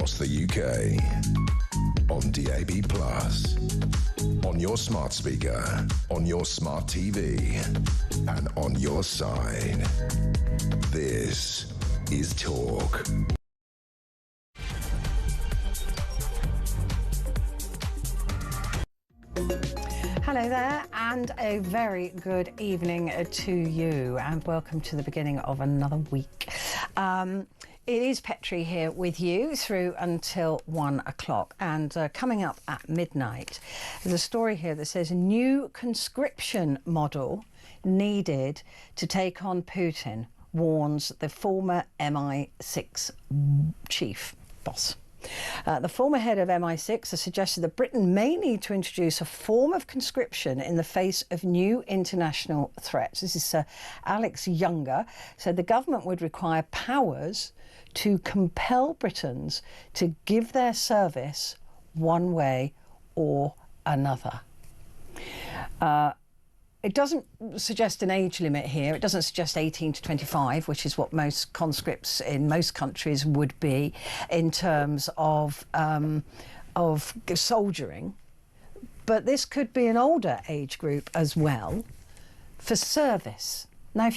across the UK. On DAB+, on your smart speaker, on your smart TV, and on your side. This is Talk. Hello there, and a very good evening to you, and welcome to the beginning of another week. It is Petrie here with you through until 1 o'clock, and coming up at midnight, there's a story here that says new conscription model needed to take on Putin, warns the former MI6 chief boss. The former head of MI6 has suggested that Britain may need to introduce a form of conscription in the face of new international threats. This is Sir Alex Younger, said the government would require powers to compel Britons to give their service one way or another. It doesn't suggest an age limit here. It doesn't suggest 18 to 25, which is what most conscripts in most countries would be in terms of soldiering. But this could be an older age group as well for service. Now, I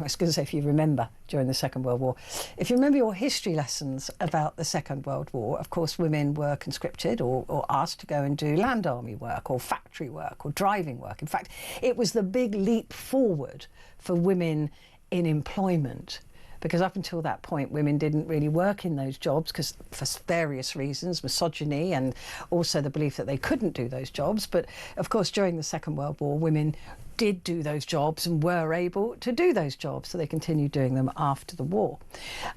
was going to say if you remember during the Second World War, if you remember your history lessons about the Second World War, of course, women were conscripted or asked to go and do land army work or factory work or driving work. In fact, it was the big leap forward for women in employment, because up until that point, women didn't really work in those jobs because for various reasons, misogyny and also the belief that they couldn't do those jobs. But of course, during the Second World War, women did do those jobs and were able to do those jobs, so they continued doing them after the war.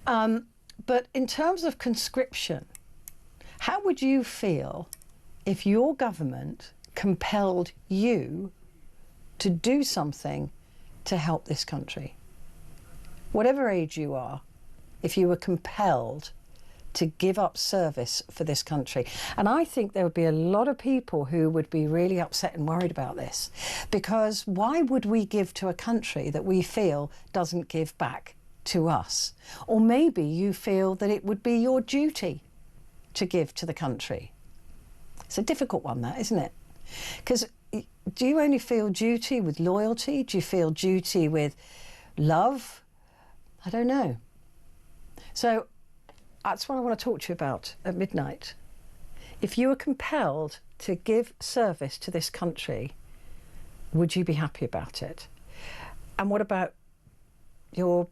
But in terms of conscription, how would you feel if your government compelled you to do something to help this country? Whatever age you are, if you were compelled to give up service for this country. And I think there would be a lot of people who would be really upset and worried about this, because why would we give to a country that we feel doesn't give back to us? Or maybe you feel that it would be your duty to give to the country. It's a difficult one, that, isn't it? Because do you only feel duty with loyalty? Do you feel duty with love? I don't know. So that's what I want to talk to you about at midnight. If you were compelled to give service to this country, would you be happy about it? And what about your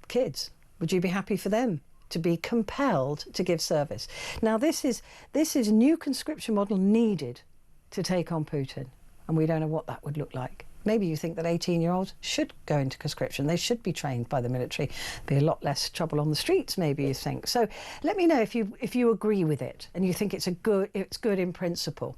kids? Would you be happy for them to be compelled to give service? Now, this is a new conscription model needed to take on Putin, and we don't know what that would look like. Maybe you think that 18-year-olds should go into conscription. They should be trained by the military. Be a lot less trouble on the streets, maybe you think. So let me know if you agree with it and you think it's good in principle.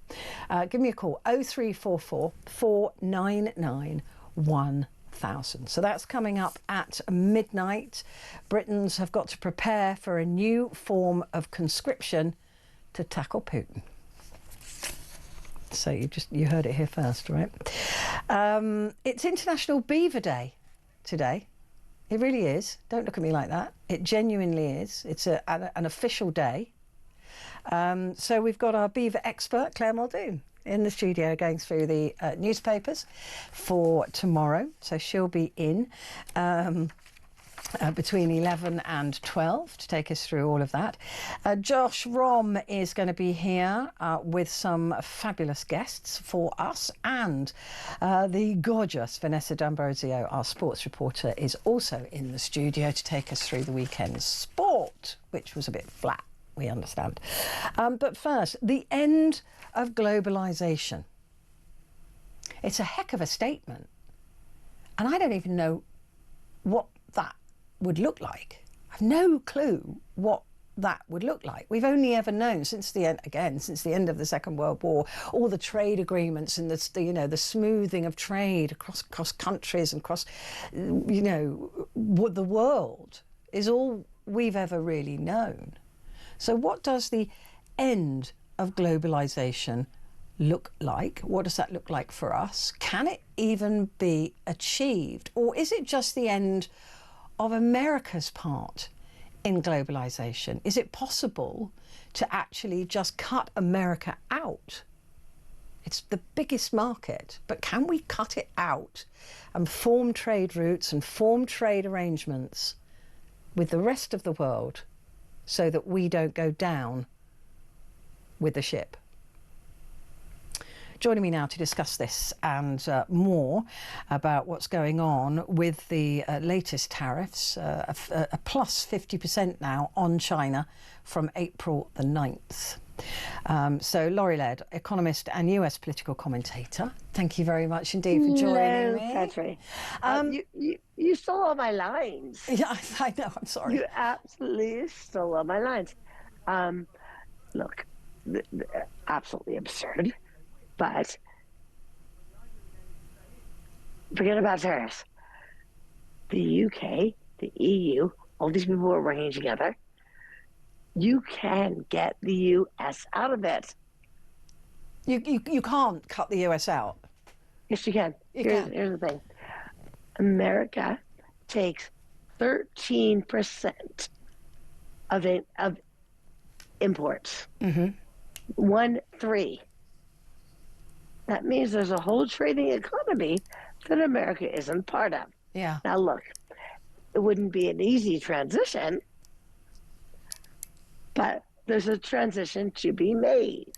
Give me a call, 0344 499 1000. So that's coming up at midnight. Britons have got to prepare for a new form of conscription to tackle Putin. So you heard it here first, right? It's International Beaver Day today. It really is. Don't look at me like that. It genuinely is. It's an official day. So we've got our beaver expert, Claire Muldoon, in the studio going through the newspapers for tomorrow. So she'll be in between 11 and 12 to take us through all of that. Josh Rom is going to be here with some fabulous guests for us, and the gorgeous Vanessa D'Ambrosio, our sports reporter, is also in the studio to take us through the weekend's sport, which was a bit flat, we understand. But first, the end of globalization. It's a heck of a statement, and I don't even know what that would look like. I've no clue what that would look like. We've only ever known since the end of the Second World War, all the trade agreements and the smoothing of trade across countries and across the world is all we've ever really known. So what does the end of globalization look like? What does that look like for us? Can it even be achieved? Or is it just the end of America's part in globalization? Is it possible to actually just cut America out? It's the biggest market, but can we cut it out and form trade routes and form trade arrangements with the rest of the world so that we don't go down with the ship? Joining me now to discuss this and more about what's going on with the latest tariffs, a plus 50% now on China from April the 9th. So Laurie Laird, economist and US political commentator, thank you very much indeed for joining me. Petrie. You stole all my lines. Yeah, I know, I'm sorry. You absolutely stole all my lines. Look, absolutely absurd, but forget about tariffs. The UK, the EU, all these people are working together. You can get the US out of it. You can't cut the US out. Yes, you can. Here's the thing. America takes 13% of imports. Mm-hmm. 1-3. That means there's a whole trading economy that America isn't part of. Yeah. Now look, it wouldn't be an easy transition, but there's a transition to be made.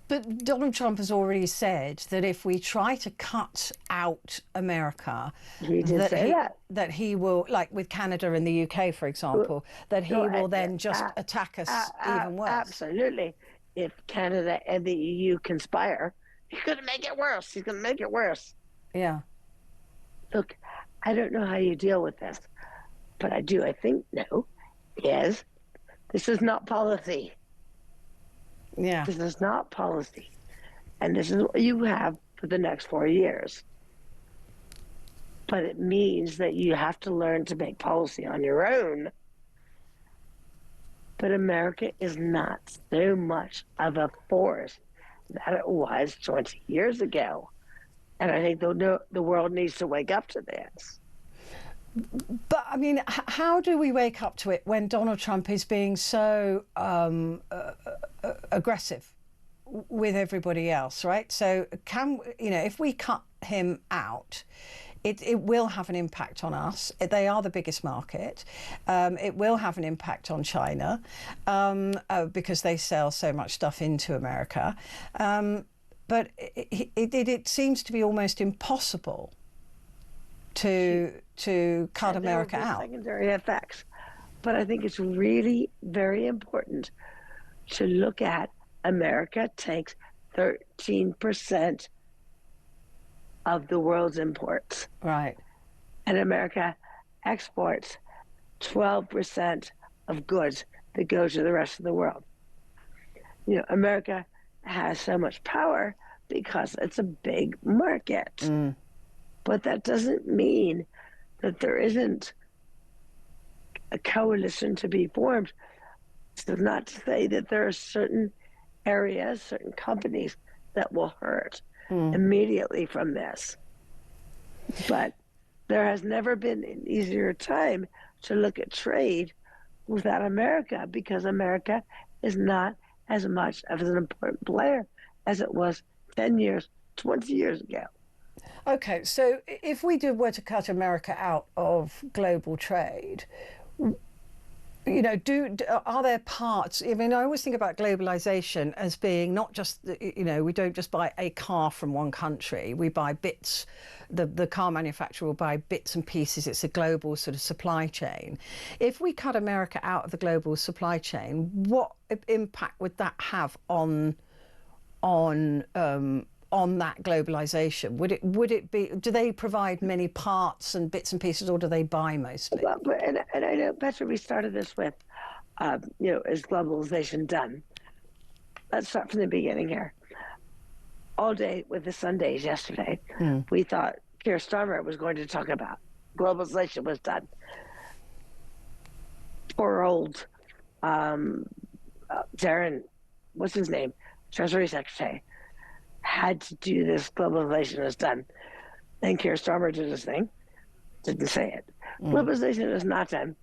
But Donald Trump has already said that if we try to cut out America, that he will, like with Canada and the UK, for example, that he will then just attack us even worse. Absolutely. If Canada and the EU conspire, he's going to make it worse. He's going to make it worse. Yeah. Look, I don't know how you deal with this, but I think know is this is not policy. Yeah. This is not policy. And this is what you have for the next 4 years. But it means that you have to learn to make policy on your own. But America is not so much of a force that it was 20 years ago. And I think the world needs to wake up to this. But I mean, how do we wake up to it when Donald Trump is being so aggressive with everybody else, right? So if we cut him out, it will have an impact on us. They are the biggest market. It will have an impact on China because they sell so much stuff into America. But it seems to be almost impossible to cut America out. Secondary effects. But I think it's really very important to look at America takes 13% of the world's imports. Right. And America exports 12% of goods that go to the rest of the world. You know, America has so much power because it's a big market. Mm. But that doesn't mean that there isn't a coalition to be formed. So not to say that there are certain areas, certain companies that will hurt immediately from this. But there has never been an easier time to look at trade without America, because America is not as much of an important player as it was 10 years, 20 years ago. Okay, so if we were to cut America out of global trade, you know, are there parts? I mean, I always think about globalization as being not just, you know, we don't just buy a car from one country. We buy bits. The car manufacturer will buy bits and pieces. It's a global sort of supply chain. If we cut America out of the global supply chain, what impact would that have on that globalization? Would it be? Do they provide many parts and bits and pieces, or do they buy mostly? Well, and I know, Petra, we started this with, you know, is globalization done? Let's start from the beginning here. All day with the Sundays yesterday, we thought Keir Starmer was going to talk about globalization was done. Poor old Darren, what's his name? Treasury Secretary, had to do this, globalization was done. And Keir Starmer did his thing, didn't say it. Globalization is not done.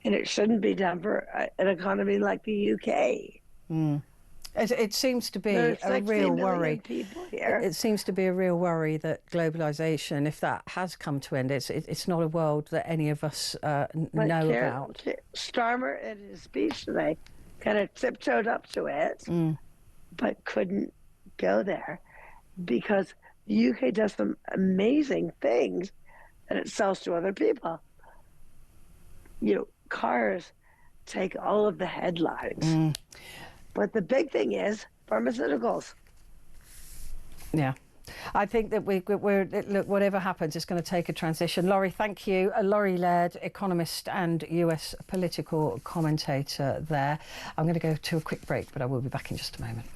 and it shouldn't be done for an economy like the UK. It seems to be There's a 60 real million worry. people here. It seems to be a real worry that globalisation, if that has come to end, it's not a world that any of us know about. Starmer, in his speech today, kind of tiptoed up to it, but couldn't go there because the UK does some amazing things and it sells to other people. You know, cars take all of the headlines. But the big thing is pharmaceuticals. Yeah. I think that look, whatever happens, it's going to take a transition. Laurie, thank you. Laurie Laird, economist and US political commentator there. I'm going to go to a quick break, but I will be back in just a moment.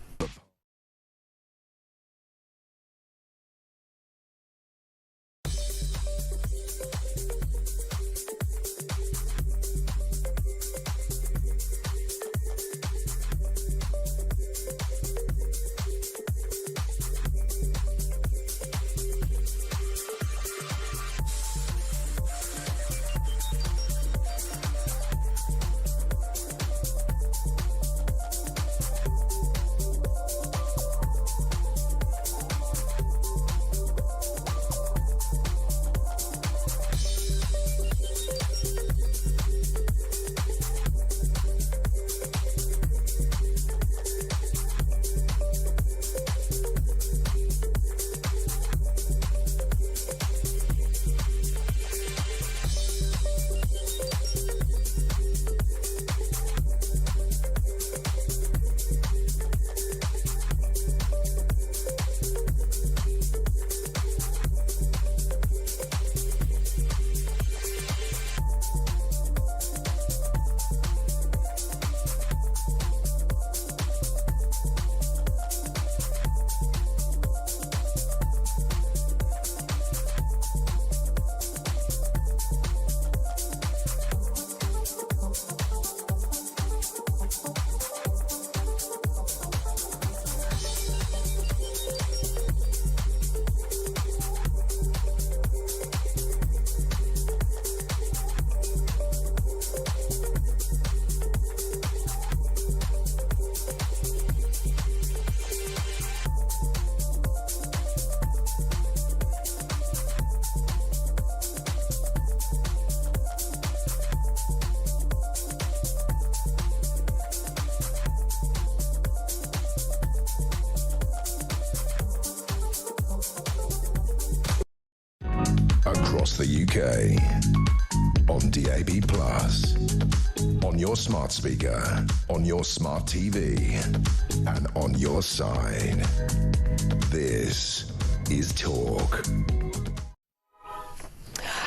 Across the UK, on DAB+, on your smart speaker, on your smart TV, and on your side. This is Talk.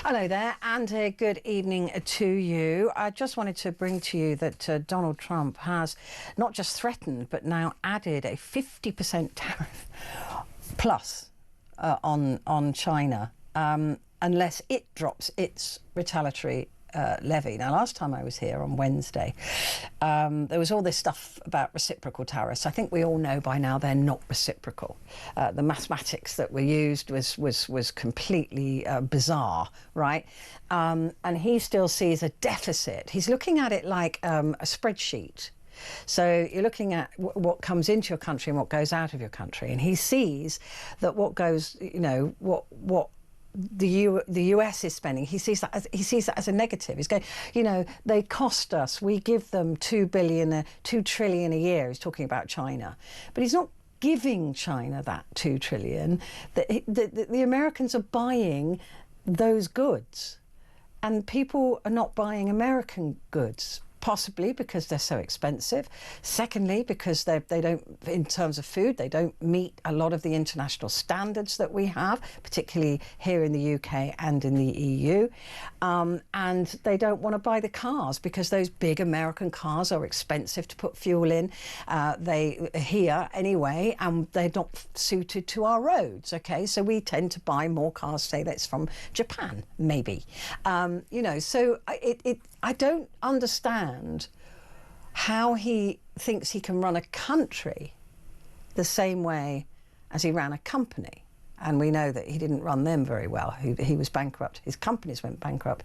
Hello there, and a good evening to you. I just wanted to bring to you that Donald Trump has not just threatened, but now added a 50% tariff plus on China, unless it drops its retaliatory levy. Now, last time I was here on Wednesday, there was all this stuff about reciprocal tariffs. I think we all know by now they're not reciprocal. The mathematics that were used was completely bizarre, right? And he still sees a deficit. He's looking at it like a spreadsheet. So you're looking at what comes into your country and what goes out of your country, and he sees that what goes, you know, what the US is spending, he sees that as a negative. He's going, you know, they cost us, we give them 2 trillion a year. He's talking about China, but he's not giving China that 2 trillion. The Americans are buying those goods, and people are not buying American goods. Possibly because they're so expensive. Secondly, because they don't, in terms of food, they don't meet a lot of the international standards that we have, particularly here in the UK and in the EU. And they don't want to buy the cars because those big American cars are expensive to put fuel in. They here anyway, and they're not suited to our roads. Okay, so we tend to buy more cars, say that's from Japan, maybe. You know, so I don't understand how he thinks he can run a country the same way as he ran a company. And we know that he didn't run them very well. He was bankrupt. His companies went bankrupt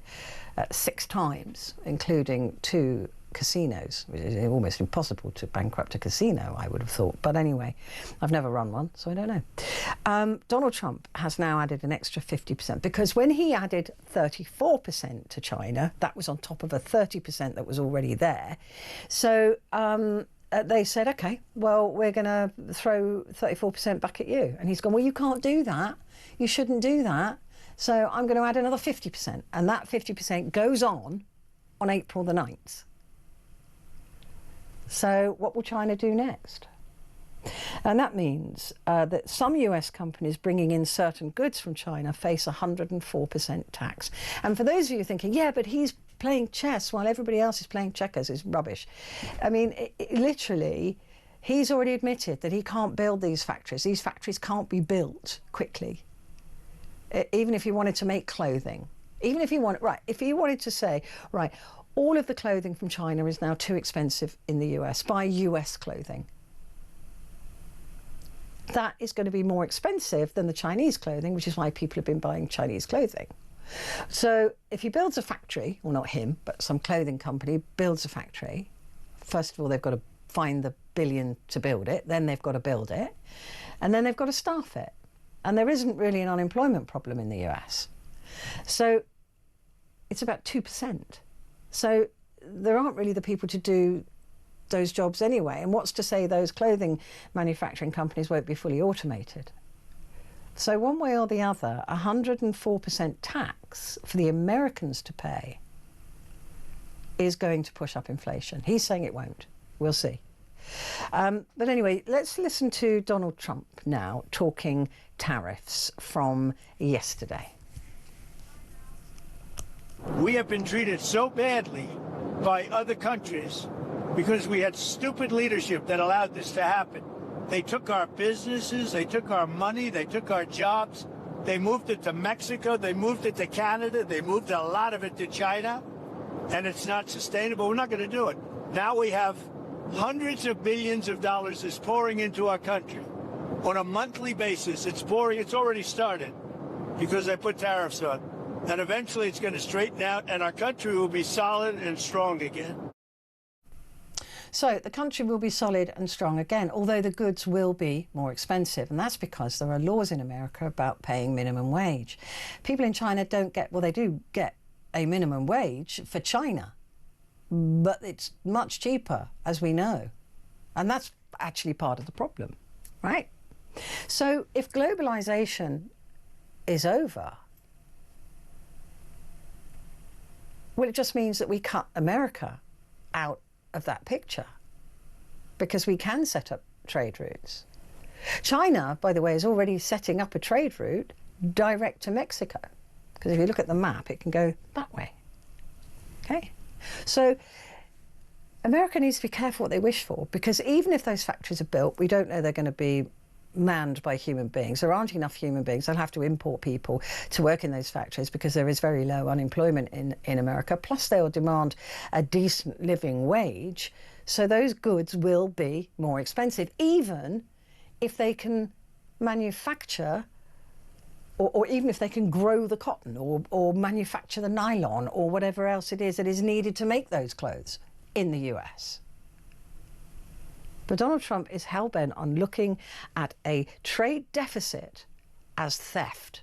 6 times, including 2 casinos, which is almost impossible to bankrupt a casino, I would have thought. But anyway, I've never run one, so I don't know. Donald Trump has now added an extra 50%, because when he added 34% to China, that was on top of a 30% that was already there. So they said, OK, well, we're going to throw 34% back at you. And he's gone, well, you can't do that. You shouldn't do that. So I'm going to add another 50%. And that 50% goes on April the 9th. So what will China do next? And that means that some US companies bringing in certain goods from China face 104% tax. And for those of you thinking, yeah, but he's playing chess while everybody else is playing checkers, is rubbish. I mean, literally, he's already admitted that he can't build these factories. These factories can't be built quickly. Even if he wanted to make clothing, even if he wanted, right, if he wanted to say, right, all of the clothing from China is now too expensive in the US. Buy US clothing. That is going to be more expensive than the Chinese clothing, which is why people have been buying Chinese clothing. So if he builds a factory, well, not him, but some clothing company builds a factory, first of all, they've got to find the $1 billion to build it, then they've got to build it, and then they've got to staff it. And there isn't really an unemployment problem in the US. So it's about 2%. So there aren't really the people to do those jobs anyway. And what's to say those clothing manufacturing companies won't be fully automated? So one way or the other, 104% tax for the Americans to pay is going to push up inflation. He's saying it won't. We'll see. But anyway, let's listen to Donald Trump now talking tariffs from yesterday. We have been treated so badly by other countries because we had stupid leadership that allowed this to happen. They took our businesses, they took our money, they took our jobs, they moved it to Mexico, they moved it to Canada, they moved a lot of it to China, and it's not sustainable. We're not going to do it. Now we have hundreds of billions of dollars is pouring into our country. On a monthly basis, it's pouring. It's already started because they put tariffs on. And eventually it's going to straighten out and our country will be solid and strong again. So the country will be solid and strong again, although the goods will be more expensive. And that's because there are laws in America about paying minimum wage. People in China don't get, well, they do get a minimum wage for China, but it's much cheaper, as we know. And that's actually part of the problem, right? So if globalization is over, well, it just means that we cut America out of that picture because we can set up trade routes. China, by the way, is already setting up a trade route direct to Mexico, because if you look at the map, it can go that way. Okay, so America needs to be careful what they wish for, because even if those factories are built, we don't know they're going to be manned by human beings. There aren't enough human beings. They'll have to import people to work in those factories because there is very low unemployment in America. Plus they'll demand a decent living wage. So those goods will be more expensive, even if they can manufacture or even if they can grow the cotton or manufacture the nylon or whatever else it is that is needed to make those clothes in the US. But Donald Trump is hell-bent on looking at a trade deficit as theft.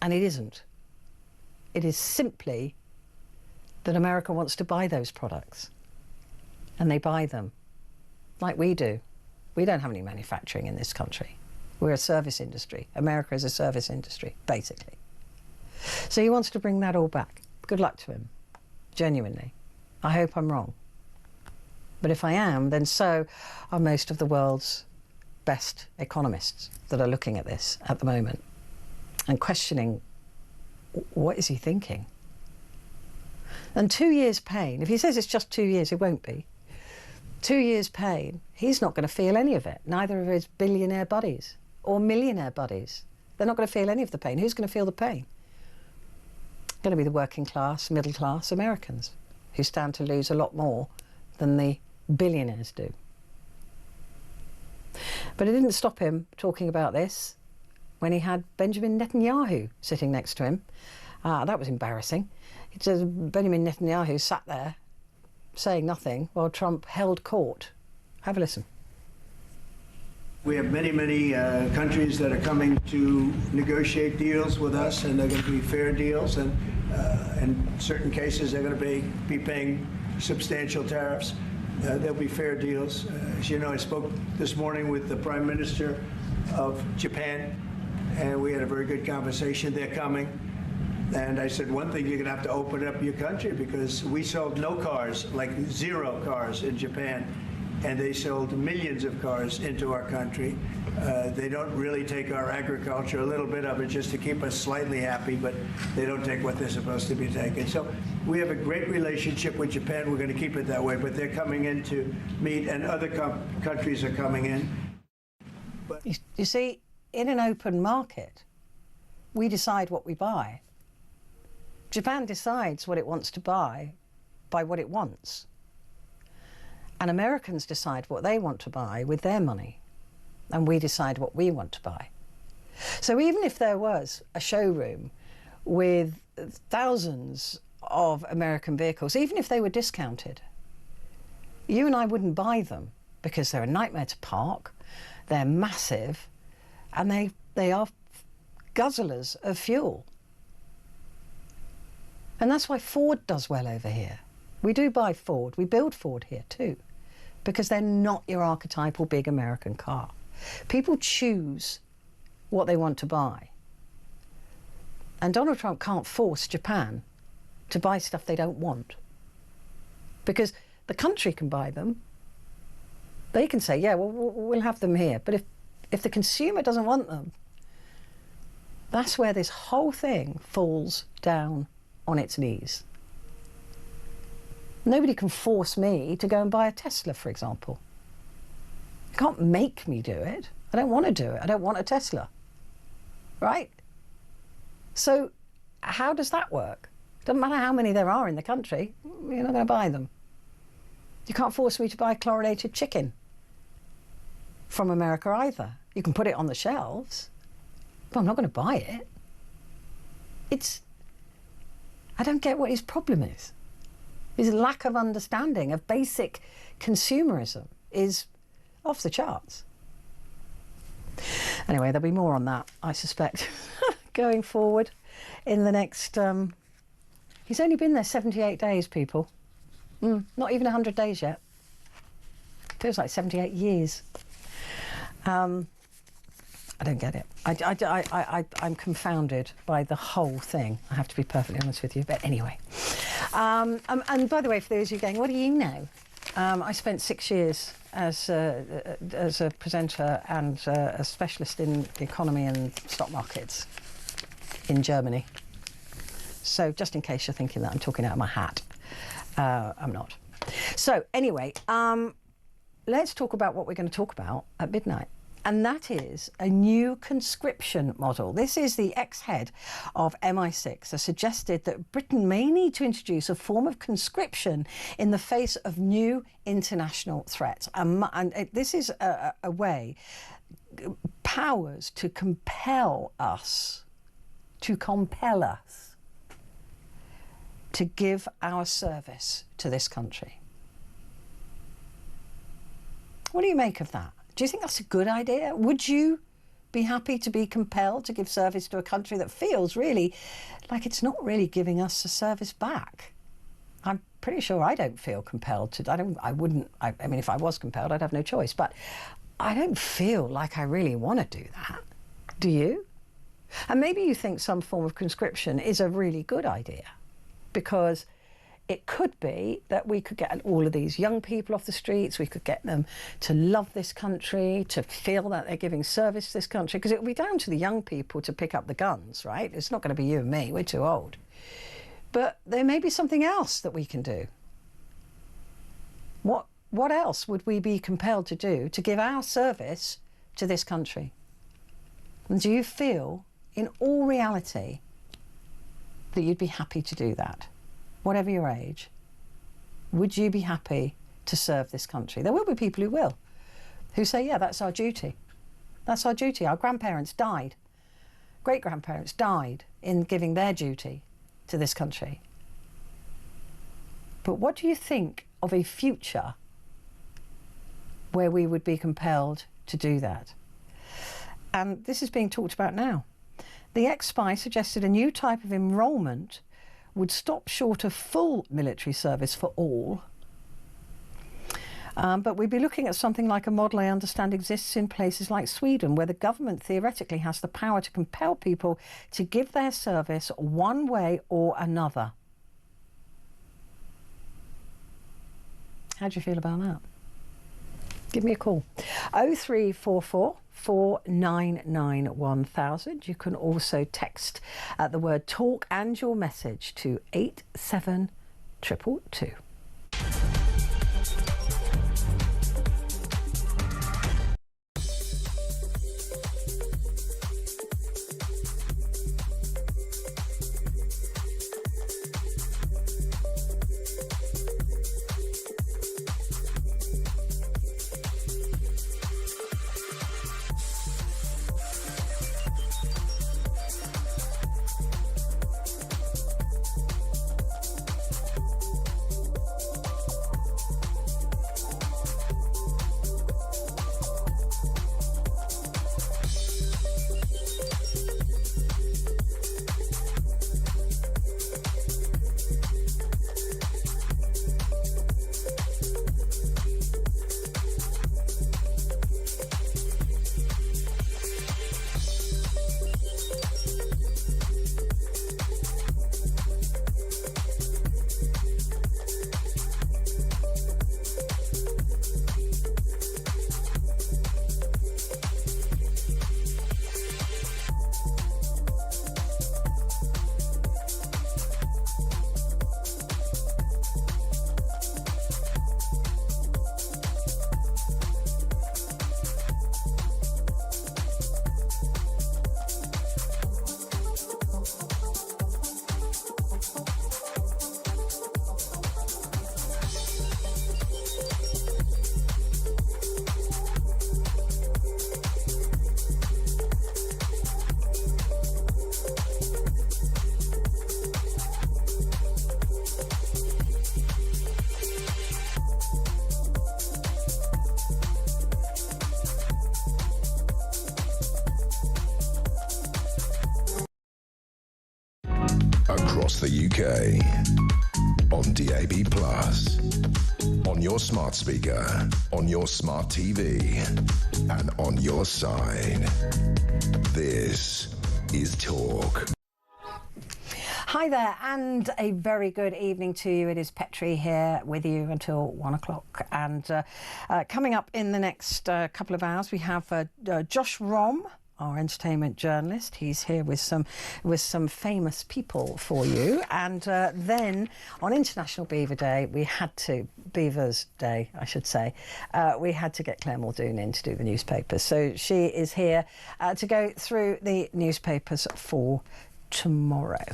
And it isn't. It is simply that America wants to buy those products. And they buy them like we do. We don't have any manufacturing in this country. We're a service industry. America is a service industry, basically. So he wants to bring that all back. Good luck to him, genuinely. I hope I'm wrong. But if I am, then so are most of the world's best economists that are looking at this at the moment and questioning, what is he thinking? And 2 years' pain, if he says it's just 2 years, it won't be. 2 years' pain, he's not going to feel any of it, neither of his billionaire buddies or millionaire buddies. They're not going to feel any of the pain. Who's going to feel the pain? It's going to be the working class, middle class Americans who stand to lose a lot more than the billionaires do. But it didn't stop him talking about this when he had Benjamin Netanyahu sitting next to him. That was embarrassing. It says Benjamin Netanyahu sat there saying nothing while Trump held court. Have a listen. We have many, many countries that are coming to negotiate deals with us, and they're going to be fair deals, and in certain cases they're going to be paying substantial tariffs. There'll be fair deals. As you know, I spoke this morning with the Prime Minister of Japan, and we had a very good conversation. They're coming. And I said, one thing, you're going to have to open up your country, because we sold no cars, like 0 cars in Japan, and they sold millions of cars into our country. They don't really take our agriculture, a little bit of it just to keep us slightly happy, but they don't take what they're supposed to be taking. So we have a great relationship with Japan. We're going to keep it that way, but they're coming in to meet, and other countries are coming in. But you see, in an open market, we decide what we buy. Japan decides what it wants to buy by what it wants. And Americans decide what they want to buy with their money. And we decide what we want to buy. So even if there was a showroom with thousands of American vehicles, even if they were discounted, you and I wouldn't buy them, because they're a nightmare to park, they're massive, and they are guzzlers of fuel. And that's why Ford does well over here. We do buy Ford. We build Ford here too, because they're not your archetypal big American car. People choose what they want to buy. And Donald Trump can't force Japan to buy stuff they don't want, because the country can buy them. They can say, yeah, well, we'll have them here. But if the consumer doesn't want them, that's where this whole thing falls down on its knees. Nobody can force me to go and buy a Tesla, for example. You can't make me do it. I don't want to do it. I don't want a Tesla, right? So how does that work? Doesn't matter how many there are in the country, you're not going to buy them. You can't force me to buy chlorinated chicken from America either. You can put it on the shelves, but I'm not going to buy it. I don't get what his problem is. His lack of understanding of basic consumerism is off the charts. Anyway, there'll be more on that, I suspect, going forward in the next... he's only been there 78 days, people. Not even 100 days yet. Feels like 78 years. I don't get it. I'm confounded by the whole thing. I have to be perfectly honest with you. But anyway. And by the way, for those of you going, what do you know? I spent 6 years as a presenter and a specialist in the economy and stock markets in Germany. So just in case you're thinking that I'm talking out of my hat, I'm not. So anyway, let's talk about what we're going to talk about at midnight. And that is a new conscription model. This is the ex-head of MI6 has suggested that Britain may need to introduce a form of conscription in the face of new international threats. And this is a way, powers to compel us to give our service to this country. What do you make of that? Do you think that's a good idea? Would you be happy to be compelled to give service to a country that feels really like it's not really giving us a service back? I'm pretty sure I don't feel compelled to. I mean, if I was compelled, I'd have no choice. But I don't feel like I really want to do that. Do you? And maybe you think some form of conscription is a really good idea, because it could be that we could get all of these young people off the streets, we could get them to love this country, to feel that they're giving service to this country, because it will be down to the young people to pick up the guns, right? It's not going to be you and me, we're too old. But there may be something else that we can do. What else would we be compelled to do to give our service to this country? And do you feel, in all reality, that you'd be happy to do that? Whatever your age, would you be happy to serve this country? There will be people who will, who say, yeah, that's our duty. That's our duty. Our grandparents died. Great-grandparents died in giving their duty to this country. But what do you think of a future where we would be compelled to do that? And this is being talked about now. The ex-spy suggested a new type of enrolment would stop short of full military service for all. But we'd be looking at something like a model I understand exists in places like Sweden, where the government theoretically has the power to compel people to give their service one way or another. How do you feel about that? Give me a call. 0344 499 1000. You can also text the word talk and your message to 87222. Across the UK, on DAB+, on your smart speaker, on your smart TV, and on your side. This is Talk. Hi there, and a very good evening to you. It is Petrie here with you until 1 o'clock. And coming up in the next couple of hours, we have Josh Rom, our entertainment journalist. He's here with some famous people for you. And then on International Beaver Day, Beaver's Day, I should say, we had to get Claire Muldoon in to do the newspapers. So she is here to go through the newspapers for tomorrow.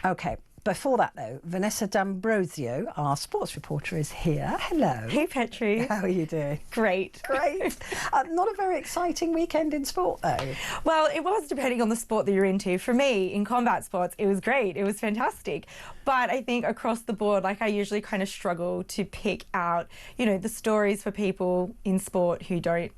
Okay. Before that, though, Vanessa D'Ambrosio, our sports reporter, is here. Hello. Hey, Petrie. How are you doing? Great. Great. Not a very exciting weekend in sport, though. Well, it was, depending on the sport that you're into. For me, in combat sports, it was great. It was fantastic. But I think across the board, like, I usually kind of struggle to pick out, the stories for people in sport who don't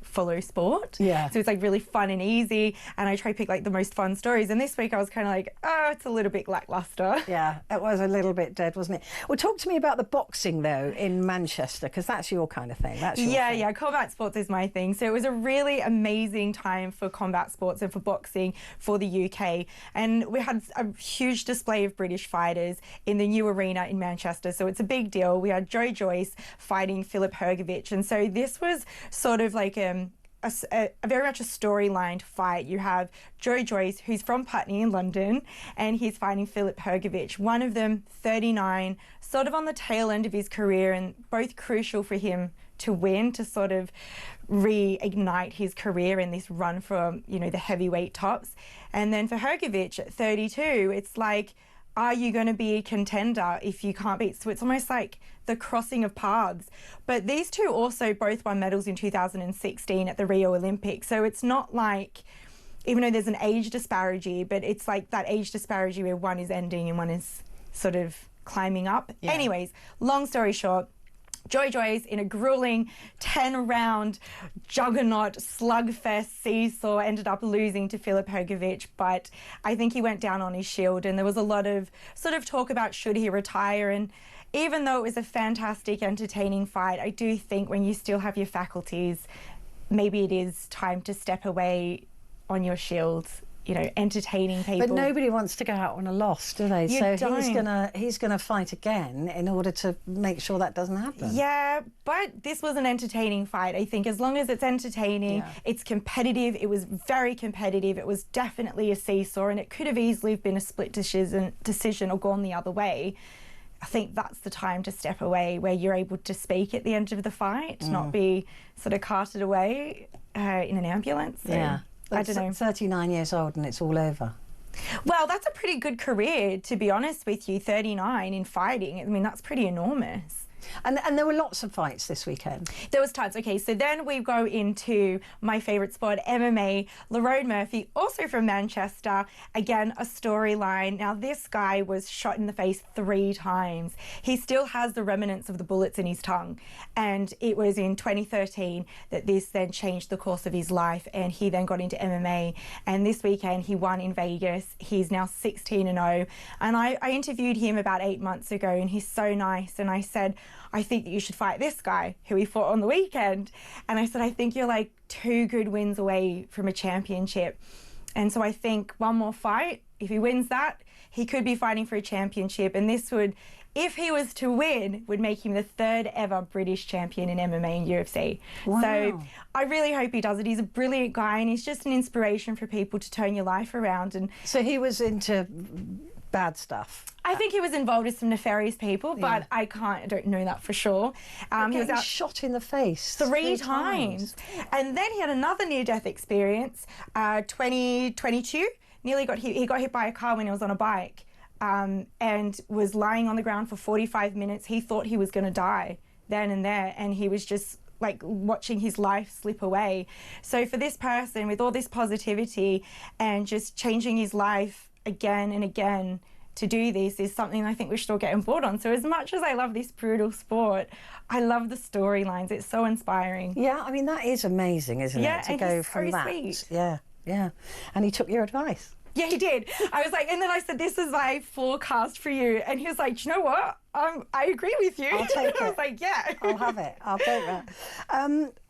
follow sport. Yeah. So it's really fun and easy, and I try to pick the most fun stories. And this week I was kind of it's a little bit lackluster. Yeah, it was a little bit dead, wasn't it? Well, talk to me about the boxing though in Manchester, because that's your kind of thing. That's your thing. Yeah, combat sports is my thing. So it was a really amazing time for combat sports and for boxing for the UK. And we had a huge display of British fighters in the new arena in Manchester. So it's a big deal. We had Joe Joyce fighting Philip Hrgović. And so this was sort of a very much a storyline fight. You have Joe Joyce, who's from Putney in London, and he's fighting Philip Hrgović, one of them 39, sort of on the tail end of his career, and both crucial for him to win, to sort of reignite his career in this run for, the heavyweight tops. And then for Hrgović at 32, it's are you going to be a contender if you can't beat? So it's almost like the crossing of paths. But these two also both won medals in 2016 at the Rio Olympics. So it's not like, even though there's an age disparity, but it's like that age disparity where one is ending and one is sort of climbing up. Yeah. Anyways, long story short, Joyce in a grueling 10-round juggernaut slugfest seesaw ended up losing to Filip Hrgović, but I think he went down on his shield, and there was a lot of sort of talk about should he retire. And even though it was a fantastic, entertaining fight, I do think when you still have your faculties, maybe it is time to step away on your shields, you know, entertaining people. But nobody wants to go out on a loss, do they? You so don't. he's gonna fight again in order to make sure that doesn't happen. Yeah, but this was an entertaining fight. I think as long as it's entertaining, it's competitive. It was very competitive. It was definitely a seesaw, and it could have easily been a split decision or gone the other way. I think that's the time to step away, where you're able to speak at the end of the fight, not be sort of carted away in an ambulance. Yeah. I don't know. 39 years old and it's all over. Well, that's a pretty good career, to be honest with you, 39 in fighting. I mean, that's pretty enormous. And there were lots of fights this weekend. There was tons. Okay, so then we go into my favourite sport, MMA. Lerone Murphy, also from Manchester. Again, a storyline. Now, this guy was shot in the face 3 times. He still has the remnants of the bullets in his tongue. And it was in 2013 that this then changed the course of his life. And he then got into MMA. And this weekend, he won in Vegas. He's now 16-0. And I interviewed him about 8 months ago, and he's so nice. And I said, I think that you should fight this guy who he fought on the weekend. And I said, I think you're like 2 good wins away from a championship. And so I think one more fight, if he wins that, he could be fighting for a championship. And this would, if he was to win, would make him the 3rd ever British champion in MMA and UFC. Wow. So I really hope he does it. He's a brilliant guy, and he's just an inspiration for people to turn your life around. And so he was into bad stuff. I think he was involved with some nefarious people, but I don't know that for sure. He was shot in the face 3 times. And then he had another near-death experience, 2022. He got hit by a car when he was on a bike, and was lying on the ground for 45 minutes. He thought he was going to die then and there, and he was just like watching his life slip away. So for this person, with all this positivity and just changing his life again and again, to do this is something I think we should all get on board on. So as much as I love this brutal sport, I love the storylines. It's so inspiring. Yeah, I mean, that is amazing, isn't it? To go from that. Sweet. Yeah, yeah. And he took your advice. Yeah, he did. I was like, and then I said, this is my forecast for you. And he was like, do you know what? I agree with you. I'll take it. I was like, yeah. I'll have it. I'll take that.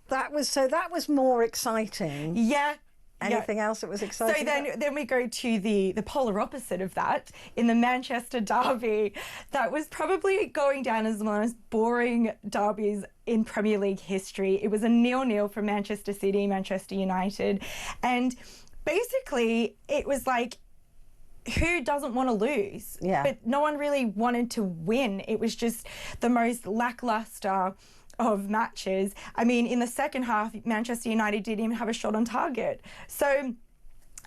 That was more exciting. Yeah. Anything else that was exciting? So then we go to the polar opposite of that in the Manchester derby. That was probably going down as one of the most boring derbies in Premier League history. It was a 0-0 for Manchester City, Manchester United. And basically it was like, who doesn't want to lose? Yeah. But no one really wanted to win. It was just the most lackluster of matches. I mean, in the second half, Manchester United didn't even have a shot on target. So,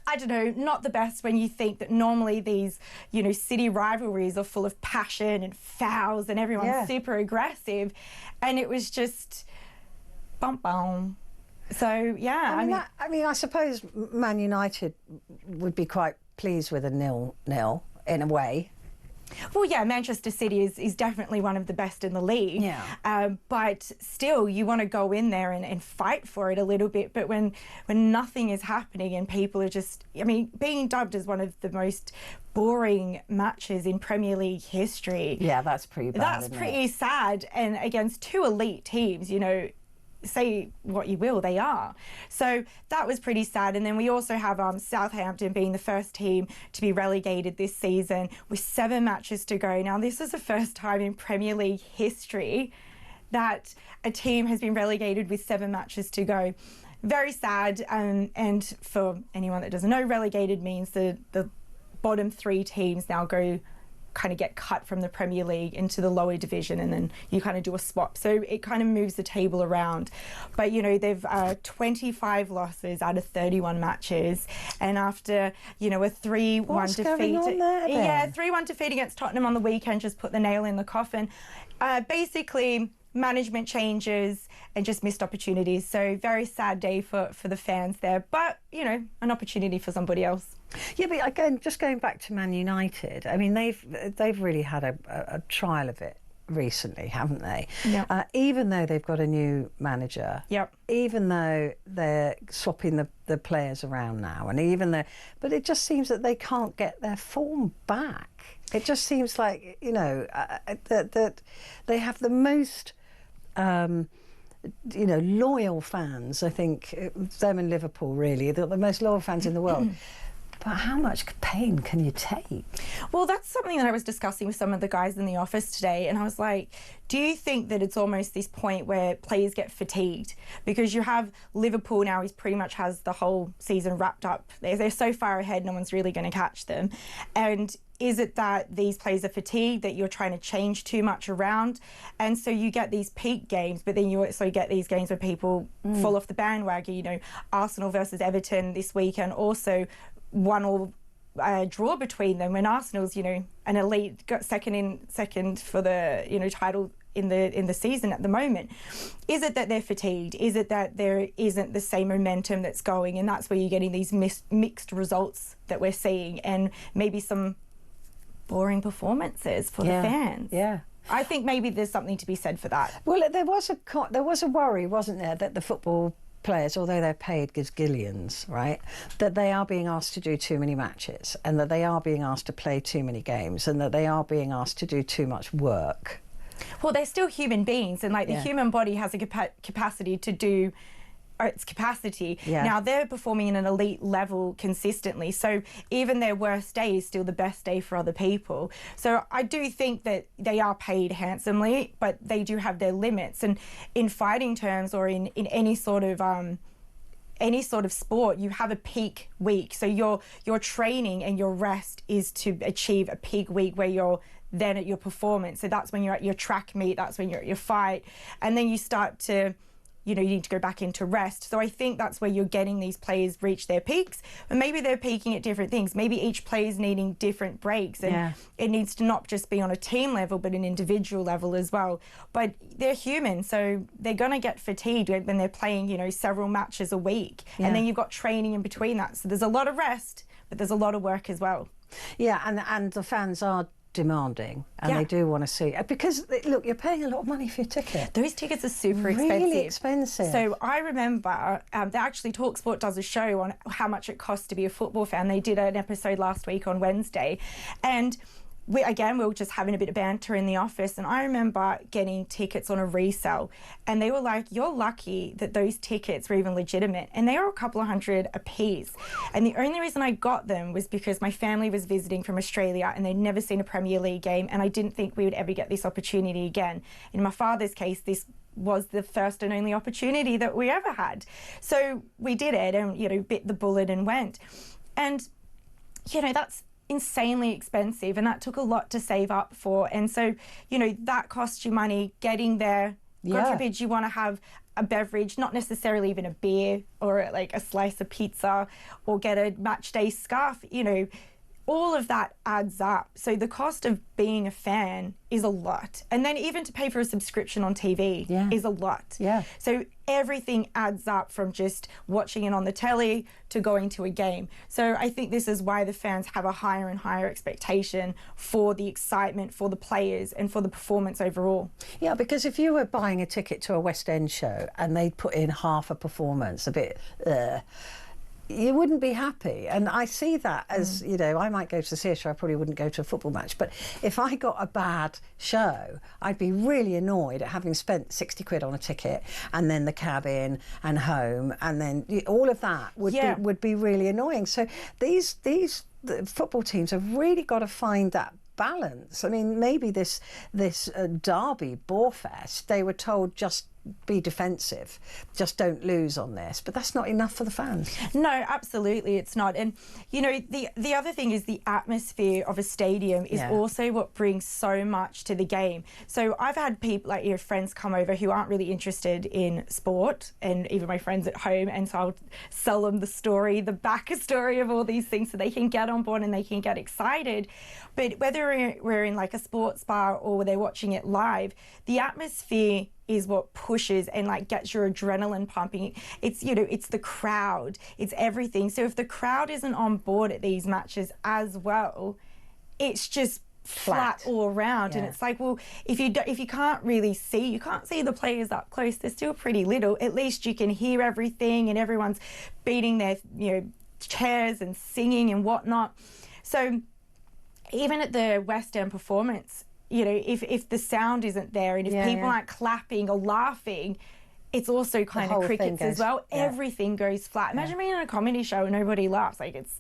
I don't know, not the best when you think that normally these, you know, city rivalries are full of passion and fouls and everyone's super aggressive. And it was just bum. So, yeah. I mean, I suppose Man United would be quite pleased with a 0-0 in a way. Well, yeah, Manchester City is definitely one of the best in the league. Yeah. But still, you want to go in there and fight for it a little bit. But when nothing is happening and people are just, I mean, being dubbed as one of the most boring matches in Premier League history. Yeah, that's pretty bad. That's pretty sad. And against 2 elite teams, you know, say what you will, they are. So that was pretty sad. And then we also have Southampton being the first team to be relegated this season with 7 matches to go. Now, this is the first time in Premier League history that a team has been relegated with 7 matches to go. Very sad. And for anyone that doesn't know, relegated means the bottom 3 teams now go kind of get cut from the Premier League into the lower division, and then you kind of do a swap. So it kind of moves the table around. But, you know, they've 25 losses out of 31 matches. And after, you know, a 3-1 defeat. Yeah, 3-1 defeat against Tottenham on the weekend just put the nail in the coffin. Basically, management changes and just missed opportunities. So very sad day for the fans there. But, you know, an opportunity for somebody else. Yeah, but again, just going back to Man United, I mean, they've really had a trial of it recently, haven't they? Yep. Even though they've got a new manager. Yep. Even though they're swapping the players around now, and even though, but it just seems that they can't get their form back. It just seems like, you know, that they have the most, you know, loyal fans. I think them and Liverpool, really, the most loyal fans in the world. But how much pain can you take? Well, that's something that I was discussing with some of the guys in the office today, and I was like, do you think that it's almost this point where players get fatigued? Because you have Liverpool now, he pretty much has the whole season wrapped up. They're so far ahead, no one's really going to catch them. And is it that these players are fatigued, that you're trying to change too much around? And so you get these peak games, but then you also get these games where people fall off the bandwagon. You know, Arsenal versus Everton this weekend, also 1-1 draw between them, when Arsenal's, you know, an elite, got second for the, you know, title in the season at the moment. Is it that they're fatigued? Is it that there isn't the same momentum that's going, and that's where you're getting these mixed results that we're seeing, and maybe some boring performances for the fans? Yeah. I think maybe there's something to be said for that. Well, there was a worry, wasn't there, that the football players, although they're paid gazillions, right, that they are being asked to do too many matches, and that they are being asked to play too many games, and that they are being asked to do too much work. Well, they're still human beings, and like the human body has a capacity to do its capacity. Now they're performing in an elite level consistently, so even their worst day is still the best day for other people. So I do think that they are paid handsomely, but they do have their limits. And in fighting terms, or in any sort of sport, you have a peak week. So your training and your rest is to achieve a peak week where you're then at your performance. So that's when you're at your track meet, that's when you're at your fight, and then you start to, you know, you need to go back into rest. So I think that's where you're getting these players reach their peaks, and maybe they're peaking at different things. Maybe each player's needing different breaks, and it needs to not just be on a team level, but an individual level as well. But they're human, so they're going to get fatigued when they're playing, you know, several matches a week. And then you've got training in between that. So there's a lot of rest, but there's a lot of work as well. Yeah, and the fans are demanding, and they do want to see, because look, you're paying a lot of money for your ticket. Those tickets are super expensive. Really expensive. So I remember actually TalkSport does a show on how much it costs to be a football fan. They did an episode last week on Wednesday, and we were just having a bit of banter in the office, and I remember getting tickets on a resale, and they were like, you're lucky that those tickets were even legitimate, and they were a couple of $100 a piece. And the only reason I got them was because my family was visiting from Australia, and they'd never seen a Premier League game, and I didn't think we would ever get this opportunity again. In my father's case, this was the first and only opportunity that we ever had. So we did it, and, you know, bit the bullet and went. And, you know, that's insanely expensive, and that took a lot to save up for. And so, you know, that costs you money getting there. God forbid you want to have a beverage, not necessarily even a beer or like a slice of pizza, or get a match day scarf, you know, all of that adds up. So the cost of being a fan is a lot. And then even to pay for a subscription on TV is a lot. So everything adds up, from just watching it on the telly to going to a game. So I think this is why the fans have a higher and higher expectation for the excitement, for the players, and for the performance overall. Yeah, because if you were buying a ticket to a West End show and they put in half a performance, a bit you wouldn't be happy. And I see that as, you know, I might go to the theatre, I probably wouldn't go to a football match, but if I got a bad show, I'd be really annoyed at having spent 60 quid on a ticket, and then the cab in and home, and then all of that would be really annoying. So these the football teams have really got to find that balance. I mean, maybe this Derby Borefest, they were told just be defensive, just don't lose on this. But that's not enough for the fans. No, absolutely it's not. And, you know, the other thing is the atmosphere of a stadium is also what brings so much to the game. So I've had people, like, you know, friends come over who aren't really interested in sport, and even my friends at home, and so I'll sell them the story, the backstory of all these things so they can get on board and they can get excited. But whether we're in like a sports bar or they're watching it live, the atmosphere is what pushes and like gets your adrenaline pumping. It's, you know, it's the crowd, it's everything. So if the crowd isn't on board at these matches as well, it's just flat all around. And it's like, well, if you can't really see, you can't see the players up close, they're still pretty little, at least you can hear everything and everyone's beating their, you know, chairs and singing and whatnot. So even at the West End performance, you know, if the sound isn't there and if people aren't clapping or laughing, it's also kind of crickets as well. Everything goes flat. Imagine being in a comedy show and nobody laughs. Like, it's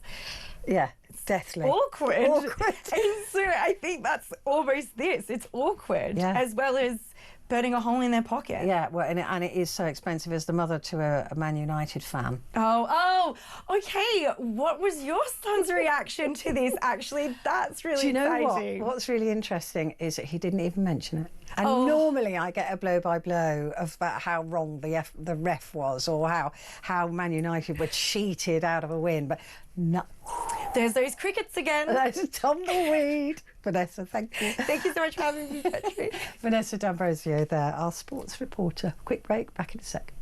deathly awkward. And so I think that's almost this. It's awkward as well as burning a hole in their pocket. Yeah, well, and it is so expensive. As the mother to a Man United fan. Oh, okay. What was your son's reaction to this? Actually, that's really exciting. Do you know what's really interesting is that he didn't even mention it. And normally I get a blow-by-blow about how wrong the ref was, or how Man United were cheated out of a win, but no. There's those crickets again. There's a tumbleweed. Vanessa, thank you. Thank you so much for having me, Petrie. Vanessa D'Ambrosio there, our sports reporter. Quick break, back in a sec.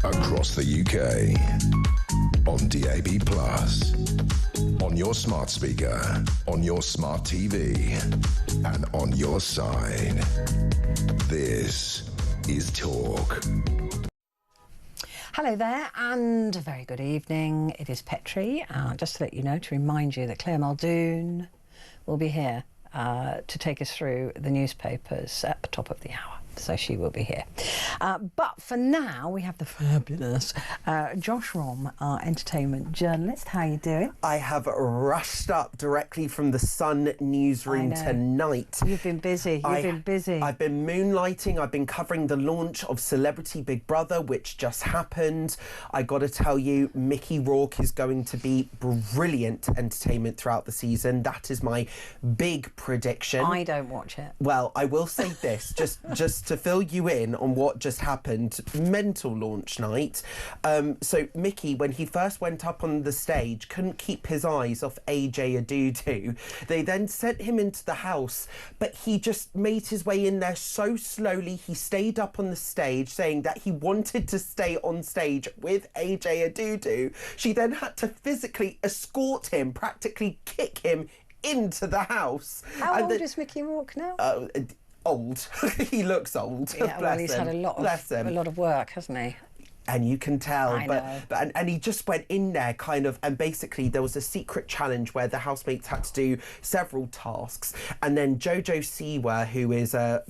Across the UK, on DAB+, on your smart speaker, on your smart TV, and on your side. This is Talk. Hello there and a very good evening. It is Petrie. Just to let you know, to remind you that Claire Muldoon will be here to take us through the newspapers at the top of the hour. So she will be here. But for now, we have the fabulous Josh Rom, our entertainment journalist. How are you doing? I have rushed up directly from the Sun newsroom tonight. You've been busy. You've been busy. I've been moonlighting. I've been covering the launch of Celebrity Big Brother, which just happened. I got to tell you, Mickey Rourke is going to be brilliant entertainment throughout the season. That is my big prediction. I don't watch it. Well, I will say this, just to fill you in on what just happened. Mental launch night. So Mickey, when he first went up on the stage, couldn't keep his eyes off AJ Adudu. They then sent him into the house, but he just made his way in there so slowly. He stayed up on the stage saying that he wanted to stay on stage with AJ Adudu. She then had to physically escort him, practically kick him into the house. How old is Mickey Rourke now? old. He looks old. Yeah, well, he's had a lot of work, hasn't he? And you can tell, I know. and he just went in there kind of, and basically there was a secret challenge where the housemates had to do several tasks, and then Jojo Siwa, who is a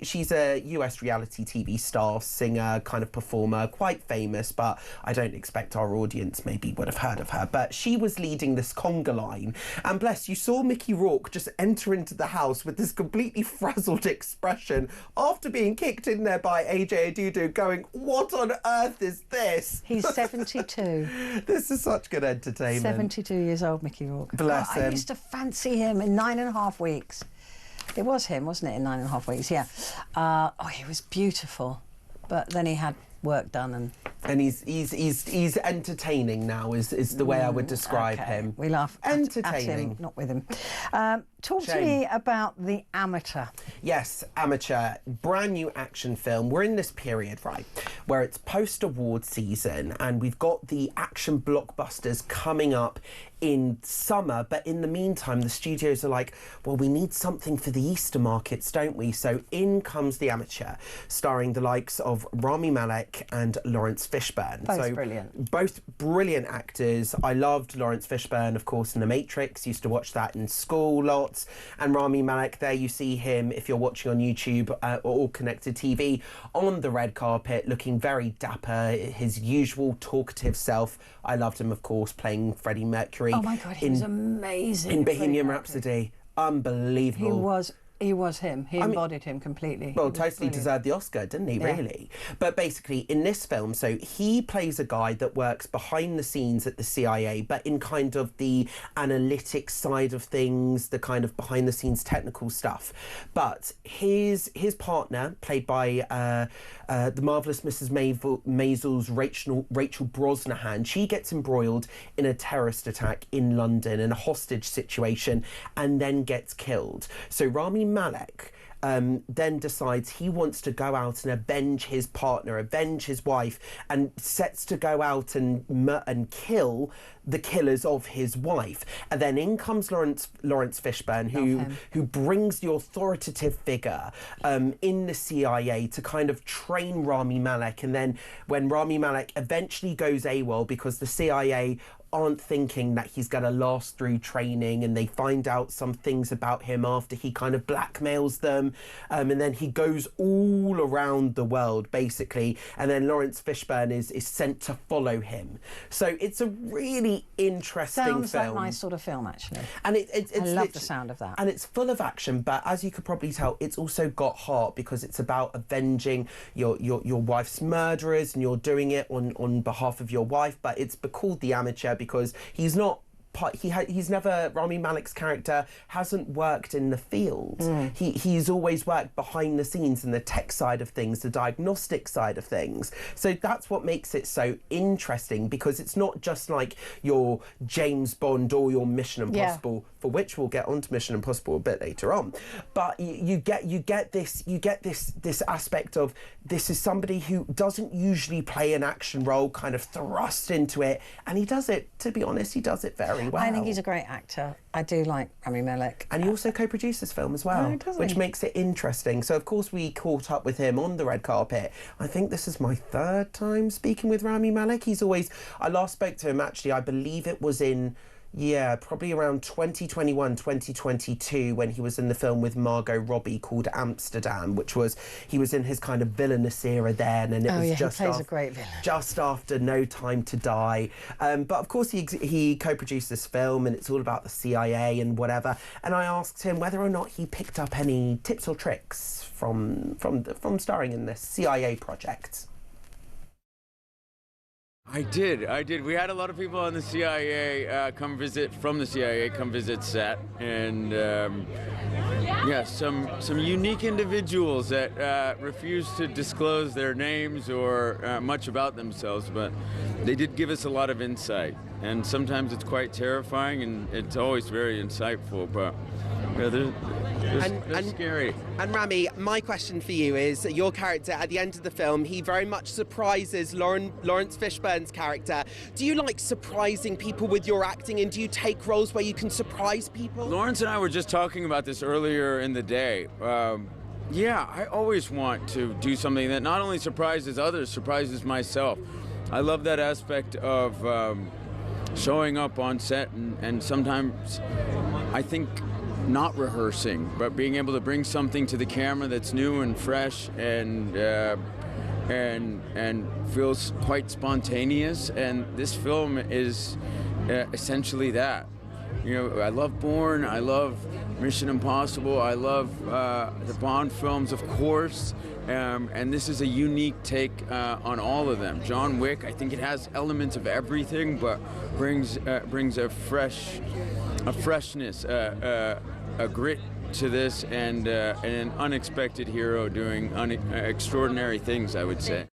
she's a US reality TV star, singer, kind of performer, quite famous, but I don't expect our audience maybe would have heard of her. But she was leading this conga line, and bless, you saw Mickey Rourke just enter into the house with this completely frazzled expression after being kicked in there by AJ Adudu, going, what on earth is this? He's 72. This is such good entertainment. 72 years old, Mickey Rourke. Bless him. I used to fancy him in 9.5 weeks. It was him, wasn't it, in 9.5 weeks? Yeah. Oh, he was beautiful, but then he had work done, and he's entertaining now. Is the way I would describe him. We laugh entertaining, at him, not with him. Talk to me about The Amateur. Yes, Amateur, brand new action film. We're in this period, right, where it's post-award season, and we've got the action blockbusters coming up in summer, but in the meantime the studios are like, well, we need something for the Easter markets, don't we? So in comes The Amateur, starring the likes of Rami Malek and Lawrence Fishburne. Both brilliant actors. I loved Lawrence Fishburne, of course, in The Matrix, used to watch that in school lots, and Rami Malek, there you see him, if you're watching on YouTube or connected TV, on the red carpet, looking very dapper, his usual talkative self. I loved him, of course, playing Freddie Mercury. Oh my God, he was amazing. In Bohemian Rhapsody. Unbelievable. He was him. He embodied him completely. Well, totally deserved the Oscar, didn't he, really? But basically, in this film, so he plays a guy that works behind the scenes at the CIA, but in kind of the analytics side of things, the kind of behind the scenes technical stuff. But his partner, played by the marvellous Mrs. Maisel's Rachel Brosnahan, she gets embroiled in a terrorist attack in London, in a hostage situation, and then gets killed. So Rami Malek then decides he wants to go out and avenge his partner, avenge his wife, and sets to go out and kill the killers of his wife. And then in comes Lawrence Fishburne, who brings the authoritative figure in the CIA to kind of train Rami Malek. And then when Rami Malek eventually goes AWOL because the CIA aren't thinking that he's going to last through training, and they find out some things about him after he kind of blackmails them, and then he goes all around the world basically, and then Lawrence Fishburne is sent to follow him. So it's a really interesting film. Sounds like my sort of film, actually. And I love the sound of that. And it's full of action, but as you could probably tell, it's also got heart, because it's about avenging your wife's murderers, and you're doing it on behalf of your wife. But it's called The Amateur because he's not he's never, Rami Malek's character hasn't worked in the field. He's always worked behind the scenes in the tech side of things, the diagnostic side of things. So that's what makes it so interesting, because it's not just like your James Bond or your Mission Impossible, for which we'll get onto Mission Impossible a bit later on. But you get this aspect of, this is somebody who doesn't usually play an action role, kind of thrust into it, and he does it, to be honest, he does it very well. I think he's a great actor. I do like Rami Malek. And he also co-produced this film as well, which makes it interesting. So, of course, we caught up with him on the red carpet. I think this is my third time speaking with Rami Malek. He's always... I last spoke to him, actually, I believe it was in... probably around 2021, 2022, when he was in the film with Margot Robbie called Amsterdam, which was, he was in his kind of villainous era then, and it was just he plays a great villain. Just after No Time to Die. But of course he co-produced this film, and it's all about the CIA and whatever. And I asked him whether or not he picked up any tips or tricks from starring in this CIA project. I did. We had a lot of people on the CIA come visit set, and some unique individuals that refused to disclose their names or much about themselves, but they did give us a lot of insight, and sometimes it's quite terrifying, and it's always very insightful, but They're scary. And Rami, my question for you is, your character at the end of the film, he very much surprises Lawrence Fishburne's character. Do you like surprising people with your acting, and do you take roles where you can surprise people? Lawrence and I were just talking about this earlier in the day. Yeah, I always want to do something that not only surprises others, surprises myself. I love that aspect of showing up on set and sometimes I think not rehearsing, but being able to bring something to the camera that's new and fresh and feels quite spontaneous. And this film is essentially that. You know, I love Bourne, I love Mission Impossible, I love the Bond films, of course, and this is a unique take on all of them. John Wick, I think it has elements of everything, but brings a freshness, a grit to this, and an unexpected hero doing extraordinary things, I would say.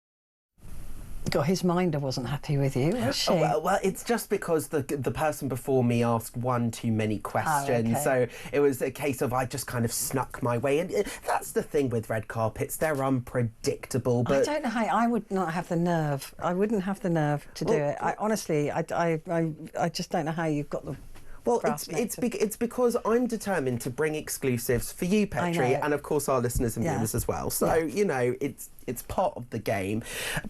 God, his minder wasn't happy with you, was she? Oh, well, it's just because the person before me asked one too many questions. Oh, okay. So it was a case of I just kind of snuck my way in. That's the thing with red carpets, they're unpredictable. But I don't know how, I would not have the nerve. I wouldn't have the nerve to do it. Honestly, I just don't know how you've got the... Well, it's because I'm determined to bring exclusives for you, Petrie, and of course our listeners and viewers as well. So, you know, it's part of the game.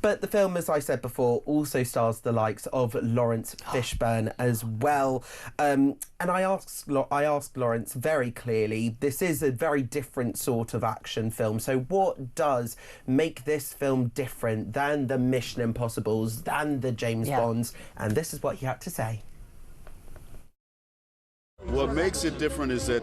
But the film, as I said before, also stars the likes of Lawrence Fishburne as well. And I asked Lawrence very clearly, this is a very different sort of action film. So what does make this film different than the Mission Impossibles, than the James Bonds? And this is what he had to say. What makes it different is that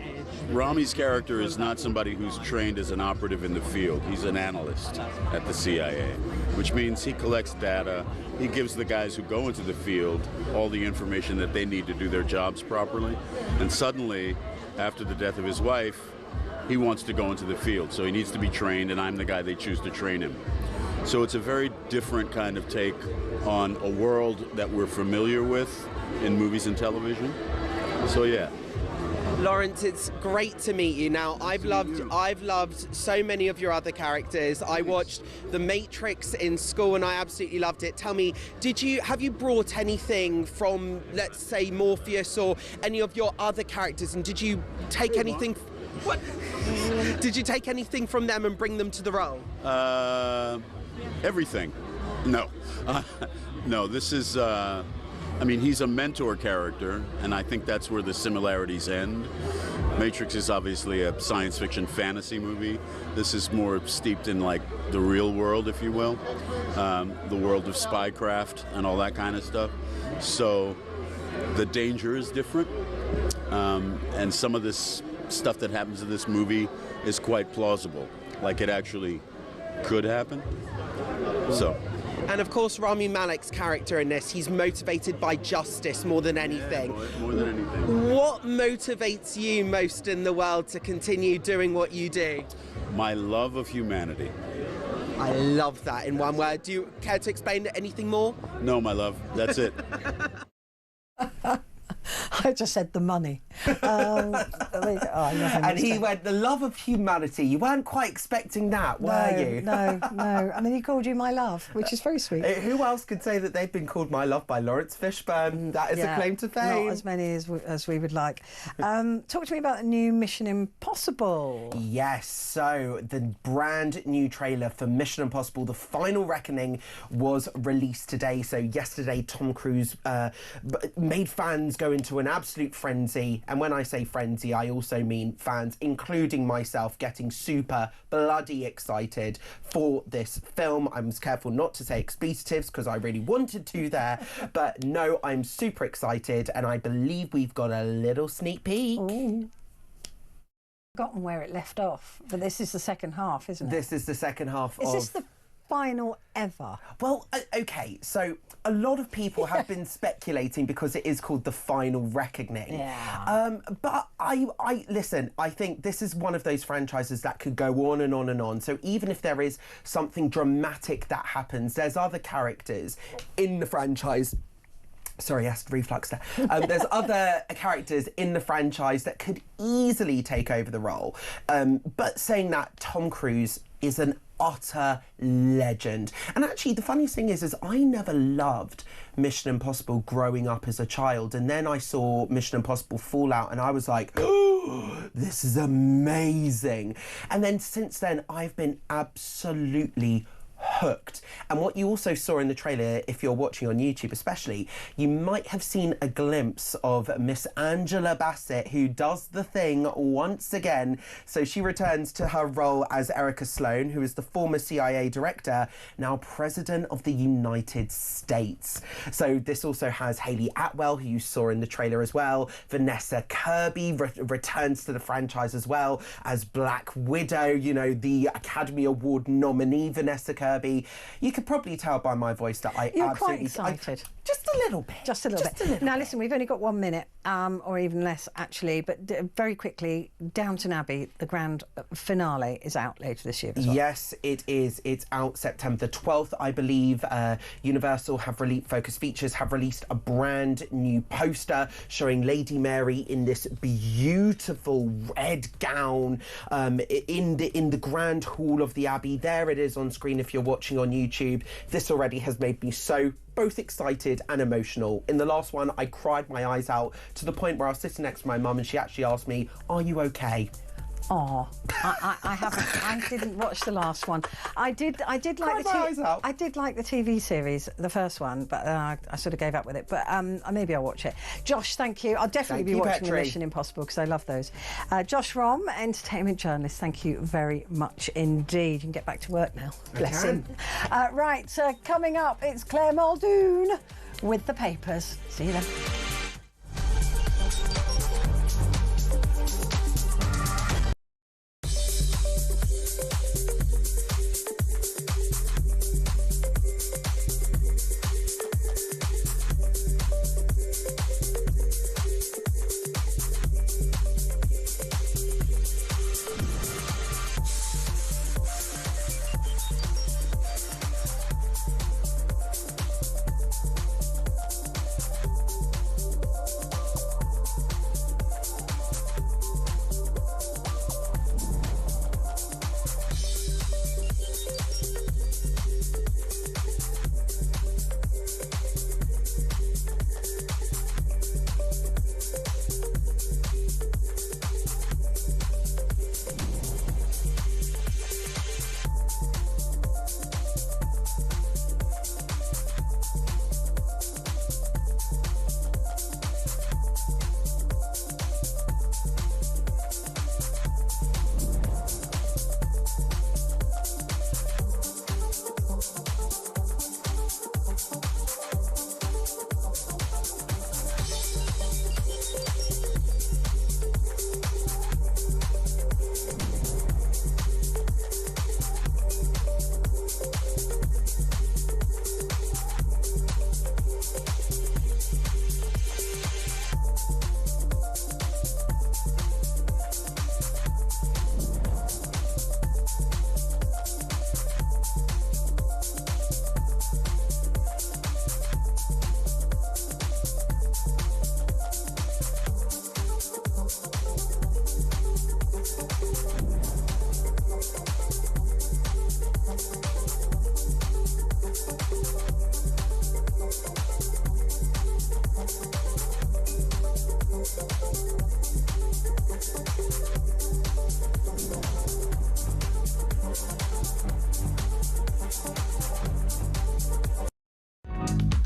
Rami's character is not somebody who's trained as an operative in the field. He's an analyst at the CIA, which means he collects data. He gives the guys who go into the field all the information that they need to do their jobs properly. And suddenly, after the death of his wife, he wants to go into the field. So he needs to be trained, and I'm the guy they choose to train him. So it's a very different kind of take on a world that we're familiar with in movies and television. So yeah. Lawrence, it's great to meet you. Now, I've loved so many of your other characters. I watched The Matrix in school and I absolutely loved it. Tell me, have you brought anything from, let's say, Morpheus or any of your other characters, and did you take anything? What? Did you take anything from them and bring them to the role? Everything. No. No, this is... I mean, he's a mentor character, and I think that's where the similarities end. Matrix is obviously a science fiction fantasy movie. This is more steeped in, like, the real world, if you will, the world of spycraft and all that kind of stuff. So the danger is different, and some of this stuff that happens in this movie is quite plausible, like it actually could happen. So. And of course, Rami Malek's character in this, he's motivated by justice more than anything. Yeah, more than anything. What motivates you most in the world to continue doing what you do? My love of humanity. I love that in one word. Do you care to explain anything more? No, my love. That's it. I just said the money. And he went, the love of humanity. You weren't quite expecting that, were you? No. I mean, he called you my love, which is very sweet. Who else could say that they've been called my love by Lawrence Fishburne? That is a claim to fame. Not as many as we would like. Talk to me about the new Mission Impossible. Yes, so the brand new trailer for Mission Impossible, The Final Reckoning, was released today. So yesterday, Tom Cruise made fans go into an absolute frenzy. And when I say frenzy, I also mean fans, including myself, getting super bloody excited for this film. I was careful not to say expletives because I really wanted to there. But no, I'm super excited, and I believe we've got a little sneak peek. Ooh. Forgotten where it left off, but this is the second half, isn't it? This is the second half of... Is this the final ever? Well, okay, so a lot of people have been speculating because it is called The Final Reckoning. Yeah. But I listen, I think this is one of those franchises that could go on and on and on. So even if there is something dramatic that happens, there's other characters in the franchise Sorry, acid reflux there. There's other characters in the franchise that could easily take over the role. But saying that, Tom Cruise is an utter legend. And actually, the funniest thing is I never loved Mission Impossible growing up as a child. And then I saw Mission Impossible Fallout and I was like, oh, this is amazing. And then since then, I've been absolutely hooked. And what you also saw in the trailer, if you're watching on YouTube especially, you might have seen a glimpse of Miss Angela Bassett, who does the thing once again. So she returns to her role as Erica Sloan, who is the former CIA director, now President of the United States. So this also has Hayley Atwell, who you saw in the trailer as well. Vanessa Kirby returns to the franchise as well as Black Widow, you know, the Academy Award nominee Vanessa Kirby. You could probably tell by my voice that You're absolutely... quite excited. Just a little bit. Just a little bit. Now, listen, we've only got 1 minute, or even less, actually, but very quickly, Downton Abbey, the grand finale, is out later this year as well. Yes, it is. It's out September the 12th, I believe. Universal Focus Features have released a brand new poster showing Lady Mary in this beautiful red gown in the grand hall of the Abbey. There it is on screen if you're watching on YouTube. This already has made me so both excited and emotional. In the last one, I cried my eyes out to the point where I was sitting next to my mum and she actually asked me, "Are you okay?" Oh, I haven't. I didn't watch the last one. I did like I did like the TV series, the first one, but I sort of gave up with it. But maybe I'll watch it. Josh, thank you. I'll definitely be watching the Mission Impossible because I love those. Josh Rom, entertainment journalist. Thank you very much indeed. You can get back to work now. Bless him. Right, coming up, it's Claire Muldoon with the papers. See you then.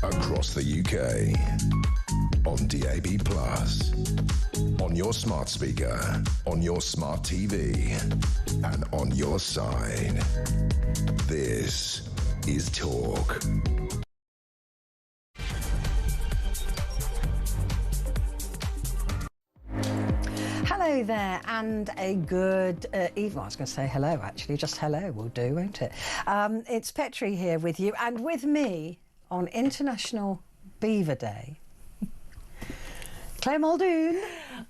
Across the UK, on DAB+, on your smart speaker, on your smart TV, and on your side. This is Talk. Hello there, and a good evening. I was going to say hello, actually. Just hello will do, won't it? It's Petrie here with you, and with me on International Beaver Day, Claire Muldoon.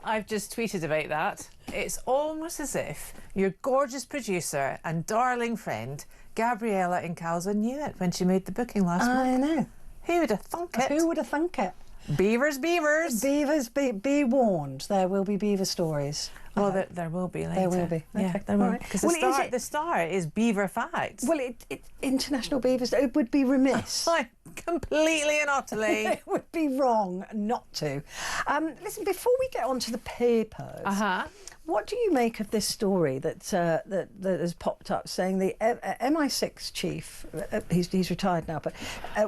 I've just tweeted about that. It's almost as if your gorgeous producer and darling friend Gabriella in Calza knew it when she made the booking last month. I know. Who would have thunk it? Who would have thunk it? Beavers, beavers. Beavers, be warned. There will be beaver stories. Well, there will be later. There will be. Yeah, Okay. there will. Right. Because Well, the start is beaver facts. Well, International Beavers, it would be remiss. Completely and utterly. It would be wrong not to. Listen, before we get on to the papers, what do you make of this story that has popped up saying the MI6 chief, he's retired now, but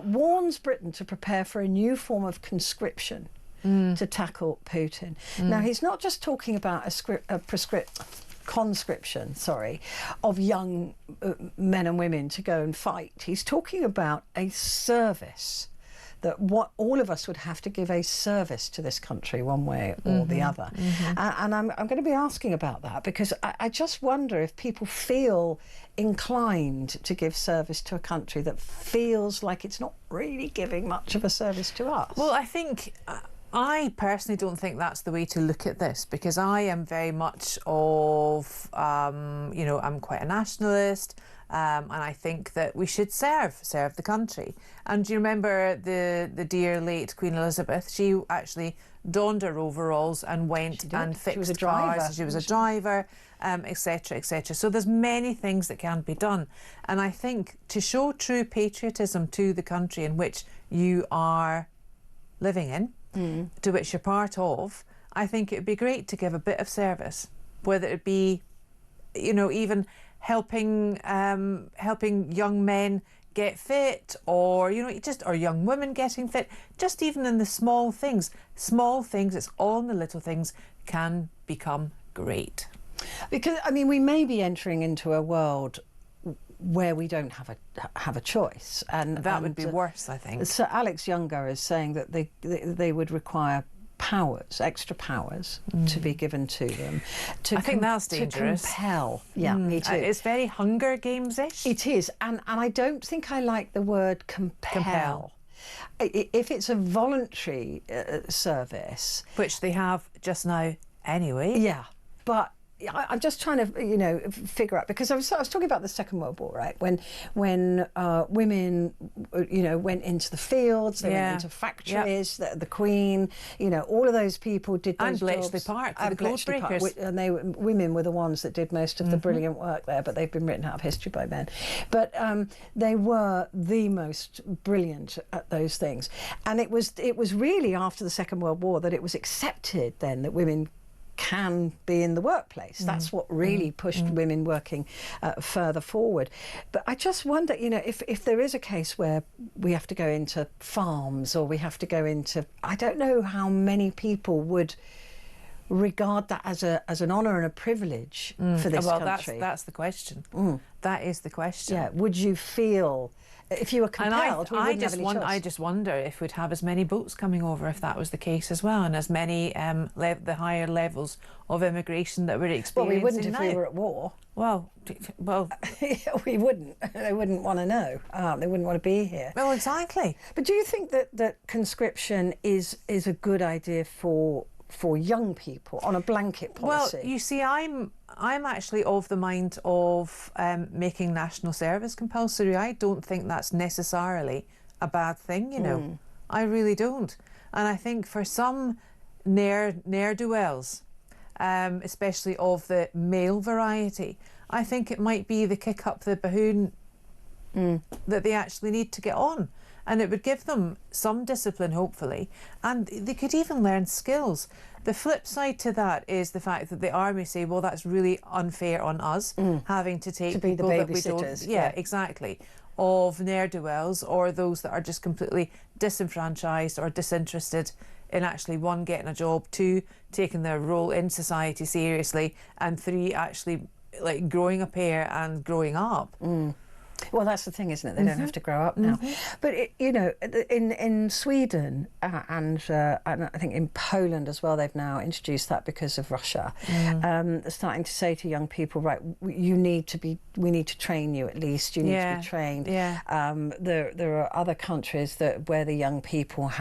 warns Britain to prepare for a new form of conscription to tackle Putin? Now, he's not just talking about conscription, of young men and women to go and fight. He's talking about a service, that all of us would have to give a service to this country one way or the other. And I'm going to be asking about that, because I just wonder if people feel inclined to give service to a country that feels like it's not really giving much of a service to us. Well, I think... I personally don't think that's the way to look at this, because I am very much of, you know, I'm quite a nationalist, and I think that we should serve the country. And do you remember the dear late Queen Elizabeth? She actually donned her overalls and went and fixed cars. She was a driver, etc., etc. So there's many things that can be done. And I think to show true patriotism to the country in which you are living in, to which you're part of, I think it would be great to give a bit of service, whether it be, you know, even helping young men get fit, or, you know, or young women getting fit, just even in the small things. Small things, it's all in the little things, can become great. Because, I mean, we may be entering into a world where we don't have a choice, and that would be worse, I think. So Alex Younger is saying that they would require powers, extra powers, to be given to them. I think that's dangerous. To compel. Yeah, me too. It's very Hunger Games-ish. It is, and I don't think I like the word compel. If it's a voluntary service, which they have just now anyway. Yeah, but I'm just trying to, you know, figure out, because I was talking about the Second World War, right? When women, you know, went into the fields, they went into factories. The Queen, you know, all of those people did those jobs. And Bletchley Park, the Goldbreakers. And women were the ones that did most of the brilliant work there, but they've been written out of history by men. But they were the most brilliant at those things, and it was really after the Second World War that it was accepted then that women can be in the workplace. That's what really pushed women working further forward. But I just wonder, you know, if there is a case where we have to go into farms, or we have to go into, I don't know how many people would regard that as an honour and a privilege for this country. Well, that's the question. That is the question. Yeah, would you feel, if you were compelled, I just wonder if we'd have as many boats coming over if that was the case as well, and as many the higher levels of immigration that we're experiencing. Well, we wouldn't now. if we were at war. Well, we wouldn't. They wouldn't want to know. They wouldn't want to be here. Well, exactly. But do you think that conscription is a good idea for young people on a blanket policy? Well, you see, I'm actually of the mind of making national service compulsory. I don't think that's necessarily a bad thing, you know. I really don't. And I think for some ne'er-do-wells, especially of the male variety, I think it might be the kick up the bahoon that they actually need to get on. And it would give them some discipline, hopefully, and they could even learn skills. The flip side to that is the fact that the army say, well, that's really unfair on us, having to take be the people that we babysitters. don't... Yeah, exactly. Of ne'er-do-wells, or those that are just completely disenfranchised or disinterested in actually, 1, getting a job, 2, taking their role in society seriously, and 3, actually like growing a pair and growing up. Well, that's the thing, isn't it? They don't have to grow up now. But, you know, in Sweden and I think in Poland as well, they've now introduced that because of Russia. Starting to say to young people, right, we need to train you at least. You need to be trained. There are other countries where the young people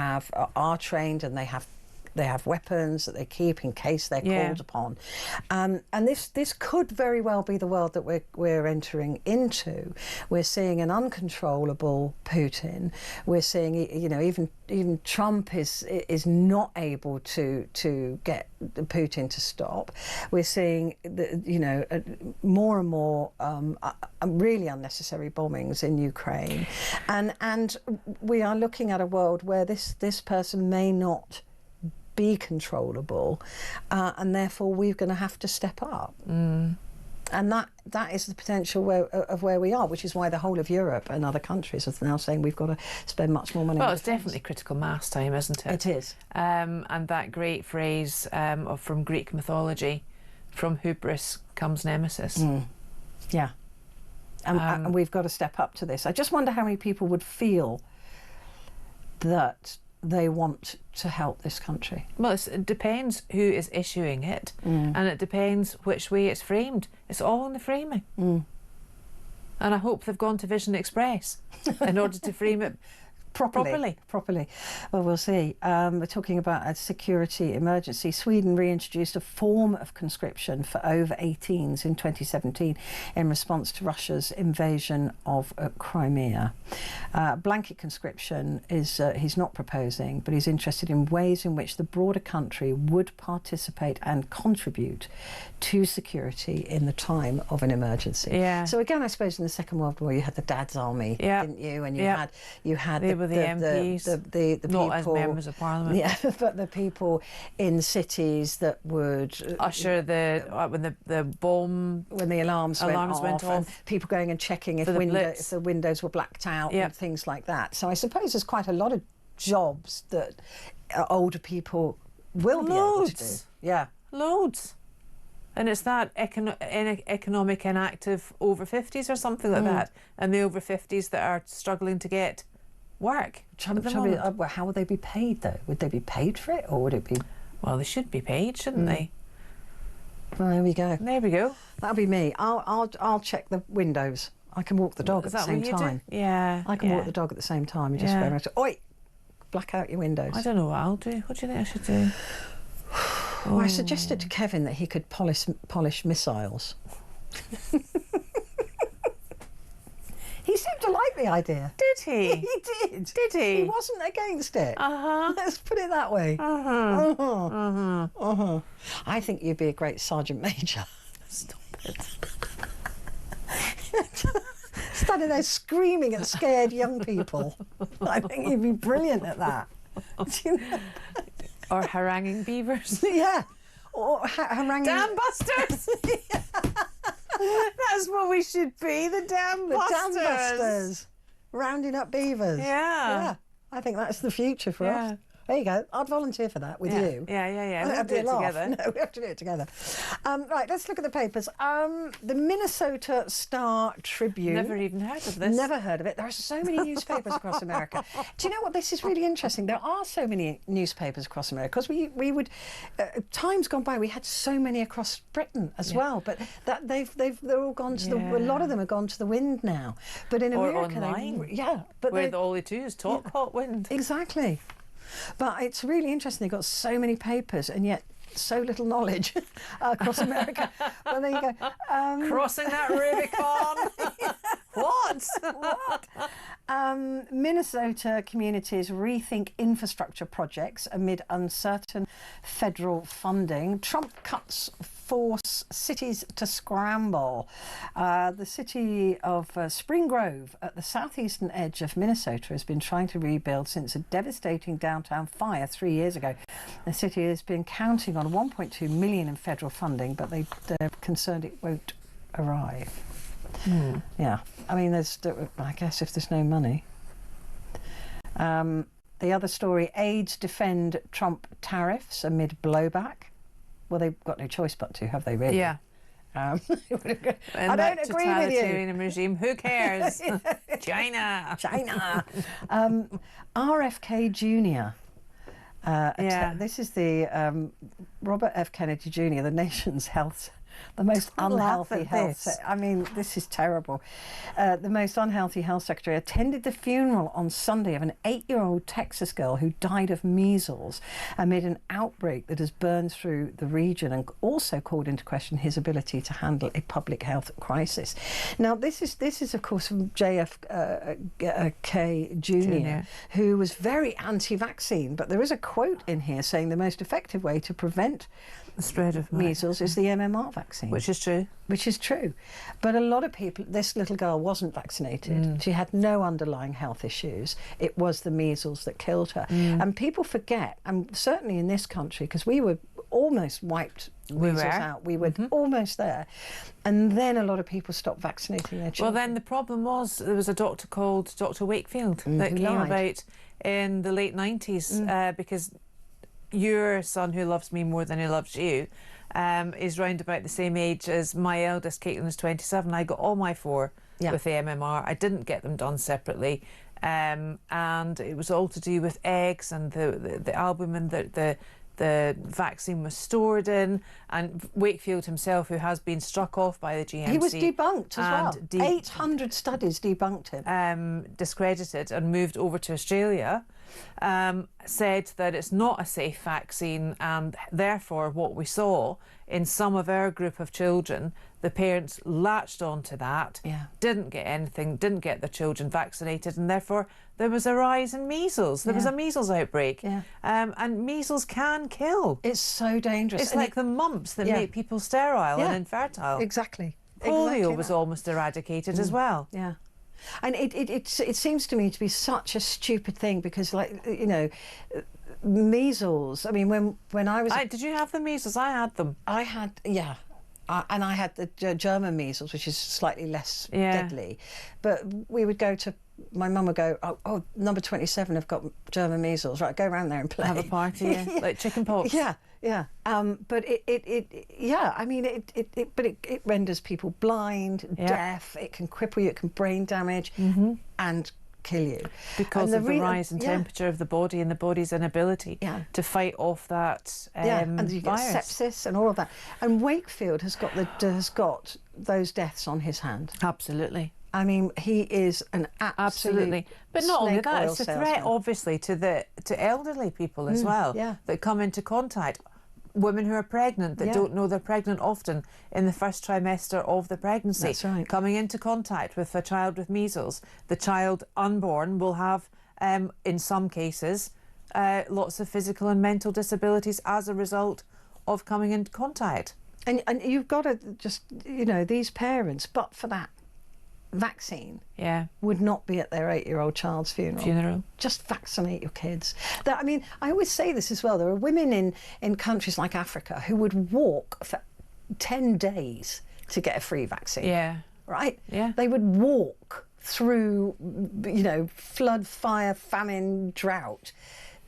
are trained, and they have have weapons that they keep in case they're called upon, and this could very well be the world that we're entering into. We're seeing an uncontrollable Putin. We're seeing, you know, even Trump is not able to get Putin to stop. We're seeing more and more really unnecessary bombings in Ukraine, and we are looking at a world where this person may not be controllable, and therefore we're going to have to step up. And that is the potential where we are, which is why the whole of Europe and other countries are now saying we've got to spend much more money. Well, on it's definitely critical mass time, isn't it? It is. And that great phrase from Greek mythology, from hubris comes nemesis. Yeah. And we've got to step up to this. I just wonder how many people would feel that they want to help this country. Well, it depends who is issuing it, and it depends which way it's framed. It's all in the framing. And I hope they've gone to Vision Express in order to frame it properly. Well, we'll see. We're talking about a security emergency. Sweden reintroduced a form of conscription for over 18s in 2017 in response to Russia's invasion of Crimea. Blanket conscription is he's not proposing, but he's interested in ways in which the broader country would participate and contribute to security in the time of an emergency. Yeah. So again, I suppose in the Second World War you had the Dad's Army, didn't you? And you had the MPs, the people, not as members of Parliament. Yeah, but the people in cities that would usher when the alarms went off, and people going and checking if the windows were blacked out and things like that. So I suppose there's quite a lot of jobs that older people will be able to do. Yeah, loads. And it's that economic inactive over 50s or something like that, and the over 50s that are struggling to get work. How would they be paid though? Would they be paid for it, or would it be? Well, they should be paid, shouldn't they? Well, there we go. There we go. That'll be me. I'll check the windows. I can walk the dog at the same time. Yeah. I can walk the dog at the same time. You just go around. Oi! Black out your windows. I don't know what I'll do. What do you think I should do? Well, I suggested to Kevin that he could polish missiles. He seemed to like the idea. Did he? He did. Did he? He wasn't against it. Let's put it that way. I think you'd be a great Sergeant Major. Stop it. Standing there screaming at scared young people. I think you'd be brilliant at that. Or haranguing beavers. Yeah. Or haranguing... Dam busters! That's what we should be, the dam busters. The dam busters. Rounding up beavers. Yeah. I think that's the future for us. There you go. I'd volunteer for that with you. Yeah. We'll do it together. No, we have to do it together. Right, let's look at the papers. The Minnesota Star Tribune. Never even heard of this. Never heard of it. There are so many newspapers across America. Do you know what? This is really interesting. There are so many newspapers across America because we would times gone by we had so many across Britain as well, but that they're all gone to a lot of them have gone to the wind now. But in America, online. But where all they do is talk hot wind. Exactly. But it's really interesting. They've got so many papers and yet so little knowledge across America. Well, there you go. Crossing that Rubicon. What? Minnesota communities rethink infrastructure projects amid uncertain federal funding. Trump cuts force cities to scramble. The city of Spring Grove at the southeastern edge of Minnesota has been trying to rebuild since a devastating downtown fire 3 years ago. The city has been counting on $1.2 million in federal funding, but they're concerned it won't arrive. Yeah, I mean, I guess if there's no money. The other story, aides defend Trump tariffs amid blowback. Well, they've got no choice but to, have they really? Yeah. I don't agree with you. Regime, who cares? China. RFK Jr. This is the Robert F. Kennedy Jr., the nation's health the most Don't laugh unhealthy at health. this. I mean, this is terrible. The most unhealthy health secretary attended the funeral on Sunday of an 8-year-old Texas girl who died of measles amid an outbreak that has burned through the region and also called into question his ability to handle a public health crisis. Now, this is of course from JFK Jr., who was very anti-vaccine, but there is a quote in here saying the most effective way to prevent The spread of measles is the MMR vaccine. Which is true. Which is true. But a lot of people, this little girl wasn't vaccinated. She had no underlying health issues. It was the measles that killed her. And people forget, and certainly in this country, because we were almost wiped measles out. We were almost there. And then a lot of people stopped vaccinating their children. Well, then the problem was there was a doctor called Dr. Wakefield that came about in the late 90s because your son, who loves me more than he loves you, is round about the same age as my eldest. Caitlin is 27. I got all my 4 with the MMR. I didn't get them done separately, and it was all to do with eggs and the albumin that the vaccine was stored in. And Wakefield himself, who has been struck off by the GMC, he was debunked as well. 800 studies debunked him, discredited, and moved over to Australia. Said that it's not a safe vaccine, and therefore what we saw in some of our group of children, the parents latched onto that, didn't get anything, didn't get their children vaccinated, and therefore there was a rise in measles. There was a measles outbreak, and measles can kill. It's so dangerous. It's like the mumps that make people sterile and infertile. Exactly. Polio was almost eradicated as well. Yeah. And it seems to me to be such a stupid thing because, like, you know, measles. I mean, when I was... Did you have the measles? I had them. I had, and I had the German measles, which is slightly less deadly. But we would go to... My mum would go, oh, number 27 have got German measles. Right, go around there and play. Have a party, like chicken pox. Yeah. But I mean, it renders people blind, deaf. It can cripple you. It can brain damage, and kill you because of the rise in temperature of the body and the body's inability to fight off that and you virus. Get sepsis and all of that. And Wakefield has got those deaths on his hand. Absolutely. I mean, he is an absolutely. But not only that, it's a salesman. threat, obviously, to elderly people as well that come into contact. Women who are pregnant that don't know they're pregnant often in the first trimester of the pregnancy. That's right. Coming into contact with a child with measles. The child unborn will have, in some cases, lots of physical and mental disabilities as a result of coming into contact. And you've got to just, you know, these parents, but for that vaccine would not be at their 8-year-old child's funeral. Just vaccinate your kids. I mean, I always say this as well. There are women in countries like Africa who would walk for 10 days to get a free vaccine. Right? They would walk through, you know, flood, fire, famine, drought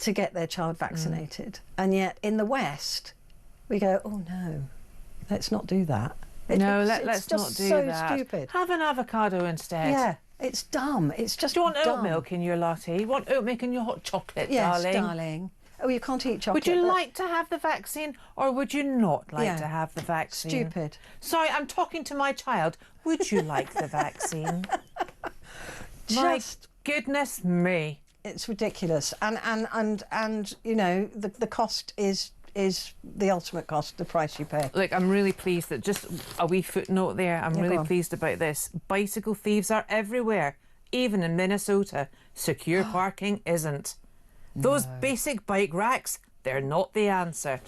to get their child vaccinated. And yet in the West, we go, oh no, let's not do that. Let's not do that. Stupid. Have an avocado instead. Yeah, it's dumb. It's just Do you want dumb. oat milk in your latte? You want oat milk in your hot chocolate, yes, darling? darling. Oh, you can't eat chocolate. Would you like to have the vaccine or would you not like Yeah. to have the vaccine? Stupid. Sorry, I'm talking to my child. Would you like the vaccine? My Just, goodness me. it's ridiculous. And you know, the cost is the ultimate cost, the price you pay. Look, I'm really pleased that, just a wee footnote there, I'm really pleased about this. Bicycle thieves are everywhere, even in Minnesota. Secure parking isn't. Those basic bike racks, they're not the answer.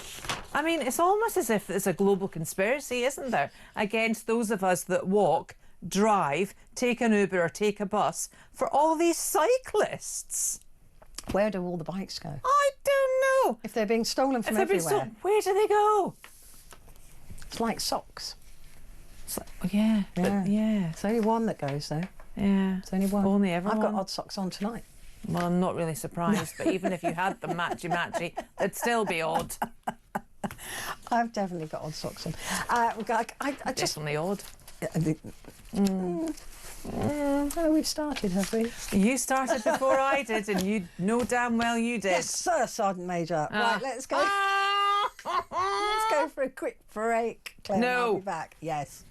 I mean, it's almost as if it's a global conspiracy, isn't there, against those of us that walk, drive, take an Uber or take a bus, for all these cyclists. Where do all the bikes go? I don't know. If they're being stolen from If they've been everywhere. where do they go? It's like socks. It's like, yeah. It's only one that goes though. Yeah. It's only one. Only ever I've one. got odd socks on tonight. Well, I'm not really surprised, but even if you had them matchy, it'd still be odd. I've definitely got odd socks on. I just... Definitely odd. Oh, we've started, have we? You started before I did, and you know damn well you did. Yes, sir, Sergeant Major. Right, let's go. Let's go go for a quick break, Claire? No. I'll be back. Yes.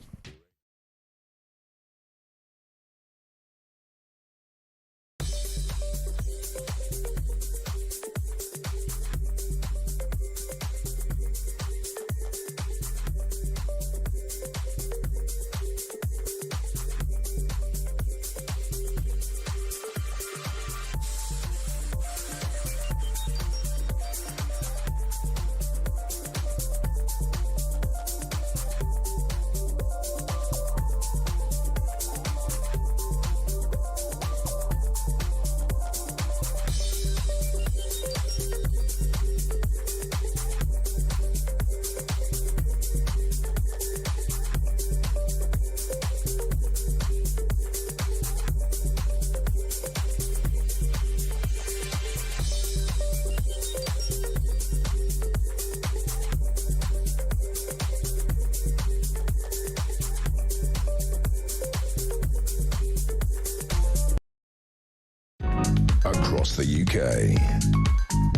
Across the UK,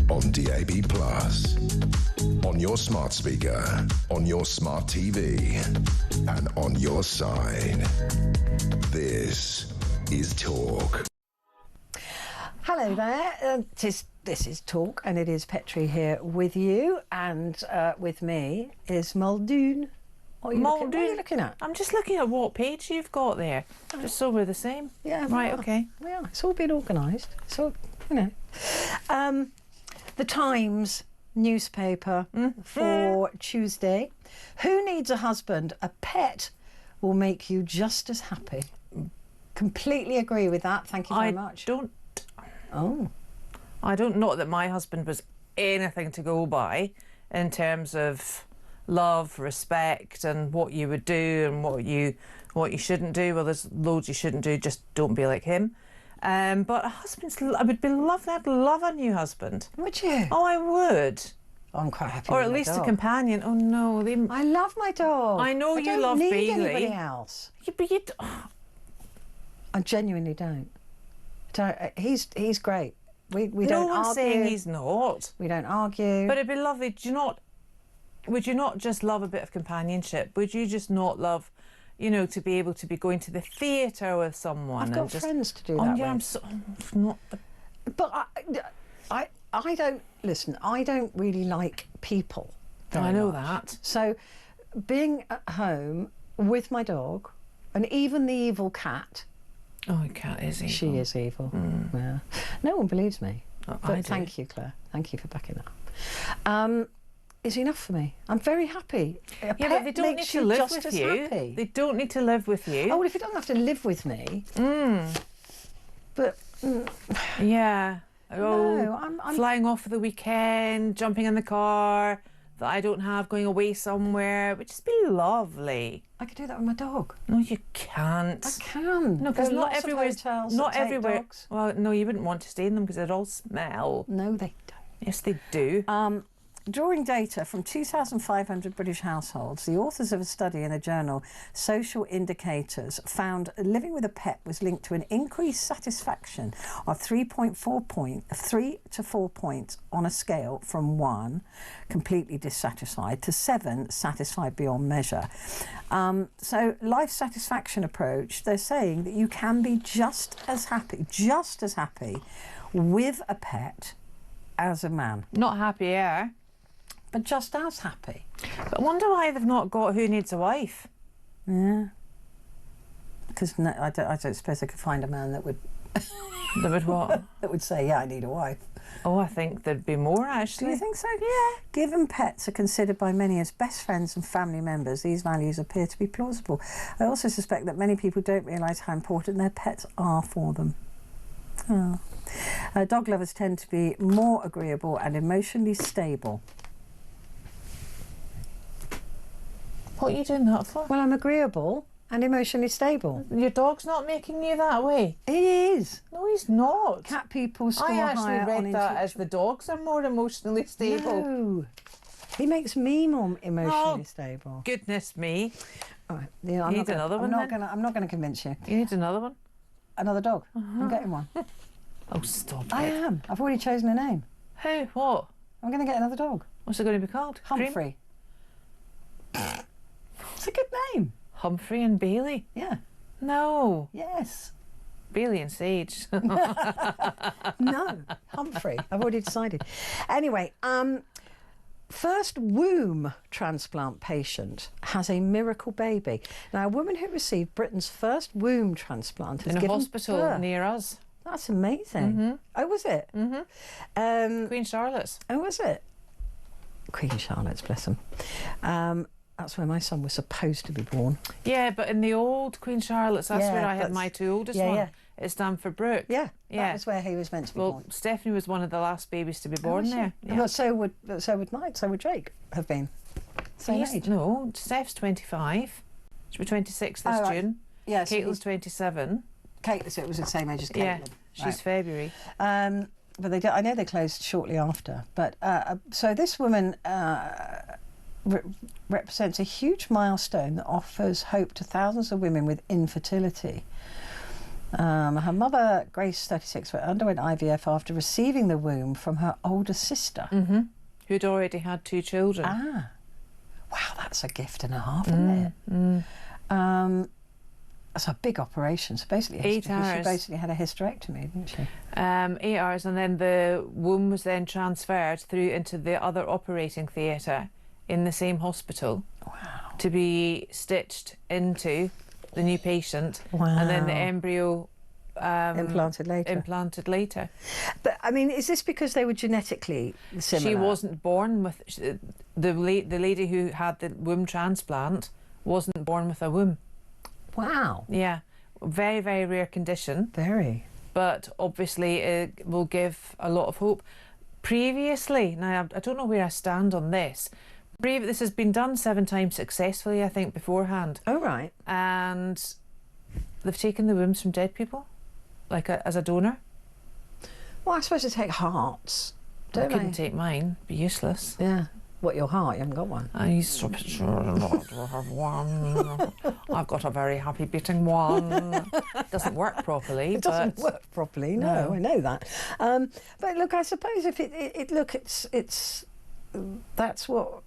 on DAB+, on your smart speaker, on your smart TV, and on your side. This is Talk. Hello there. This is Talk, and it is Petrie here with you, and with me is Muldoon. What are you looking at? I'm just looking at what page you've got there. Just so we're the same. Yeah. Right, okay. Yeah, it's all been organised. So, you know. The Times newspaper for Tuesday. Who needs a husband? A pet will make you just as happy. Completely agree with that. Thank you very much. I don't know that my husband was anything to go by in terms of love, respect, and what you would do and what you shouldn't do. Well, there's loads you shouldn't do. Just don't be like him. But a husband's, I would be I'd love a new husband. Would you? Oh, I would. I'm quite happy. Or with at my least dog. a companion. Oh no, I love my dog. I know you don't love need Bailey. Anybody else? Yeah, but I genuinely don't. He's great. We no don't one's argue. saying he's not. We don't argue. But it'd be lovely. Would you not just love a bit of companionship? Would you just not love, to be able to be going to the theatre with someone? I've got friends to do that with. I'm not. But I don't listen. I don't really like people. I know much. that. So, being at home with my dog, and even the evil cat. Oh, the cat is evil. She is evil. Yeah. No one believes me. Oh, but I do. thank you, Claire. Thank you for backing up. Is enough for me. I'm very happy. Yeah, but they don't need to live with you. Happy. They don't need to live with you. Oh, well, if you don't have to live with me. But. Yeah. No, I'm flying off for the weekend, jumping in the car that I don't have, going away somewhere. It would just be lovely. I could do that with my dog. No, you can't. I can. No, because not everywhere. Hotels Not that take everywhere. dogs. Well, no, you wouldn't want to stay in them because they'd all smell. No, they don't. Yes, they do. Drawing data from 2,500 British households, the authors of a study in the journal Social Indicators found living with a pet was linked to an increased satisfaction of 3 to 4 points on a scale from 1, completely dissatisfied, to 7, satisfied beyond measure. So life satisfaction approach, they're saying that you can be just as happy with a pet as a man. Not happy, yeah. But just as happy. But I wonder why they've not got Who Needs a Wife? Yeah. Because I don't suppose I could find a man that would... That would what? that would say, yeah, I need a wife. Oh, I think there'd be more, actually. Do you think so? Yeah. Given pets are considered by many as best friends and family members, these values appear to be plausible. I also suspect that many people don't realise how important their pets are for them. Oh. Dog lovers tend to be more agreeable and emotionally stable. What are you doing that for? Well, I'm agreeable and emotionally stable. Your dog's not making you that way. He is. No, he's not. Cat people score I actually higher on read that as the dogs are more emotionally stable. No. He makes me more emotionally stable. Goodness me. All right. Yeah, You need another one then? I'm not going to convince you. You need another one? Another dog. I'm getting one. Oh, stop it. I am. I've already chosen a name. Who? What? I'm going to get another dog. What's it going to be called? Humphrey. It's a good name. Humphrey and Bailey? Yeah. No. Yes. Bailey and Sage. No, Humphrey. I've already decided. Anyway, first womb transplant patient has a miracle baby. Now, a woman who received Britain's first womb transplant has In a given hospital birth. near us. That's amazing. Oh, was it? Queen Charlotte's. Oh, was it? Queen Charlotte's, bless them. That's where my son was supposed to be born. Yeah, but in the old Queen Charlotte's, that's Yeah, where I had that's- my two oldest yeah, one. yeah. At Stamford Brook. Yeah, Yeah. that was where he was meant to be Well, born. Stephanie was one of the last babies to be born was she? there. Well, so would Mike, so would Jake have been. Same Yes, age. no, Steph's 25. She'll be 26 this Oh, right. June. Yeah, so Caitlin's 27. Kate, so it was the same age as Caitlin. Yeah, she's February. But I know they closed shortly after. But so this woman represents a huge milestone that offers hope to thousands of women with infertility. Her mother, Grace, 36, underwent IVF after receiving the womb from her older sister. Who'd already had 2 children. Ah, wow, that's a gift and a half, isn't it? That's a big operation. So basically, 8 she hours. basically had a hysterectomy, didn't she? 8 hours, and then the womb was then transferred through into the other operating theatre in the same hospital. Wow. To be stitched into the new patient. Wow. And then the embryo Implanted later. But I mean, is this because they were genetically similar? She wasn't born with the lady who had the womb transplant wasn't born with a womb. Wow. Yeah, very, very rare condition. Very. But obviously it will give a lot of hope. Previously, now I don't know where I stand on this. This has been done 7 times successfully, I think, beforehand. Oh, right. And they've taken the wombs from dead people, like as a donor. Well, I suppose they take hearts, don't I couldn't they? take mine, be useless. Yeah. What, your heart? You haven't got one? I have one. I've got a very happy beating one. It doesn't work properly. It doesn't work properly. No, I know that. But look, I suppose if it's that's what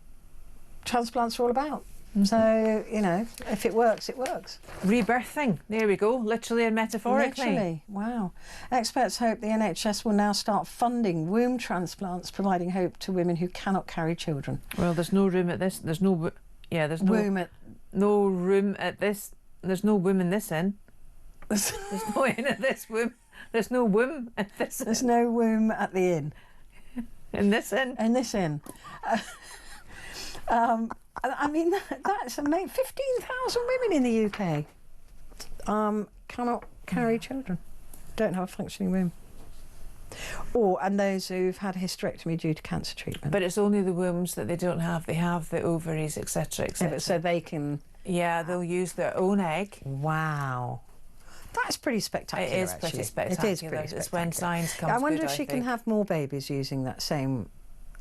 transplants are all about. So, you know, if it works, it works. Rebirthing. There we go. Literally and metaphorically. Literally. Wow. Experts hope the NHS will now start funding womb transplants, providing hope to women who cannot carry children. Well, there's no room at this. There's no. Yeah, there's no. No room at this. There's no womb in this inn. There's no inn at this womb. There's no womb at this. There's no womb at the inn. In this inn. In this inn. I mean, that's amazing. 15,000 women in the UK cannot carry children, don't have a functioning womb. And those who've had a hysterectomy due to cancer treatment. But it's only the wombs that they don't have. They have the ovaries, etc., etc. Yeah, but so they can... Yeah, they'll use their own egg. Wow. That's pretty spectacular, It is actually. pretty spectacular. It is pretty spectacular. It's when science comes I wonder good, if she I can think. have more babies using that same...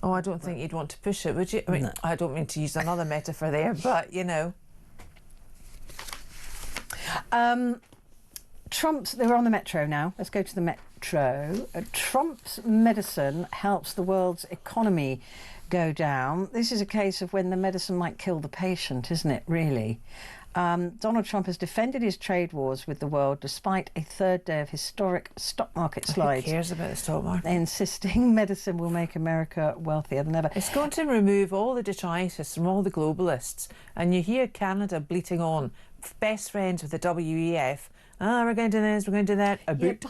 Oh, I don't think you'd want to push it, would you? I mean, No. I don't mean to use another metaphor there, but, you know. They're on the metro now. Let's go to the metro. Trump's medicine helps the world's economy go down. This is a case of when the medicine might kill the patient, isn't it, really? Donald Trump has defended his trade wars with the world despite a 3rd day of historic stock market slides. Who cares about the stock market? Insisting medicine will make America wealthier than ever. It's going to remove all the detritus from all the globalists. And you hear Canada bleating on, best friends with the WEF. We're going to do this, we're going to do that. A boot.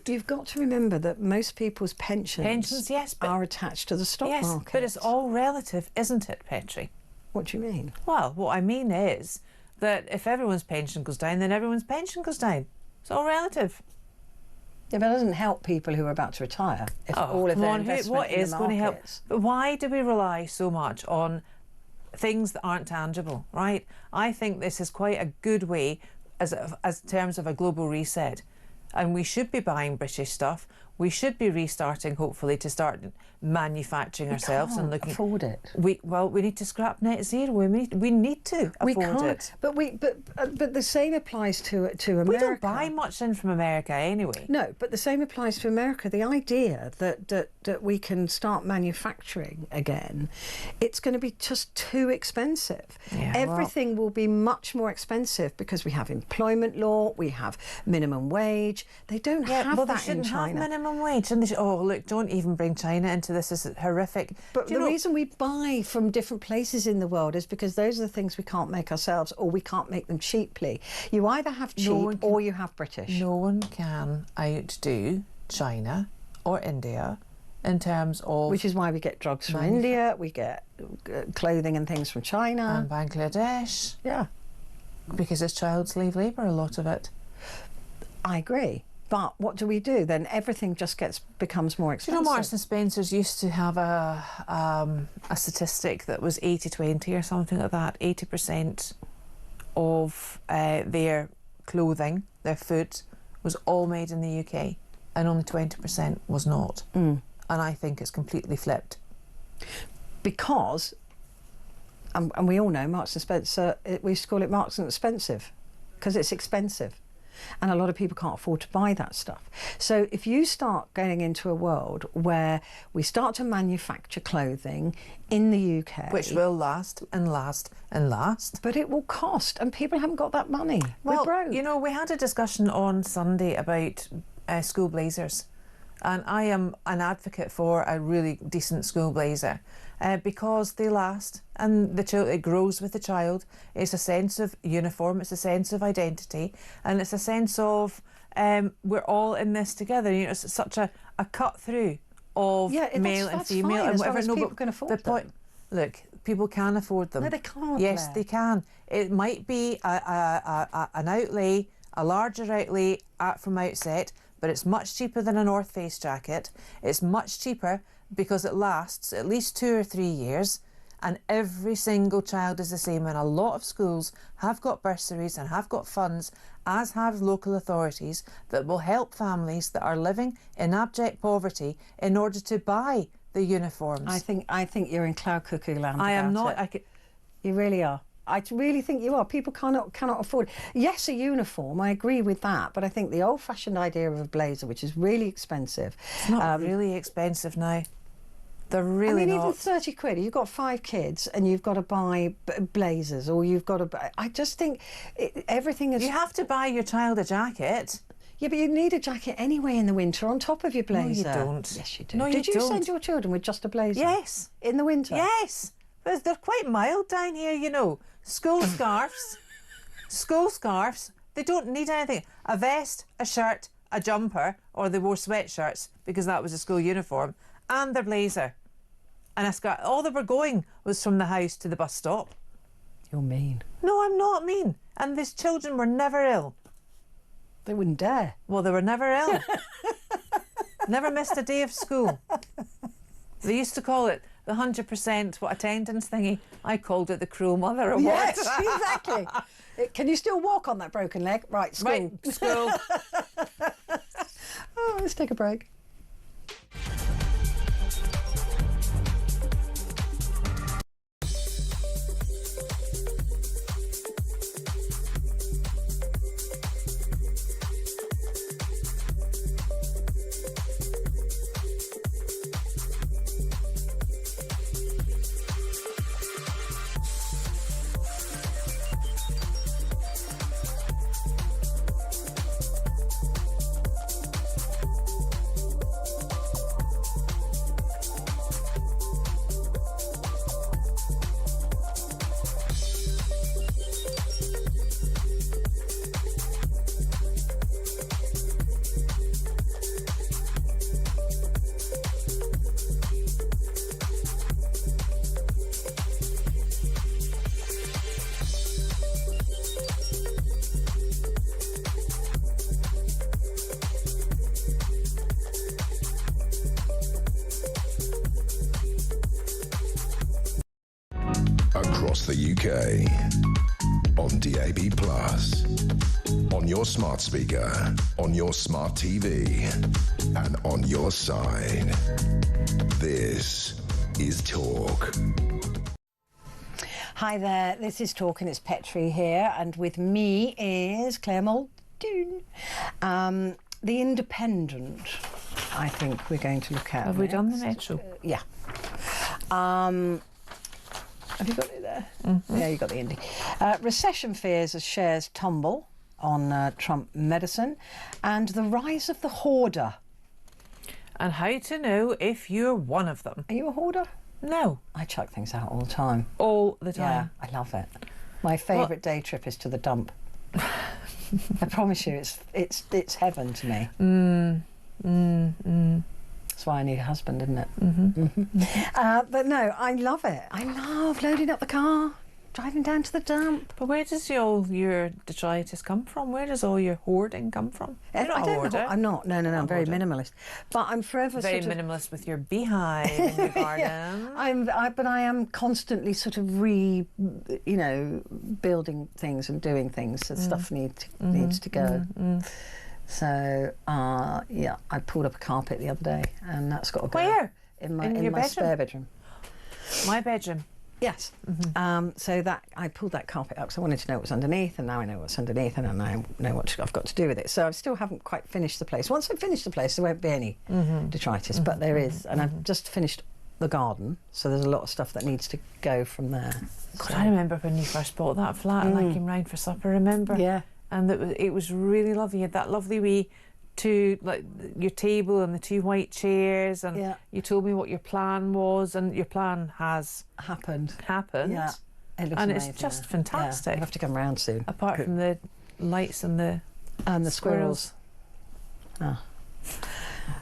You've got to remember that most people's pensions yes, but, are attached to the stock market. But it's all relative, isn't it, Petrie? What do you mean? Well, what I mean is that if everyone's pension goes down, then everyone's pension goes down. It's all relative. Yeah, but it doesn't help people who are about to retire if all of their investment what in is the going to help? markets... But why do we rely so much on things that aren't tangible, right? I think this is quite a good way as terms of a global reset. And we should be buying British stuff. we should be restarting, hopefully, to start manufacturing ourselves and looking. Afford it. We need to scrap net zero. We need to afford it. But the same applies to America. We don't buy much in from America anyway. No, but the same applies to America. The idea that we can start manufacturing again, it's going to be just too expensive. Yeah, Everything will be much more expensive because we have employment law, we have minimum wage. They don't have that they shouldn't in China. have minimum wage. And look, don't even bring China into this. This is horrific. But the reason we buy from different places in the world is because those are the things we can't make ourselves, or we can't make them cheaply. You either have cheap or you have British. No one can outdo China or India in terms of... Which is why we get drugs from India, we get clothing and things from China. And Bangladesh. Yeah. Because it's child slave labour, a lot of it. I agree. But what do we do? Then everything just becomes more expensive. You know, Marks and Spencer's used to have a statistic that was 80-20 or something like that. 80% of their clothing, their food, was all made in the UK, and only 20% was not. And I think it's completely flipped. Because, and we all know Marks and Spencer, we used to call it Marks and Expensive, because it's expensive. And a lot of people can't afford to buy that stuff. So if you start getting into a world where we start to manufacture clothing in the UK... Which will last and last and last. But it will cost, and people haven't got that money. Well, we're broke. You know, we had a discussion on Sunday about school blazers. And I am an advocate for a really decent school blazer because they last, and it grows with the child. It's a sense of uniform, it's a sense of identity, and it's a sense of we're all in this together. You know, it's such a cut through of male and female and whatever. No, people can afford them. Look, people can afford them. No, they can't. Yes, they can. It might be an outlay, a larger outlay from outset, but it's much cheaper than a North Face jacket. It's much cheaper because it lasts at least 2 or 3 years, and every single child is the same. And a lot of schools have got bursaries and have got funds, as have local authorities, that will help families that are living in abject poverty in order to buy the uniforms. I think you're in cloud cuckoo land. I am not. You really are. I really think you are. People cannot afford. Yes, a uniform, I agree with that, but I think the old-fashioned idea of a blazer, which is really expensive. It's not really expensive now. They're really not. Even 30 quid, you've got 5 kids and you've got to buy blazers, or you've got to buy... I just think everything is... You have to buy your child a jacket. Yeah, but you need a jacket anyway in the winter on top of your blazer. No, you don't. Yes, you do. No, Did you you don't. send your children with just a blazer? Yes. In the winter? Yes. But they're quite mild down here, you know. School scarves. School scarves. They don't need anything. A vest, a shirt, a jumper, or they wore sweatshirts because that was a school uniform, and their blazer. And a scarf. All they were going was from the house to the bus stop. You're mean. No, I'm not mean. And these children were never ill. They wouldn't dare. Well, they were never ill. Never missed a day of school. They used to call it the 100% attendance thingy. I called it the cruel mother award. Yes, exactly. Can you still walk on that broken leg? Right, school. Right, school. Oh, let's take a break. Across the UK, on DAB+, On your smart speaker, on your smart TV, and on your side. This is Talk. Hi there, this is Talk and it's Petrie here, and with me is Claire Muldoon. The Independent, I think we're going to look at. Have we done the Metro? Yeah. Have you got it there? Mm-hmm. Yeah, you got the Indy. Recession fears as shares tumble on Trump medicine, and the rise of the hoarder. And how to know if you're one of them. Are you a hoarder? No. I chuck things out all the time. All the time? Yeah, I love it. My favourite day trip is to the dump. I promise you, it's heaven to me. That's why I need a husband, isn't it? But no, I love it. I love loading up the car, driving down to the dump. But where does all your detritus come from? Where does all your hoarding come from? You're not a hoarder. I'm not. No, I'm very minimalist. But I'm forever very minimalist with your beehive in your garden. Yeah, but I am constantly sort of building things and doing things. So stuff needs to go. So yeah, I pulled up a carpet the other day, and that's got to go. Where? In my spare bedroom. My bedroom. Yes. So that I pulled that carpet up because I wanted to know what was underneath, and now I know what's underneath, and I know what I've got to do with it. So I still haven't quite finished the place. Once I finish the place, there won't be any detritus, but there is, and I've just finished the garden, so there's a lot of stuff that needs to go from there. God, I remember when you first bought that flat, and I came round for supper. Remember? Yeah. And it was really lovely. You had that lovely wee your table and the 2 white chairs, and you told me what your plan was, and your plan has happened. Yeah, it looks amazing. It's just fantastic. Yeah, I have to come round soon. Apart from the lights and the squirrels.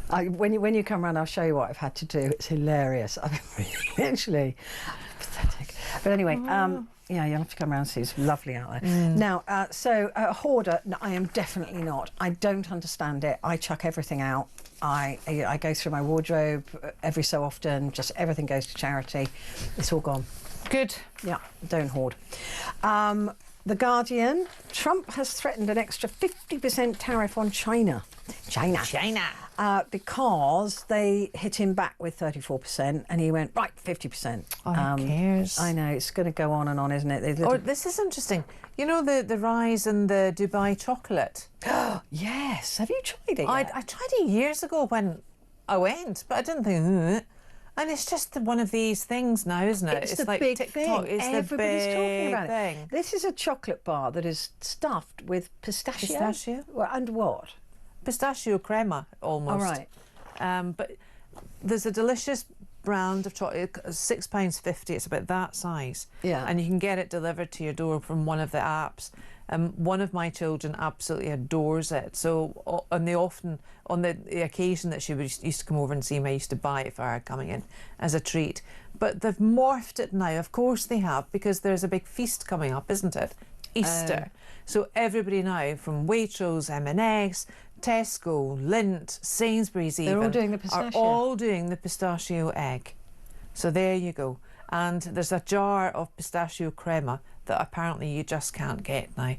When you come round, I'll show you what I've had to do. It's hilarious. I mean, literally pathetic. But anyway, yeah, you'll have to come around and see. It's lovely out there. Now, so a hoarder, no, I am definitely not. I don't understand it. I chuck everything out. I go through my wardrobe every so often. Just everything goes to charity. It's all gone. Good. Yeah, don't hoard. The Guardian, Trump has threatened an extra 50% tariff on China. China. Because they hit him back with 34%, and he went, right, 50%. Oh, who cares? I know, it's going to go on and on, isn't it? This is interesting. You know the rise in the Dubai chocolate? Yes. Have you tried it yet? I tried it years ago when I went, but I didn't think, And it's just one of these things now, isn't it? It's the like big TikTok. thing. It's Everybody's the big talking about thing. it. This is a chocolate bar that is stuffed with pistachio. Pistachio? And what? Pistachio crema, almost. All right. But there's a delicious brand of chocolate, £6.50. It's about that size. Yeah. And you can get it delivered to your door from one of the apps. One of my children absolutely adores it. So on the occasion that she used to come over and see me, I used to buy it for her coming in as a treat. But they've morphed it now. Of course they have, because there's a big feast coming up, isn't it? Easter. So everybody now, from Waitrose, M&S, Tesco, Lindt, Sainsbury's even, they're all doing the pistachio. Are all doing the pistachio egg. So there you go. And there's a jar of pistachio crema that apparently you just can't get now.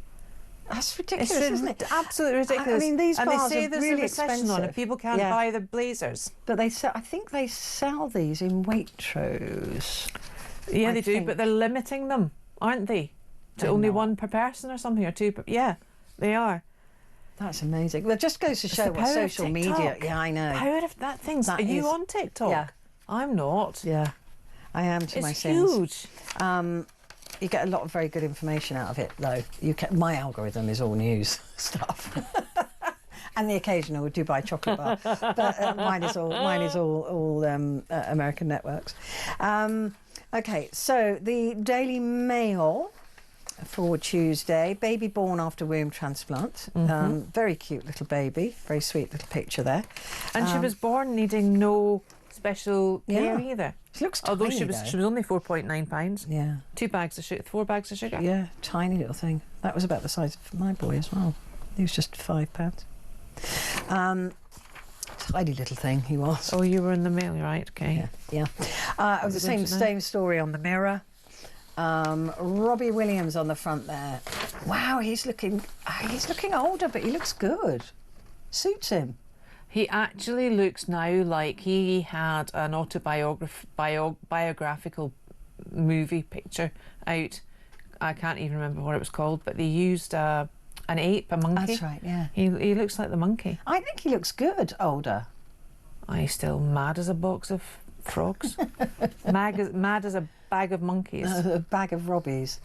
That's ridiculous, isn't it? Absolutely ridiculous. I mean, these bars and they say are there's really a recession expensive. on it. People can't buy the blazers. But I think they sell these in Waitrose. Yeah, they do, but they're limiting them, aren't they? To only one per person or something, or two per... Yeah, they are. That's amazing. Well, it just goes to show what social media... Yeah, I know. Power of that thing. Are you on TikTok? Yeah. I'm not. Yeah, I am to my sins. It's huge. You get a lot of very good information out of it, though. My algorithm is all news stuff, and the occasional Dubai chocolate bar. But mine is all American networks. Okay, so the Daily Mail for Tuesday: baby born after womb transplant. Very cute little baby. Very sweet little picture there. And she was born needing no special care either. She looks tiny, although she was only 4.9 pounds. Yeah. 4 bags of sugar. Yeah, tiny little thing. That was about the size of my boy as well. He was just £5. Tiny little thing he was. Oh, you were in the Mail, right? Okay. Yeah. It was the same story on the Mirror. Robbie Williams on the front there. Wow, he's looking older, but he looks good. Suits him. He actually looks now like he had an biographical movie picture out. I can't even remember what it was called, but they used an ape, a monkey. That's right, yeah. He looks like the monkey. I think he looks good, older. He's still mad as a box of frogs. mad as a bag of monkeys. A bag of robbies.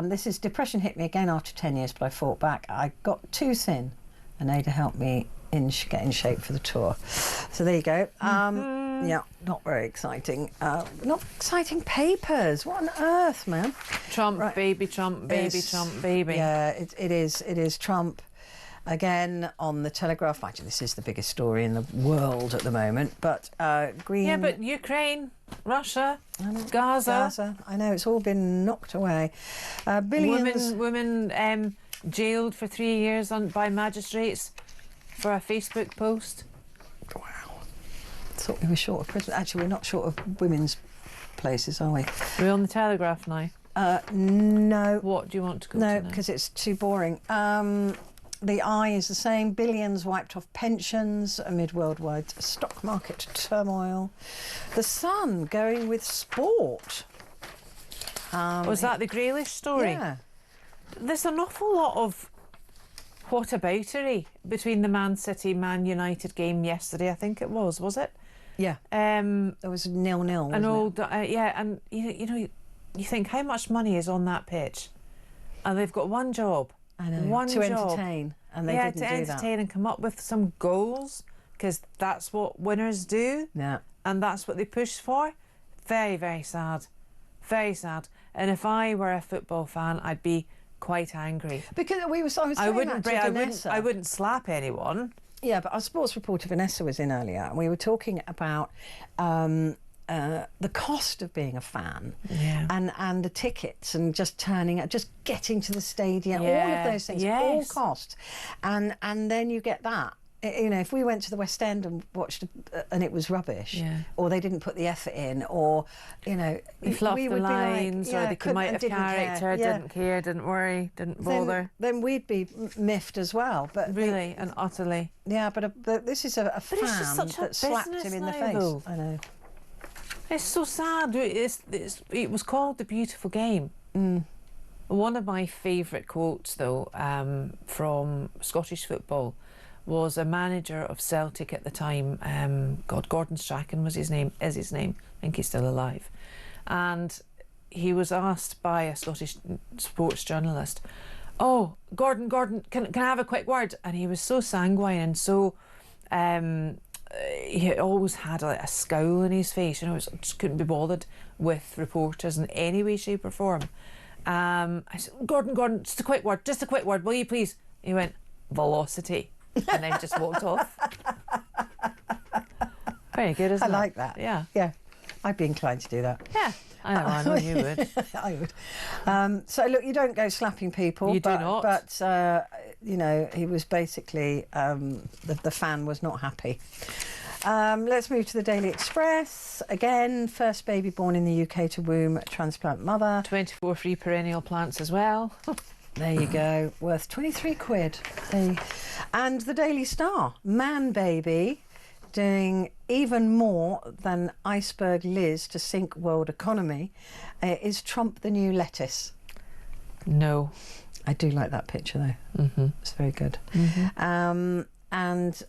This is depression hit me again after 10 years, but I fought back. I got too thin, and Ada helped me get in shape for the tour. So there you go. Yeah, not very exciting. Not exciting papers. What on earth, man? Trump, Right. baby, Trump, baby, Trump, baby. Yeah, it is Trump. Again, on the Telegraph. Actually, this is the biggest story in the world at the moment. But Green... Yeah, but Ukraine, Russia, Gaza. I know, it's all been knocked away. Billions... Women jailed for 3 years by magistrates for a Facebook post. Wow. Thought we were short of prison. Actually, we're not short of women's places, are we? We're on the Telegraph now. No. What do you want to go to No, now? because it's too boring. The Eye is the same. Billions wiped off pensions amid worldwide stock market turmoil. The Sun going with sport. Was that the Grealish story? Yeah. There's an awful lot of whataboutery between the Man City-Man United game yesterday, I think it was it? Yeah. There was 0-0, An wasn't old, yeah, and you know, you think how much money is on that pitch, and they've got one job. I know. One to job. entertain, and they yeah, didn't to do entertain and come up with some goals, because that's what winners do. Yeah. And that's what they push for. Very, very sad. Very sad. And if I were a football fan, I'd be quite angry. Because I was saying that to Vanessa. I wouldn't slap anyone. Yeah, but our sports reporter Vanessa was in earlier, and we were talking about the cost of being a fan, and the tickets, and just turning up, just getting to the stadium, all of those things, all cost, and then you get that. You know, if we went to the West End and watched and it was rubbish, or they didn't put the effort in, or we fluffed would the lines, be like, or they come out of character, didn't care, didn't worry, didn't bother. Then we'd be miffed as well. But really and utterly. Yeah, but this is a fan that slapped him in the face. Though. I know. It's so sad. It was called The Beautiful Game. One of my favourite quotes, though, from Scottish football was a manager of Celtic at the time. Gordon Strachan was his name. I think he's still alive. And he was asked by a Scottish sports journalist, "Oh, Gordon, can I have a quick word?" And he was so sanguine and so... he always had a scowl on his face, just couldn't be bothered with reporters in any way, shape or form. I said, Gordon, just a quick word, will you please? He went, "Velocity," and then just walked off. Very good, isn't it? I like that. Yeah. Yeah. I'd be inclined to do that. Yeah. I know you would. I would. So look, you don't go slapping people. You do not. But he was basically the fan was not happy. Let's move to the Daily Express. Again, first baby born in the UK to womb transplant mother. 24 free perennial plants as well. There you go, worth 23 quid. And the Daily Star, man baby doing even more than Iceberg Liz to sink world economy. Is Trump the new lettuce? No. I do like that picture though. It's very good. And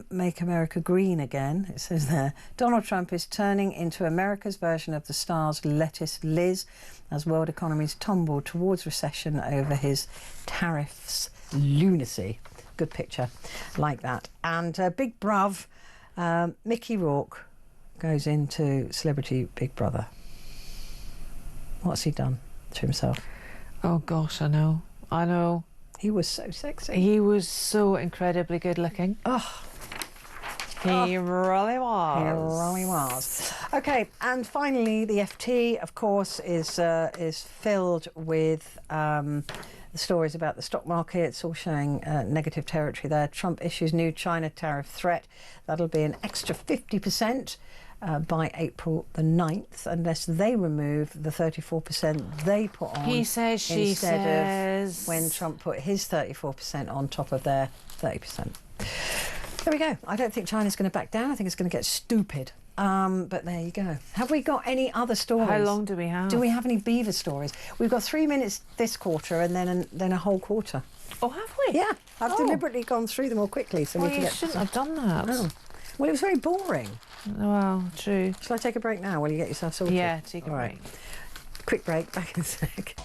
Make America Green Again, it says there. Donald Trump is turning into America's version of the Star's lettuce Liz as world economies tumble towards recession over his tariffs lunacy. Good picture, like that. And Big Bruv, Mickey Rourke goes into Celebrity Big Brother. What's he done to himself? Oh gosh, I know. He was so sexy. He was so incredibly good looking. Oh. He really was. He really was. Okay, and finally, the FT, of course, is filled with the stories about the stock market. It's all showing negative territory there. Trump issues new China tariff threat. That'll be an extra 50%. by April the 9th, unless they remove the 34% they put on. He says, she says. Of when Trump put his 34% on top of their 30%. There we go. I don't think China's going to back down. I think it's going to get stupid. But there you go. Have we got any other stories? How long do we have? Do we have any beaver stories? We've got 3 minutes this quarter and then a whole quarter. Oh, have we? Yeah. I've deliberately gone through them all quickly so we can you get... shouldn't have done that. Oh. Well, it was very boring. Well, true. Shall I take a break now while you get yourself sorted? Yeah, take a break. Right. Quick break, back in a sec.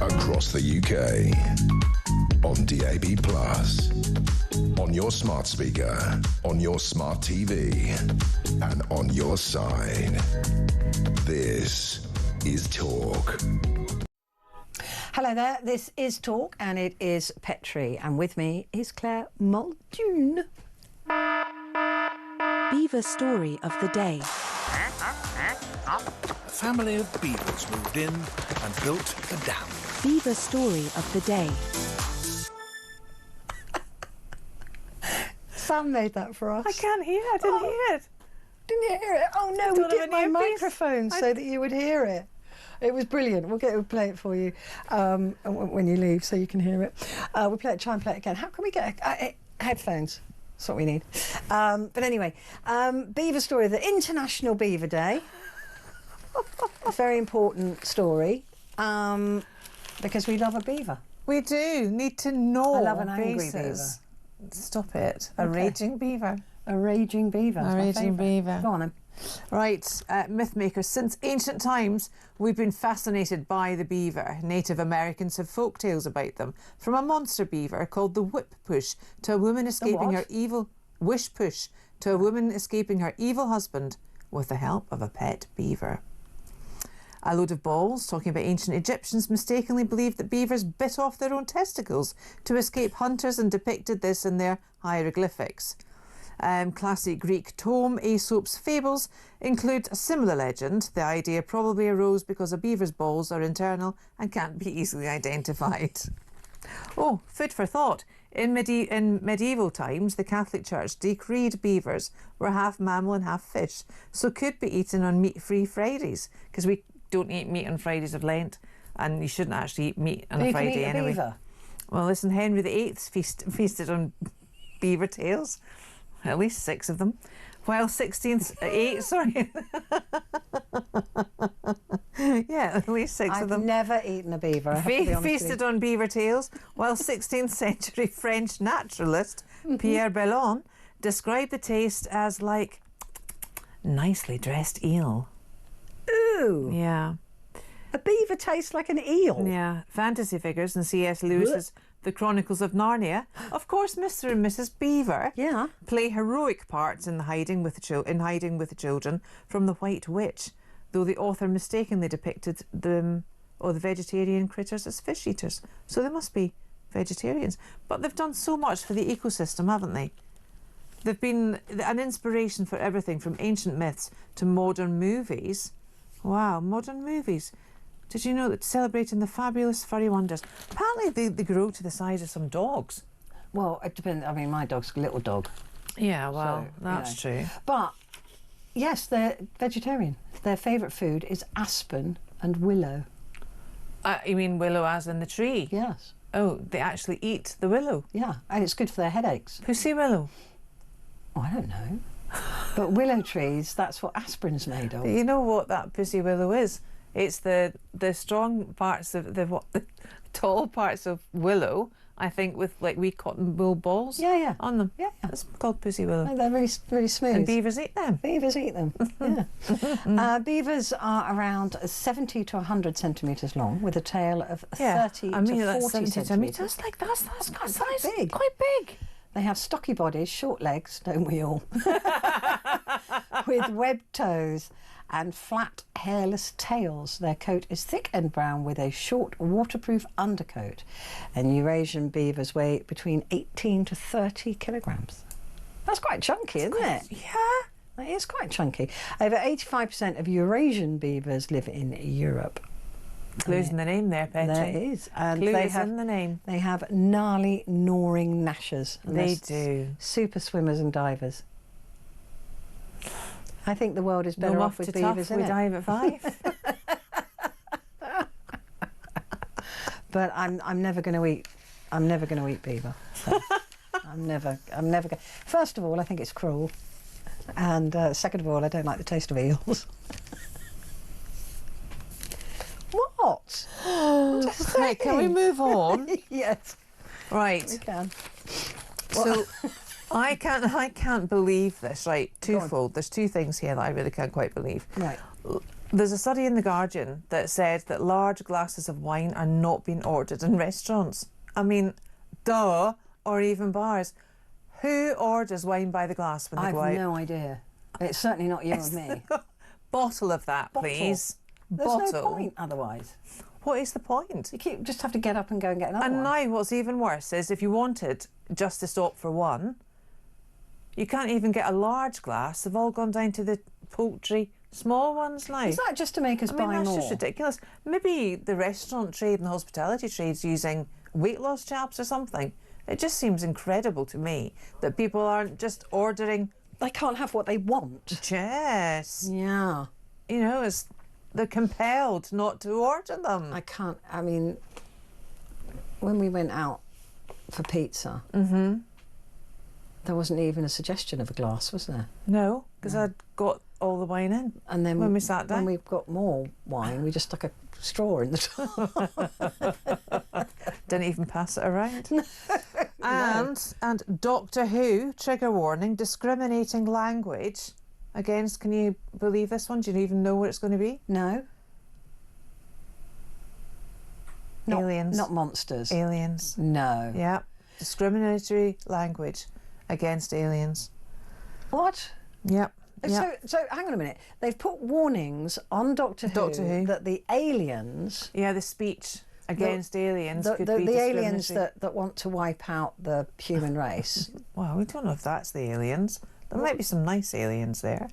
Across the UK, on DAB+, on your smart speaker, on your smart TV, and on your side. This is Talk. Hello there, this is Talk and it is Petrie, and with me is Claire Muldoon. Beaver story of the day. A family of beavers moved in and built a dam. Beaver story of the day. Sam made that for us. I can't hear. I didn't hear it. Didn't you hear it? Oh no, we did my microphone so that you would hear it. It was brilliant. We'll play it for you when you leave, so you can hear it. We'll try and play it again. How can we get headphones? That's what we need. But anyway, Beaver story, the International Beaver Day. A very important story because we love a beaver. We do need to know. I love an angry bases. beaver. Stop it. A Okay. raging beaver. A raging beaver. A raging beaver. Go on then. Right, mythmakers. Since ancient times, we've been fascinated by the beaver. Native Americans have folk tales about them, from a monster beaver called the whip push to a woman escaping her evil wish push to a woman escaping her evil husband with the help of a pet beaver. A load of balls talking about ancient Egyptians mistakenly believed that beavers bit off their own testicles to escape hunters and depicted this in their hieroglyphics. Classic Greek tome Aesop's Fables include a similar legend. The idea probably arose because a beaver's balls are internal and can't be easily identified. Oh, food for thought. In medieval times, the Catholic Church decreed beavers were half mammal and half fish, so could be eaten on meat-free Fridays, because we don't eat meat on Fridays of Lent, and you shouldn't actually eat meat on a Friday anyway. Beaver. Well, listen, Henry VIII feasted on beaver tails. At least 6 of them. While 16th, 8, sorry. Yeah, at least 6 I've of them. never eaten a beaver. I have to be honest with you. Feasted on beaver tails, while 16th century French naturalist Pierre Bellon described the taste as like nicely dressed eel. Ooh. Yeah. A beaver tastes like an eel. Yeah. Fantasy figures in C.S. Lewis's The Chronicles of Narnia. Of course, Mr. and Mrs. Beaver play heroic parts in hiding with the children from the White Witch, though the author mistakenly depicted them or the vegetarian critters as fish eaters. So they must be vegetarians. But they've done so much for the ecosystem, haven't they? They've been an inspiration for everything from ancient myths to modern movies. Wow, modern movies. Did you know that celebrating the fabulous furry wonders? Apparently they grow to the size of some dogs. Well, it depends. I mean, my dog's a little dog. Yeah, well, So, that's true. But, yes, they're vegetarian. Their favourite food is aspen and willow. You mean willow as in the tree? Yes. Oh, they actually eat the willow? Yeah, and it's good for their headaches. Pussy willow? Oh, I don't know. But willow trees, that's what aspirin's made of. You know what that pussy willow is? It's the strong parts of the tall parts of willow, I think, with like wee cotton wool balls on them. Yeah, that's called pussy willow. Oh, they're really, really smooth. And beavers eat them. Beavers eat them. Yeah. Beavers are around 70 to 100 centimetres long, with a tail of 30 to 40 centimetres. Like that's quite big. Quite big. They have stocky bodies, short legs, don't we all? With webbed toes and flat, hairless tails. Their coat is thick and brown with a short, waterproof undercoat. And Eurasian beavers weigh between 18 to 30 kilograms. That's quite chunky, isn't it? Yeah. It is quite chunky. Over 85% of Eurasian beavers live in Europe. Clues in the name there, Petrie. There is. And Clues in the name. They have gnarly, gnawing gnashers. And They they're do. Super swimmers and divers. I think the world is better off with beavers, we isn't it? dive at 5. But I'm never going to eat. I'm never going to eat beaver. So I'm never going. First of all, I think it's cruel, and second of all, I don't like the taste of eels. What? Right, can we move on? Yes. Right. We can. So I can't believe this. Right, twofold. There's two things here that I really can't quite believe. Right. There's a study in The Guardian that said that large glasses of wine are not being ordered in restaurants. I mean, duh, or even bars. Who orders wine by the glass when they go out? I've no idea. It's certainly not you and me. Bottle of that, please. There's no point otherwise. What is the point? You just have to get up and go and get another one. And now what's even worse is if you wanted just to stop for one, you can't even get a large glass. They've all gone down to the poultry small ones now. Is that just to make us buy more? That's just ridiculous. Maybe the restaurant trade and the hospitality trade's using weight loss chaps or something. It just seems incredible to me that people aren't just ordering. They can't have what they want. Yes. Yeah. You know, they're compelled not to order them. I can't. I mean, when we went out for pizza, there wasn't even a suggestion of a glass, was there? No, because I'd got all the wine in. And then when we sat down, when we got more wine, we just stuck a straw in the top. Didn't even pass it around. And Doctor Who, trigger warning, discriminating language against, can you believe this one? Do you even know what it's going to be? No. Aliens. Not monsters. Aliens. No. Yeah. Discriminatory language against aliens. What? Yep. So hang on a minute. They've put warnings on Doctor Who that the aliens... Yeah, the speech against aliens could be the aliens that want to wipe out the human race. Well, we don't know if that's the aliens. There might be some nice aliens there.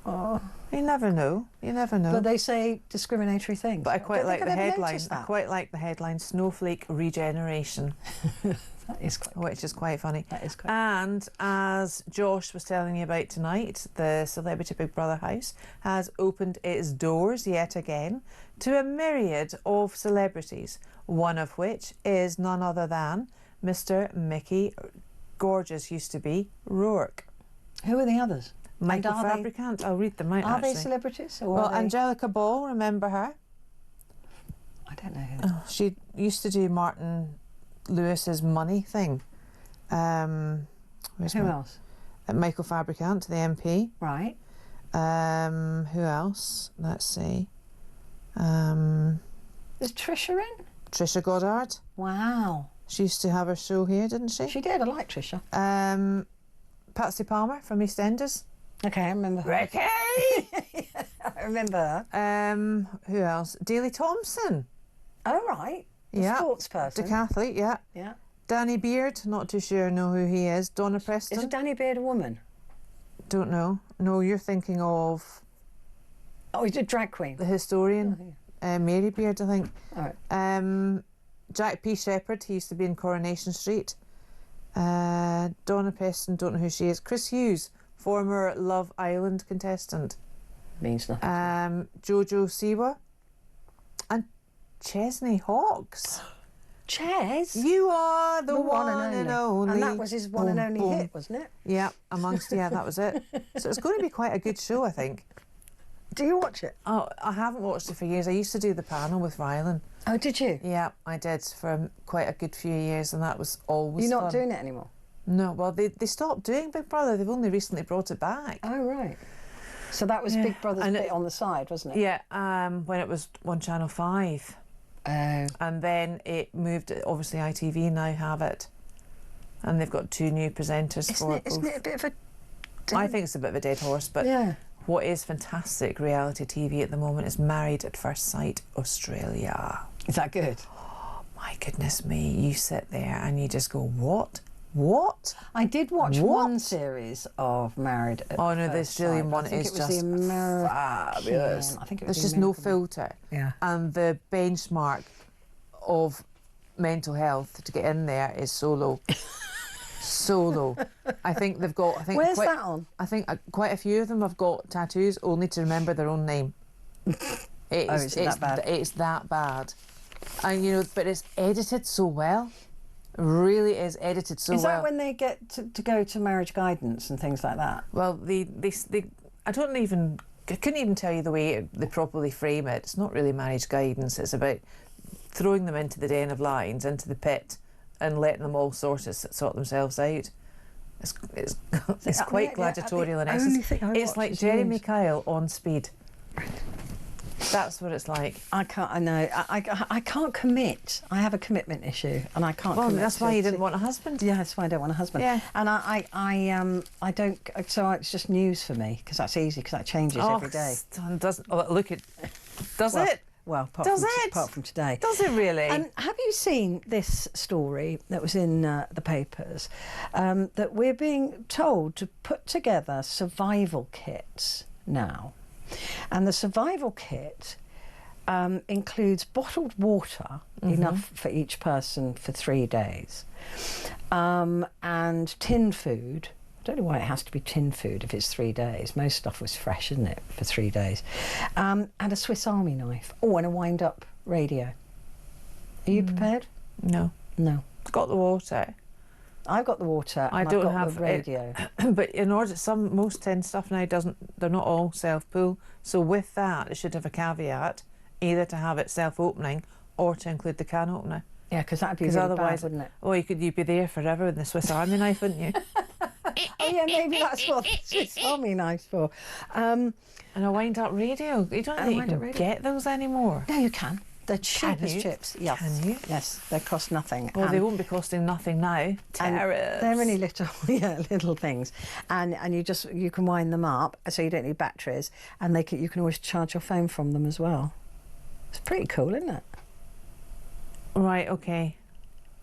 Oh. You never know. You never know. But they say discriminatory things. But I quite like the headline. I quite like the headline, Snowflake Regeneration. That is quite Which is quite funny. That is quite And as Josh was telling me about tonight, the Celebrity Big Brother house has opened its doors yet again to a myriad of celebrities, one of which is none other than Mr. Mickey, gorgeous used to be, Rourke. Who are the others? Michael are they- Fabricant. I'll read them out. Are they actually. celebrities? Or Well, are they... Angelica Ball, remember her? I don't know who. She used to do Martin Lewis's Money thing. Who else? Michael Fabricant, the MP. Right. Who else? Let's see. Is Trisha in? Trisha Goddard. Wow. She used to have her show here, didn't she? She did. I like Trisha. Patsy Palmer from EastEnders. Okay, I remember her. Ricky! I remember her. Who else? Daley Thompson. Oh, right. Yeah. Sports person. Decathlete, yeah. Yeah. Danny Beard, not too sure know who he is. Donna Preston. Is Danny Beard a woman? Don't know. No, you're thinking of Oh, he's a drag queen. the historian, Mary Beard, I think. All right. Jack P. Shepherd, he used to be in Coronation Street. Donna Preston, don't know who she is. Chris Hughes, former Love Island contestant. Means nothing. Jojo Siwa. And Chesney Hawkes. Ches? You are the one and only. And that was his one and Boom, only boom. hit, wasn't it? Yeah, that was it. So it's going to be quite a good show, I think. Do you watch it? Oh, I haven't watched it for years. I used to do the panel with Rylan. Oh, did you? Yeah, I did for quite a good few years, and that was always You're not fun. doing it anymore? No, well, they stopped doing Big Brother. They've only recently brought it back. Oh, right. So that was Big Brother's And bit on the side, wasn't it? Yeah, when it was on Channel 5. Oh. And then it moved, obviously ITV now have it. And they've got 2 new presenters for it. Isn't it a bit of a... I think it's a bit of a dead horse, but Yeah. what is fantastic reality TV at the moment is Married at First Sight Australia. Is that good? Oh, my goodness me, you sit there and you just go, what? What? I did watch What? one series of Married at Oh no, First this Australian Sight. one I think is it was just the American. fabulous. I think it was There's the just no American one. filter. Yeah. And the benchmark of mental health to get in there is so low. So low. I think they've got... Where's that on? I think quite a few of them have got tattoos only to remember their own name. Is it that bad? It's that bad. And, you know, but it's edited so well. Really is edited so well. Is that when they get to go to marriage guidance and things like that? Well, I couldn't even tell you the way they properly frame it. It's not really marriage guidance. It's about throwing them into the den of lions, into the pit, and letting them all sort themselves out. It's quite gladiatorial in essence. It's like Jeremy Kyle on speed. That's what it's like. I can't. I know. I can't commit. I have a commitment issue, and I can't. Well, commit that's why you didn't want a husband. Yeah, that's why I don't want a husband. Yeah. And I don't. So it's just news for me because that's easy because that changes every day. Does Well, it? Well, apart from today. Does it really? And have you seen this story that was in the papers? That we're being told to put together survival kits now. And the survival kit includes bottled water, enough for each person for 3 days, and tin food. I don't know why it has to be tin food if it's 3 days. Most stuff was fresh, isn't it, for 3 days? And a Swiss Army knife. Oh, and a wind-up radio. Are you prepared? No. No. Got the water. I've got the water. I and don't I've got have the radio. But in order, most tin stuff now they're not all self-pull. So with that, it should have a caveat, either to have it self-opening or to include the can opener. Yeah, because that'd be really otherwise, bad, wouldn't it? Oh, you'd be there forever with the Swiss Army knife, wouldn't you? Oh yeah, maybe that's what the Swiss Army knife's for. And a wind-up radio. You don't think you can get those anymore. No, you can. They're cheap as chips. Yes. Can you? Yes, they cost nothing. Well, they won't be costing nothing now. Tariffs. They're only little things, and you can wind them up, so you don't need batteries, and you can always charge your phone from them as well. It's pretty cool, isn't it? Right. Okay.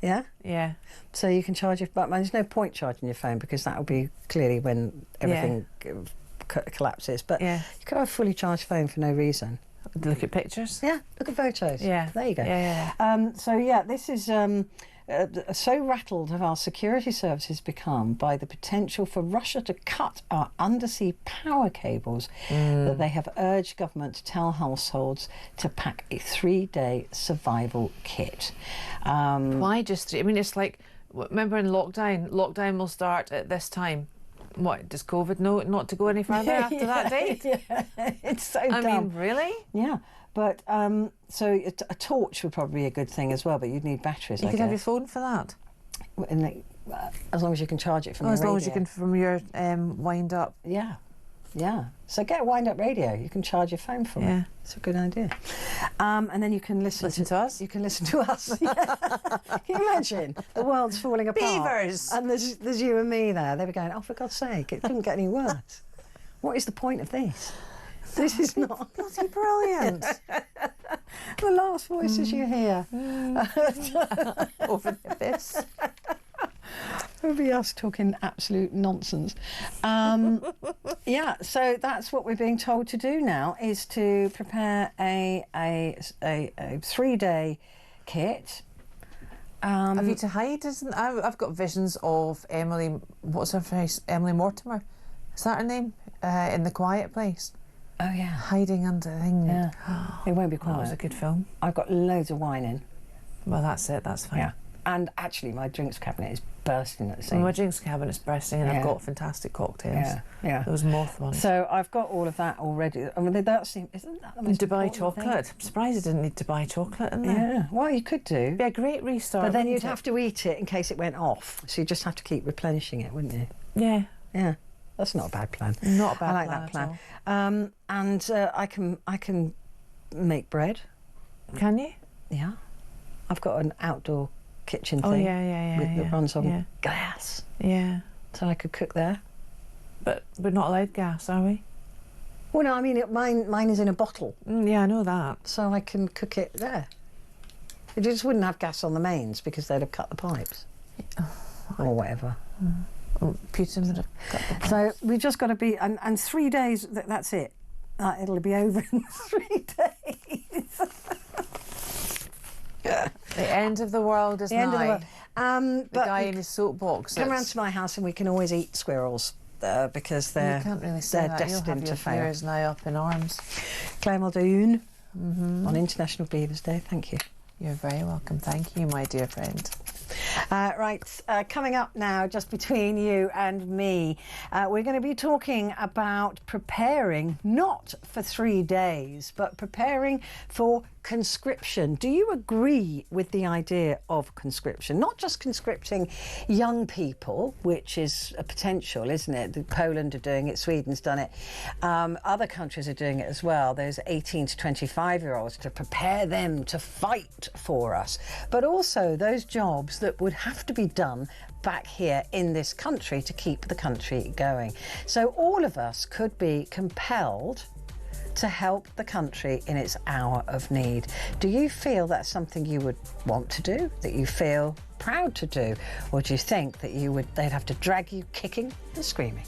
Yeah. Yeah. So you can charge your, but there's no point charging your phone because that will be clearly when everything collapses. But you could have a fully charged phone for no reason. Look at pictures. Yeah, look at photos. Yeah, there you go. Yeah. So yeah, this is so rattled have our security services become by the potential for Russia to cut our undersea power cables that they have urged government to tell households to pack a 3-day survival kit. Why just? I mean, it's like, remember in lockdown? Lockdown will start at this time. What, does COVID know not to go any further after that date? Yeah, it's so dumb. I mean, really? Yeah, but so a torch would probably be a good thing as well, but you'd need batteries, You I could have your guess. phone for that. As long as you can charge it from your As long radio. as you can from your wind up. Yeah, yeah. So get a wind-up radio. You can charge your phone from it. It's a good idea. And then you can listen to us. You can listen to us. Yeah. Can you imagine? The world's falling apart. Beavers! And there's you and me there. They were going, oh, for God's sake, it couldn't get any worse. What is the point of this? This is not bloody brilliant. The last voices you hear. Over the abyss. It would be us talking absolute nonsense. Yeah, so that's what we're being told to do now, is to prepare a 3-day kit. Have you to hide? I've got visions of Emily. What's her face? Emily Mortimer. Is that her name? In The Quiet Place. Oh yeah, hiding under the thing. Yeah, it won't be quiet. That was a good film. I've got loads of wine in. Well, that's it. That's fine. Yeah, and actually, my drinks cabinet is bursting at the same. Well, my drinks cabinet's bursting, and I've got fantastic cocktails. Yeah, yeah. Those moth ones. So I've got all of that already. I mean, isn't that the most Dubai important chocolate. thing? I'm surprised I didn't need Dubai chocolate in there. Yeah, well, you could do. It'd be a great restart. But then you'd have to eat it in case it went off. So you just have to keep replenishing it, wouldn't you? Yeah. Yeah. That's not a bad plan. Not a bad I like plan that at plan. all. And I can make bread. Can you? Yeah. I've got an outdoor kitchen thing. Oh yeah. That runs on gas. Yeah. So I could cook there. But we're not allowed gas, are we? Well, no, I mean mine is in a bottle. Yeah, I know that. So I can cook it there. It just wouldn't have gas on the mains because they'd have cut the pipes. Or whatever. Putin would have cut the pipes. So we've just got to be, and 3 days, that's it. It'll be over in 3 days. The end of the world is the end of the world. The guy in his soapbox. Come round to my house and we can always eat squirrels because they're, you can't really say they're that. destined You'll to have fail. your fears now up in arms. Claire Muldoon on International Beavers Day. Thank you. You're very welcome. Thank you, my dear friend. Right, coming up now, just between you and me, we're going to be talking about preparing not for 3 days, but preparing for conscription. Do you agree with the idea of conscription? Not just conscripting young people, which is a potential, isn't it? Poland are doing it, Sweden's done it. Other countries are doing it as well. Those 18 to 25-year-olds, to prepare them to fight for us. But also those jobs that would have to be done back here in this country to keep the country going. So all of us could be compelled to help the country in its hour of need. Do you feel that's something you would want to do, that you feel proud to do, or do you think that they'd have to drag you kicking and screaming?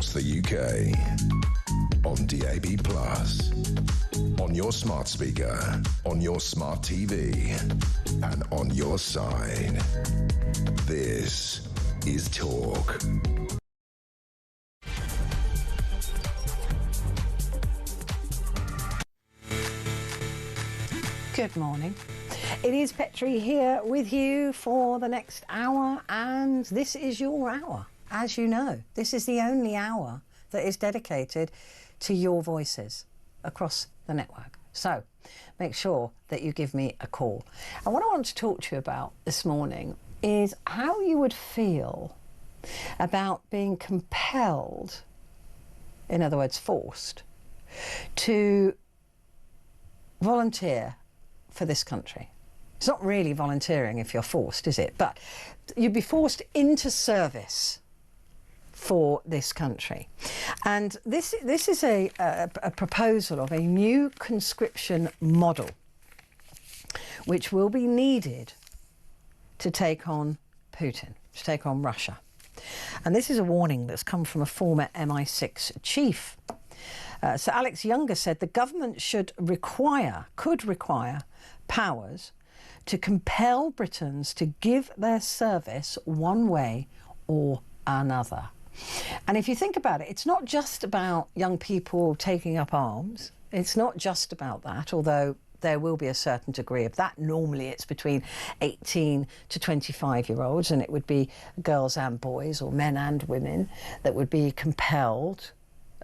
across the UK. On DAB+, on your smart speaker, on your smart TV, and on your side. This is Talk. Good morning. It is Petrie here with you for the next hour, and this is your hour. As you know, this is the only hour that is dedicated to your voices across the network. So make sure that you give me a call. And what I want to talk to you about this morning is how you would feel about being compelled, in other words, forced, to volunteer for this country. It's not really volunteering if you're forced, is it? But you'd be forced into service for this country. And this is a proposal of a new conscription model which will be needed to take on Putin, to take on Russia. And this is a warning that's come from a former MI6 chief. So Alex Younger said the government could require powers to compel Britons to give their service one way or another. And if you think about it, it's not just about young people taking up arms. It's not just about that, although there will be a certain degree of that. Normally it's between 18 to 25-year-olds, and it would be girls and boys, or men and women, that would be compelled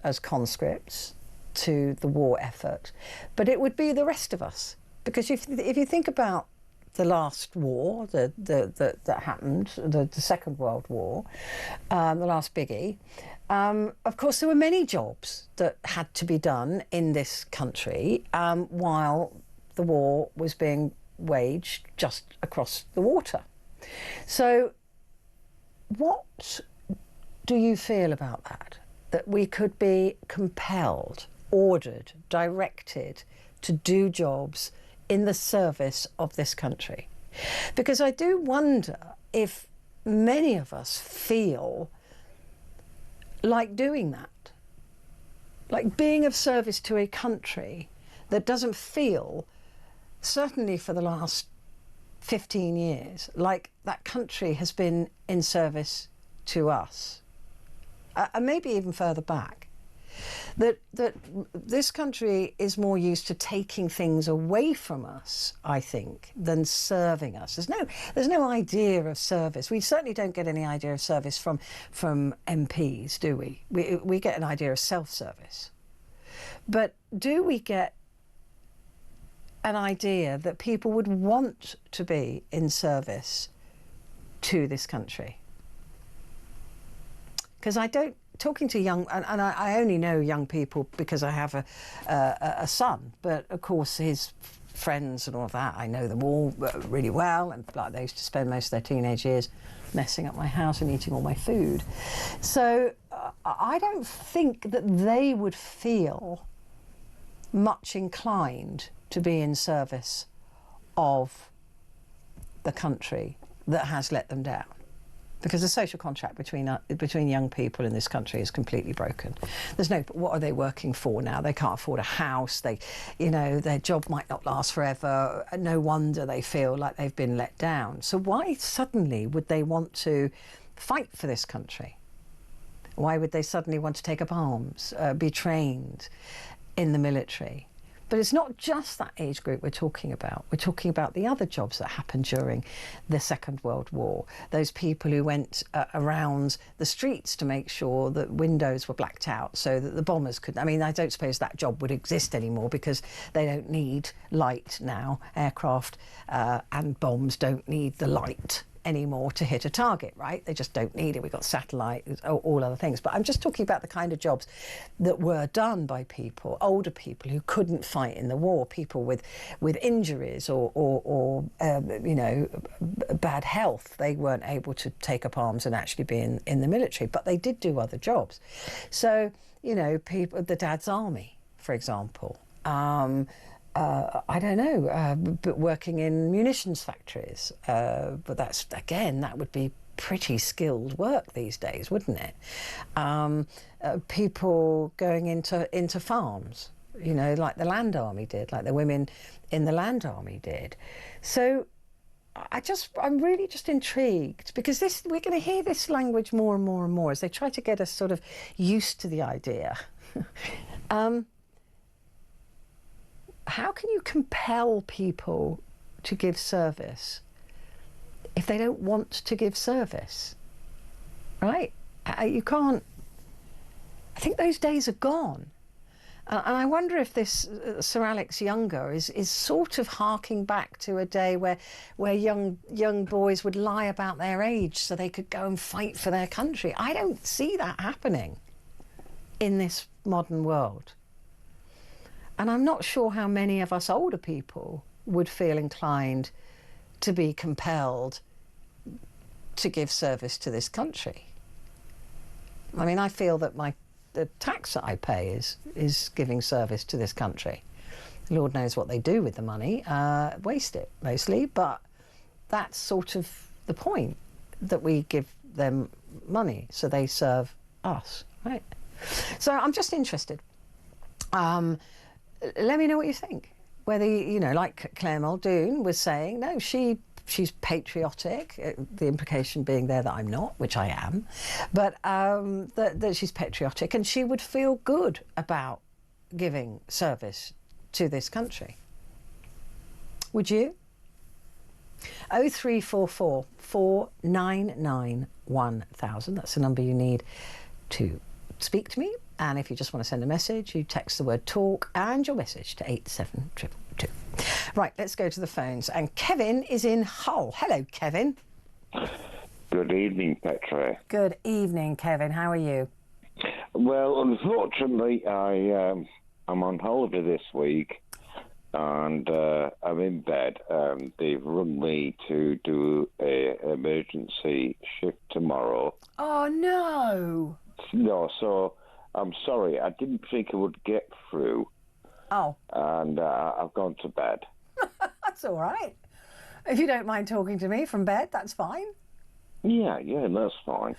as conscripts to the war effort. But it would be the rest of us. Because if you think about the last war that happened, the Second World War, the last biggie, of course there were many jobs that had to be done in this country while the war was being waged just across the water. So what do you feel about that? That we could be compelled, ordered, directed to do jobs in the service of this country? Because I do wonder if many of us feel like doing that, like being of service to a country that doesn't feel, certainly for the last 15 years, like that country has been in service to us, and maybe even further back. That this country is more used to taking things away from us, I think, than serving us. There's no idea of service. We certainly don't get any idea of service from MPs, do we? We get an idea of self-service. But do we get an idea that people would want to be in service to this country? Because talking to young, and I only know young people because I have a son, but of course his friends and all of that, I know them all really well, and like they used to spend most of their teenage years messing up my house and eating all my food. So I don't think that they would feel much inclined to be in service of the country that has let them down. Because the social contract between young people in this country is completely broken. There's no, what are they working for now? They can't afford a house. Their job might not last forever. No wonder they feel like they've been let down. So why suddenly would they want to fight for this country? Why would they suddenly want to take up arms, be trained in the military? But it's not just that age group we're talking about. We're talking about the other jobs that happened during the Second World War. Those people who went around the streets to make sure that windows were blacked out so that the bombers couldn't. I mean, I don't suppose that job would exist anymore because they don't need light now. Aircraft and bombs don't need the light anymore to hit a target, right? They just don't need it. We've got satellite, all other things. But I'm just talking about the kind of jobs that were done by people, older people who couldn't fight in the war, people with injuries or bad health. They weren't able to take up arms and actually be in the military, but they did do other jobs. So, people, the Dad's Army, for example, I don't know, but working in munitions factories. But that's, again, that would be pretty skilled work these days, wouldn't it? People going into farms, you know, like the Land Army did, like the women in the Land Army did. So I'm really just intrigued, because we're going to hear this language more and more and more as they try to get us sort of used to the idea. How can you compel people to give service if they don't want to give service? Right? You can't. I think those days are gone. And I wonder if this Sir Alex Younger is sort of harking back to a day where young boys would lie about their age so they could go and fight for their country. I don't see that happening in this modern world. And I'm not sure how many of us older people would feel inclined to be compelled to give service to this country. I mean, I feel that the tax that I pay is giving service to this country. Lord knows what they do with the money, waste it mostly, but that's sort of the point, that we give them money so they serve us, right? So I'm just interested. Let me know what you think. Whether, you know, like Claire Muldoon was saying, no, she's patriotic, the implication being there that I'm not, which I am, but that she's patriotic and she would feel good about giving service to this country. Would you? 0344 499 1000. That's the number you need to speak to me. And if you just want to send a message, you text the word talk and your message to 87222. Right, let's go to the phones. And Kevin is in Hull. Hello, Kevin. Good evening, Petrie. Good evening, Kevin. How are you? Well, unfortunately, I'm on holiday this week, and I'm in bed. They've rung me to do an emergency shift tomorrow. Oh, no. No, so I'm sorry. I didn't think I would get through. Oh. And I've gone to bed. That's all right. If you don't mind talking to me from bed, that's fine. Yeah, that's fine.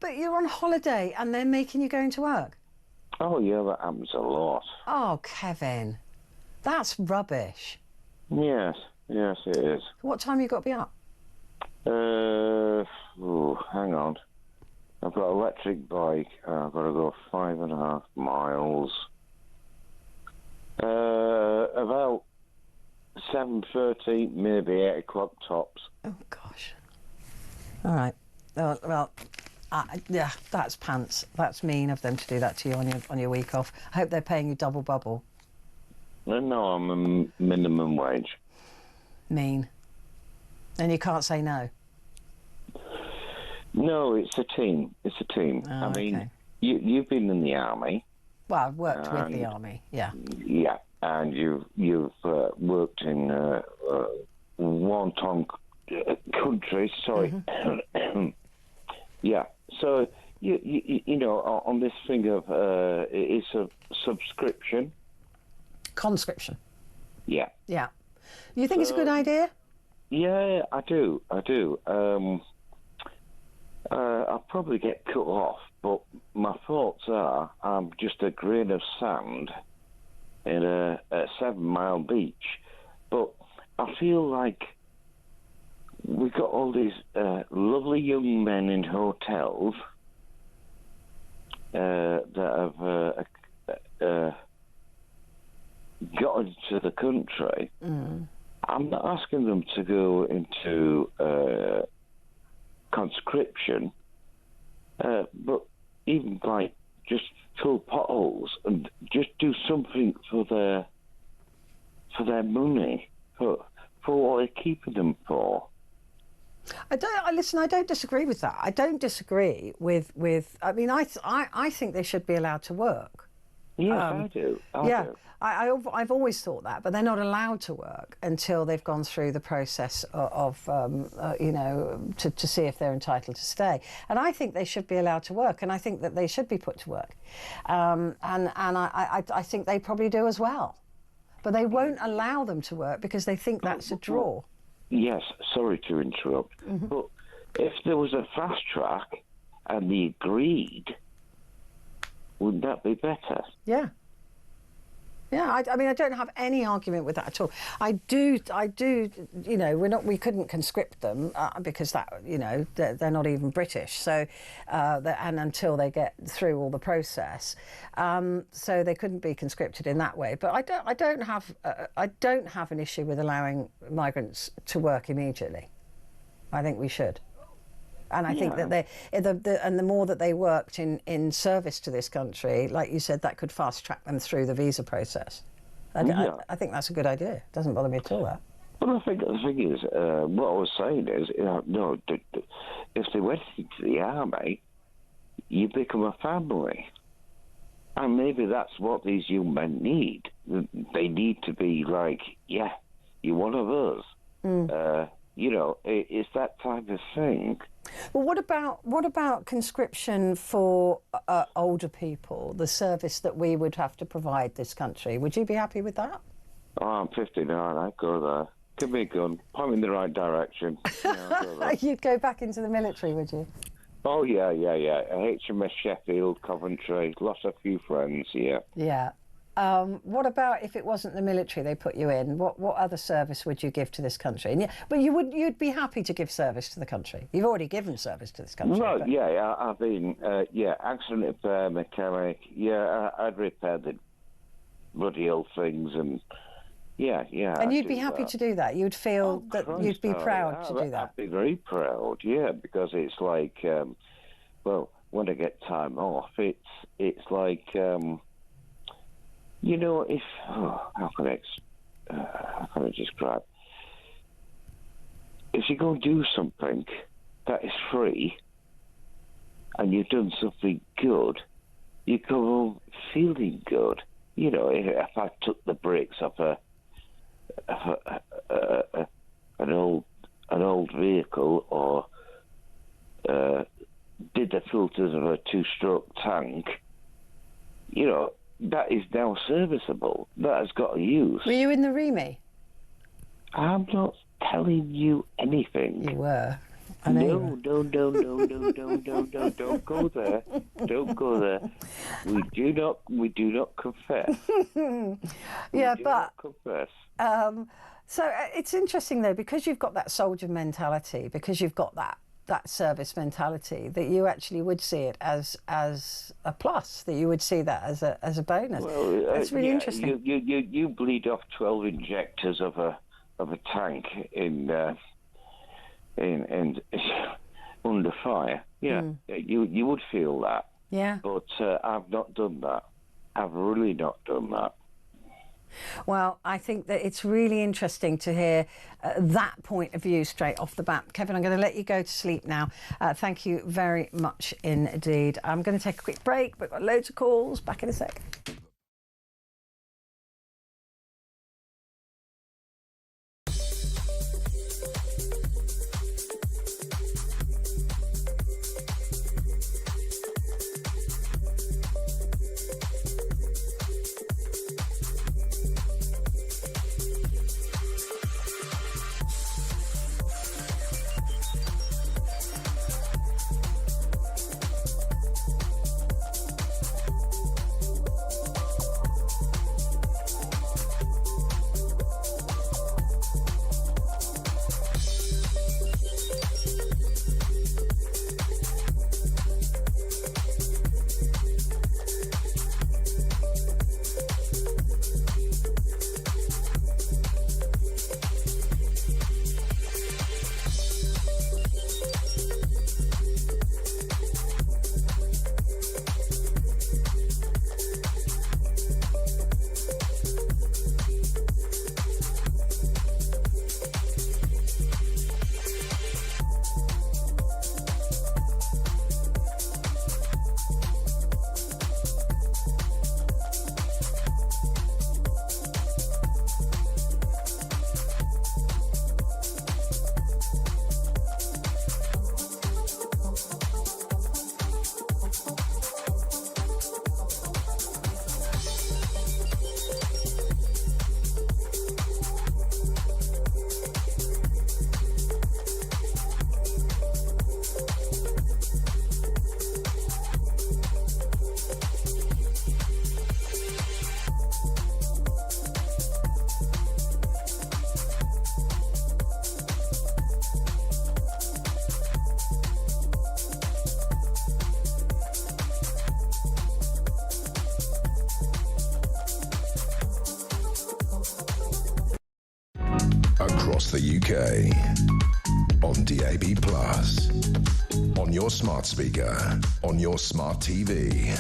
But you're on holiday and they're making you go into work? Oh, yeah, that happens a lot. Oh, Kevin, that's rubbish. Yes, it is. What time have you got to be up? Hang on. I've got an electric bike. I've got to go 5.5 miles. About 7:30, maybe 8 o'clock tops. Oh gosh. All right. Yeah, that's pants. That's mean of them to do that to you on your week off. I hope they're paying you double bubble. No, I'm a minimum wage. Mean. And you can't say no. No, it's a team. It's a team. Oh, I mean, okay. you've been in the army. Well, I've worked with the army. Yeah. Yeah, and you've worked in war-torn countries. Sorry. Mm-hmm. Yeah. So you know, on this thing of it's a subscription. Conscription. Yeah. Yeah. You think it's a good idea? Yeah, I do. I'll probably get cut off, but my thoughts are I'm just a grain of sand in a 7-mile beach. But I feel like we've got all these lovely young men in hotels that have got into the country. Mm. I'm not asking them to go into conscription, but even like just fill potholes and just do something for their money, for what they're keeping them for. I don't disagree with that. I don't disagree with. I mean, I think they should be allowed to work. Yeah, I do. I do. I've always thought that, but they're not allowed to work until they've gone through the process of you know, to see if they're entitled to stay. And I think they should be allowed to work, and I think that they should be put to work. And I think they probably do as well. But they won't allow them to work because they think that's a draw. Yes, sorry to interrupt, but if there was a fast track and they agreed, wouldn't that be better? Yeah. Yeah, I mean, I don't have any argument with that at all. I do, you know, we couldn't conscript them because that, you know, they're not even British. So, and until they get through all the process, so they couldn't be conscripted in that way. But I don't have an issue with allowing migrants to work immediately. I think we should. And I think that the more that they worked in service to this country, like you said, that could fast track them through the visa process. I think that's a good idea. It doesn't bother me at all, that. Well, I think the thing is, what I was saying is, no, if they went into the army, you become a family. And maybe that's what these young men need. They need to be like, yeah, you're one of us. You know, it's that type of thing. Well, what about conscription for older people, the service that we would have to provide this country? Would you be happy with that? Oh, I'm 59. I'd go there. Give me a gun. Point me in the right direction. Yeah, you'd go back into the military, would you? Oh, yeah. HMS Sheffield, Coventry, lost a few friends, yeah. Yeah. What about if it wasn't the military they put you in? What other service would you give to this country? And but you'd be happy to give service to the country. You've already given service to this country. Well, yeah, I've been, accident repair mechanic. Yeah, I'd repair the bloody old things and, yeah. And you'd be happy to do that? You'd feel that you'd be proud to do that? I'd be very proud, yeah, because it's like, well, when I get time off, it's like... you know, if how can I describe? If you go and do something that is free, and you've done something good, you come home feeling good. You know, if I took the brakes off an old vehicle, or did the filters of a two-stroke tank, you know. That is now serviceable. That has got a use. Were you in the REME? I'm not telling you anything. You were. No, don't go there. Don't go there. We do not confess. Confess. So it's interesting though, because you've got that soldier mentality, because you've got that service mentality, that you actually would see it as a plus, that you would see that as a bonus. Well, that's really interesting. You bleed off 12 injectors of a tank in under fire. Yeah, you would feel that. Yeah. But I've not done that. I've really not done that. Well, I think that it's really interesting to hear that point of view straight off the bat. Kevin, I'm going to let you go to sleep now. Thank you very much indeed. I'm going to take a quick break. We've got loads of calls. Back in a sec. across the UK, on DAB+, on your smart speaker, on your smart TV,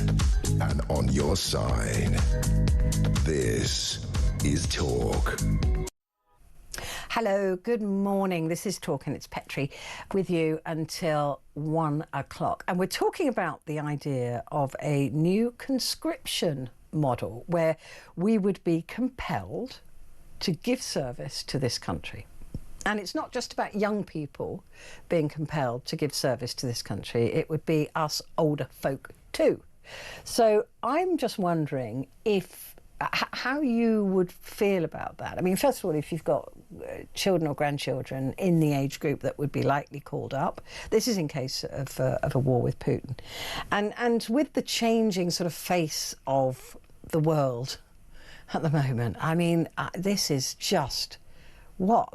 and on your side. This is Talk. Hello, good morning. This is Talk and it's Petrie with you until 1 o'clock. And we're talking about the idea of a new conscription model where we would be compelled to give service to this country. And it's not just about young people being compelled to give service to this country, it would be us older folk too. So I'm just wondering how you would feel about that. I mean, first of all, if you've got children or grandchildren in the age group that would be likely called up, this is in case of a war with Putin. And with the changing sort of face of the world at the moment, I mean, this is just, what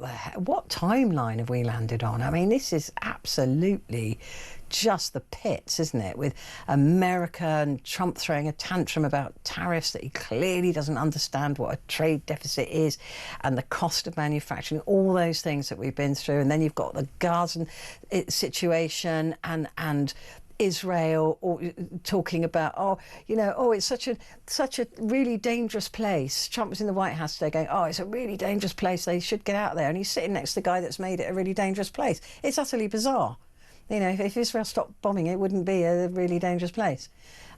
timeline have we landed on? I mean, this is absolutely just the pits, isn't it? With America and Trump throwing a tantrum about tariffs that he clearly doesn't understand what a trade deficit is, and the cost of manufacturing, all those things that we've been through. And then you've got the Gaza situation and Israel talking about, it's such a really dangerous place. Trump was in the White House today going, it's a really dangerous place, they should get out there. And he's sitting next to the guy that's made it a really dangerous place. It's utterly bizarre. You know, if Israel stopped bombing, it wouldn't be a really dangerous place.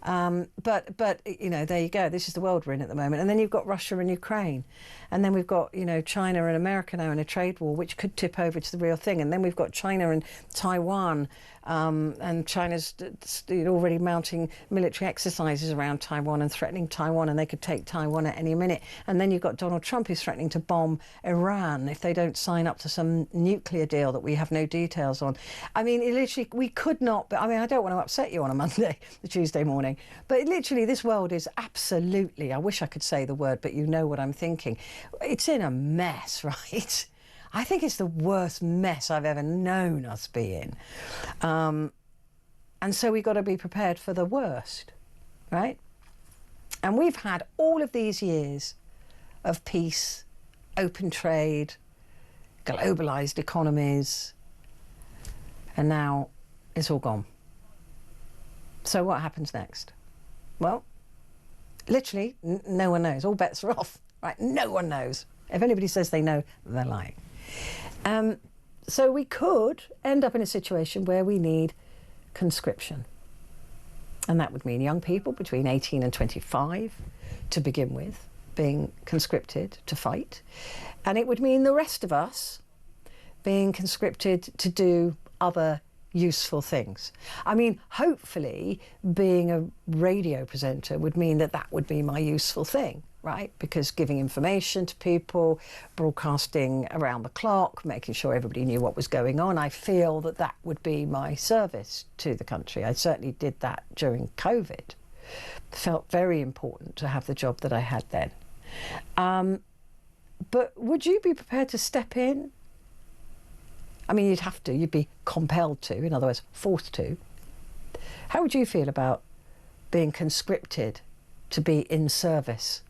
But there you go. This is the world we're in at the moment. And then you've got Russia and Ukraine. And then we've got, China and America now in a trade war, which could tip over to the real thing. And then we've got China and Taiwan. And China's already mounting military exercises around Taiwan and threatening Taiwan, and they could take Taiwan at any minute. And then you've got Donald Trump who's threatening to bomb Iran if they don't sign up to some nuclear deal that we have no details on. I mean, literally, we could not, but I mean, I don't want to upset you on a Monday, the Tuesday morning, but literally this world is absolutely, I wish I could say the word, but you know what I'm thinking. It's in a mess, right? I think it's the worst mess I've ever known us be in. And so we've got to be prepared for the worst, right? And we've had all of these years of peace, open trade, globalised economies, and now it's all gone. So what happens next? Well, literally, no one knows. All bets are off, right? No one knows. If anybody says they know, they're lying. So we could end up in a situation where we need conscription. And that would mean young people between 18 and 25 to begin with being conscripted to fight. And it would mean the rest of us being conscripted to do other useful things. I mean, hopefully being a radio presenter would mean that would be my useful thing, right? Because giving information to people, broadcasting around the clock, making sure everybody knew what was going on, I feel that would be my service to the country. I certainly did that during COVID. It felt very important to have the job that I had then. But would you be prepared to step in? I mean, you'd have to, you'd be compelled to, in other words, forced to. How would you feel about being conscripted to be in service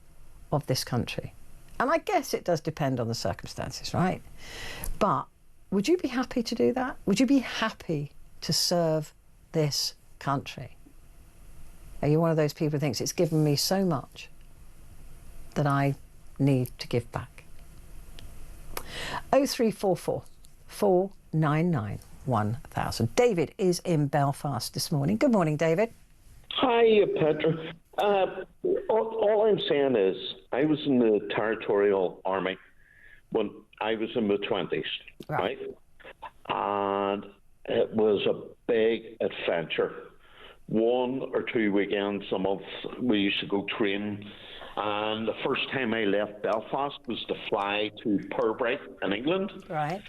of this country? And I guess it does depend on the circumstances, right? But would you be happy to do that? Would you be happy to serve this country? Are you one of those people who thinks it's given me so much that I need to give back? 0344 499 1000. David is in Belfast this morning. Good morning, David. Hi, Petra. All I'm saying is I was in the territorial army when I was in my 20s, right? And it was a big adventure. 1 or 2 weekends a month we used to go train. And the first time I left Belfast was to fly to Purbeck in England. Right.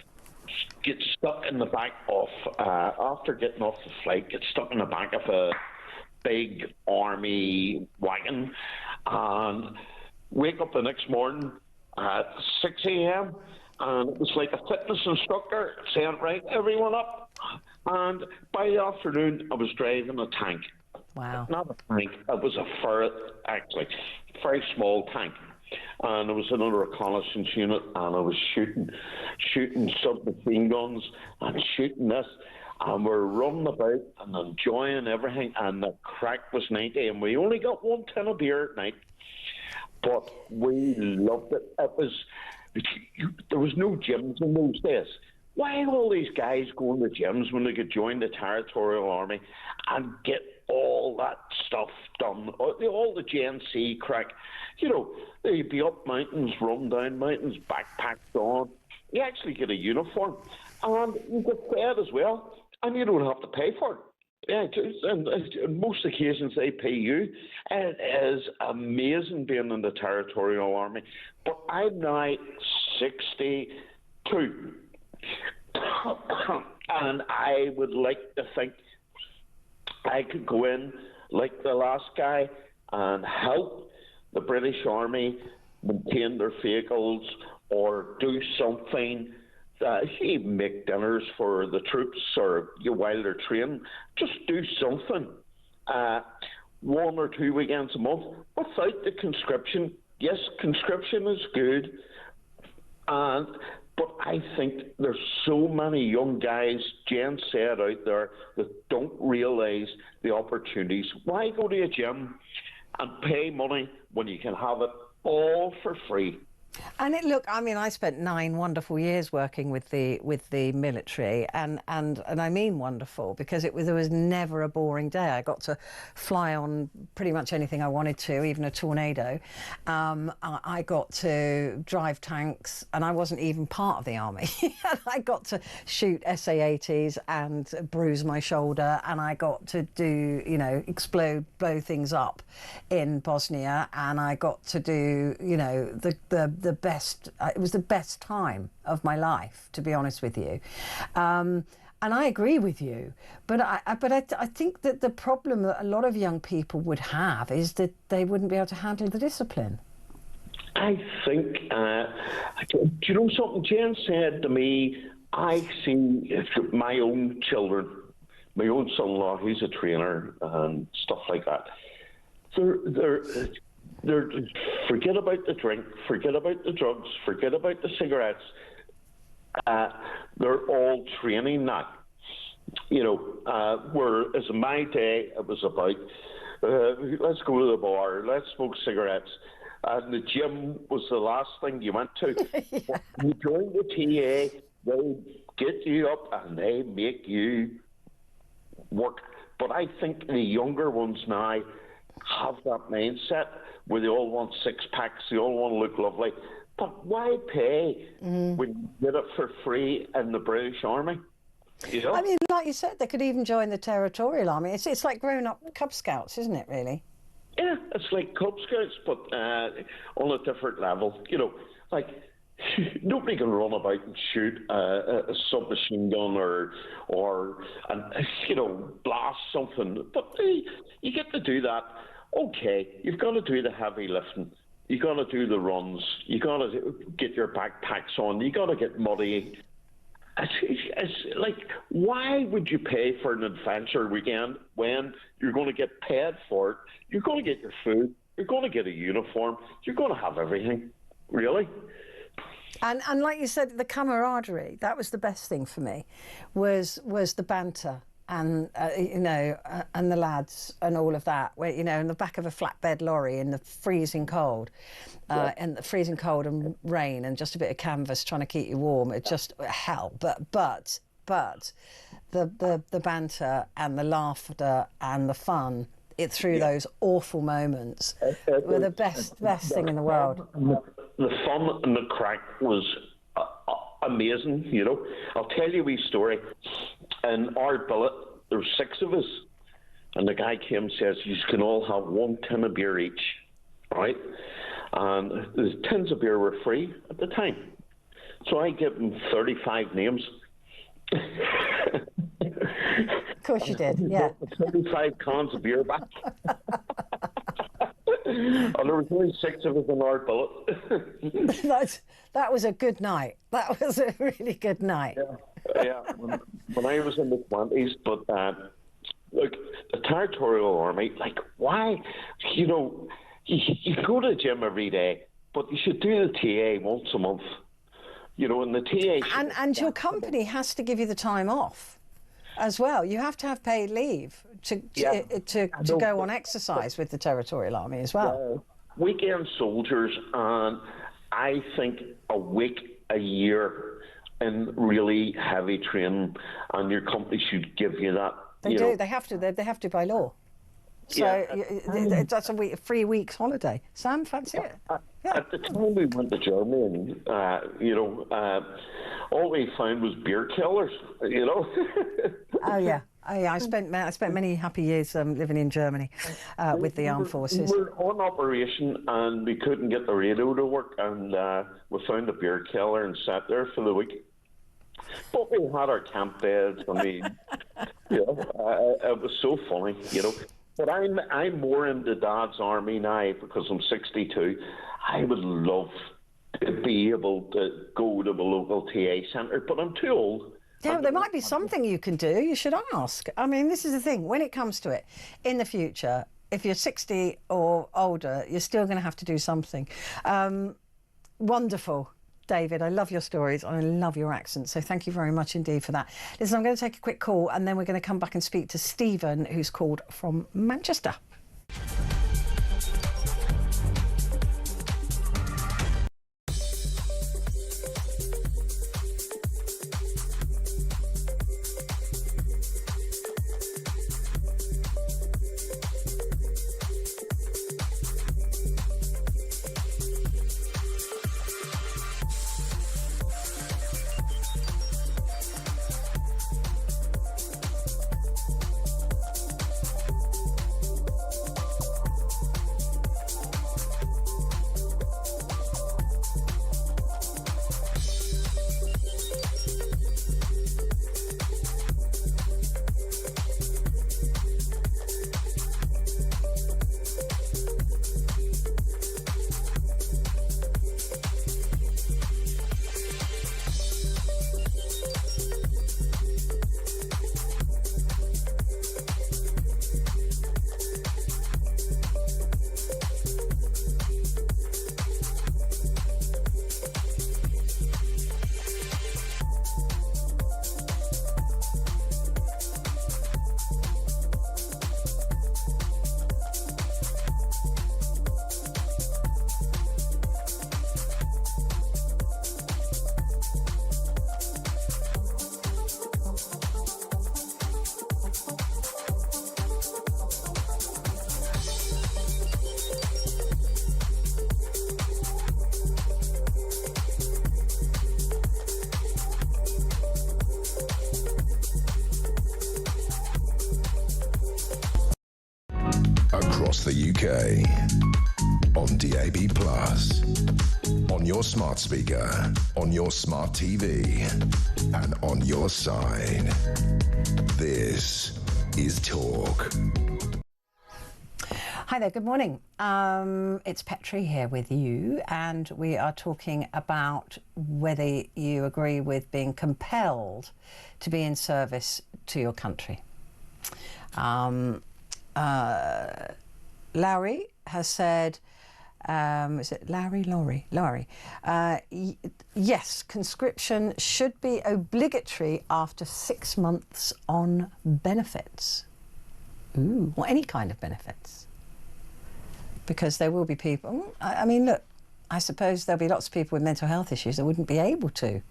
Get stuck in the back of, after getting off the flight, get stuck in the back of a big army wagon and wake up the next morning at 6 a.m. and it was like a fitness instructor saying, right, everyone up. And by the afternoon, I was driving a tank. Wow. Not a tank, it was a ferret, actually, very small tank. and I was in a reconnaissance unit, and I was shooting submachine guns and shooting this, and we're running about and enjoying everything, and the crack was 90, and we only got one tin of beer at night, but we loved it. There was no gyms in those days. Why all these guys going to gyms when they could join the Territorial Army and get all that stuff done? All the GNC crack. You know, they'd be up mountains, run down mountains, backpacks on. You actually get a uniform. And you get fed as well. And you don't have to pay for it. Yeah, and on most occasions they pay you. It is amazing being in the Territorial Army. But I'm now 62. And I would like to think I could go in like the last guy and help the British Army maintain their vehicles or do something. Even make dinners for the troops or while they're training. Just do something. 1 or 2 weekends a month without the conscription. Yes, conscription is good. But I think there's so many young guys, Jen said out there, that don't realise the opportunities. Why go to a gym and pay money when you can have it all for free? And I spent 9 wonderful years working with the military, and I mean wonderful, because there was never a boring day. I got to fly on pretty much anything I wanted to, even a tornado. I got to drive tanks, and I wasn't even part of the army. I got to shoot SA-80s and bruise my shoulder, and I got to blow things up in Bosnia, and I got to do, the best. It was the best time of my life, to be honest with you. And I agree with you, but I think that the problem that a lot of young people would have is that they wouldn't be able to handle the discipline. I think, do you know something Jen said to me? I see my own children, my own son-in-law, he's a trainer and stuff like that. They're forget about the drink, forget about the drugs, forget about the cigarettes. They're all training now. Whereas in my day, it was about, let's go to the bar, let's smoke cigarettes. And the gym was the last thing you went to. Yeah. You join the TA, they get you up and they make you work. But I think the younger ones now have that mindset where they all want 6-packs, they all want to look lovely. But why pay when you get it for free in the British Army? I mean, like you said, they could even join the Territorial Army. It's like grown-up Cub Scouts, isn't it, really? Yeah, it's like Cub Scouts, but on a different level. Nobody can run about and shoot a submachine gun or blast something. But you get to do that. Okay, you've got to do the heavy lifting. You got to do the runs. You got to get your backpacks on. You got to get muddy. It's like, why would you pay for an adventure weekend when you're going to get paid for it? You're going to get your food. You're going to get a uniform. You're going to have everything. Really? And like you said, the camaraderie, that was the best thing for me, was the banter. And and the lads and all of that, where in the back of a flatbed lorry in the freezing cold, and the freezing cold and rain and just a bit of canvas trying to keep you warm. It's just hell. But the banter and the laughter and the fun through those awful moments were the best thing in the world. The fun and the crack was amazing. I'll tell you a wee story. In our billet, there were 6 of us, and the guy came and says, you can all have 1 tin of beer each, right? And the tins of beer were free at the time. So I give him 35 names. Of course you did, yeah. 35 cans of beer back. And there was only 6 of us in our billet. That was a good night. That was a really good night. Yeah. When I was in the 20s, but look, the Territorial Army, why? You go to the gym every day, but you should do the TA once a month. You know, and the TA... And your company has to give you the time off as well. You have to have paid leave to go on exercise with the Territorial Army as well. Weekend soldiers, and I think a week a year in really heavy training, and your company should give you that. They do. They have to. They have to by law. So that's a 3 weeks holiday. Sam, fancy it? At the time we went to Germany, all we found was beer killers. You know. Oh yeah. I spent many happy years living in Germany with the armed forces. We were on operation and we couldn't get the radio to work, and we found a beer killer and sat there for the week. But we had our camp beds. I mean, it was so funny, you know. But I'm more into Dad's army now because I'm 62. I would love to be able to go to the local TA centre, but I'm too old. Yeah, there might be something you can do. You should ask. I mean, this is the thing. When it comes to it, in the future, if you're 60 or older, you're still going to have to do something. Wonderful, David. I love your stories. I love your accent. So thank you very much indeed for that. Listen, I'm going to take a quick call and then we're going to come back and speak to Stephen, who's called from Manchester. Across the UK, on DAB+, on your smart speaker, on your smart TV, and on your side. This is Talk. Hi there, good morning. It's Petrie here with you, and we are talking about whether you agree with being compelled to be in service to your country. Lowry has said, is it Lowry? Yes, conscription should be obligatory after 6 months on benefits. Ooh, or any kind of benefits. Because there will be people, I mean, look, I suppose there'll be lots of people with mental health issues that wouldn't be able to.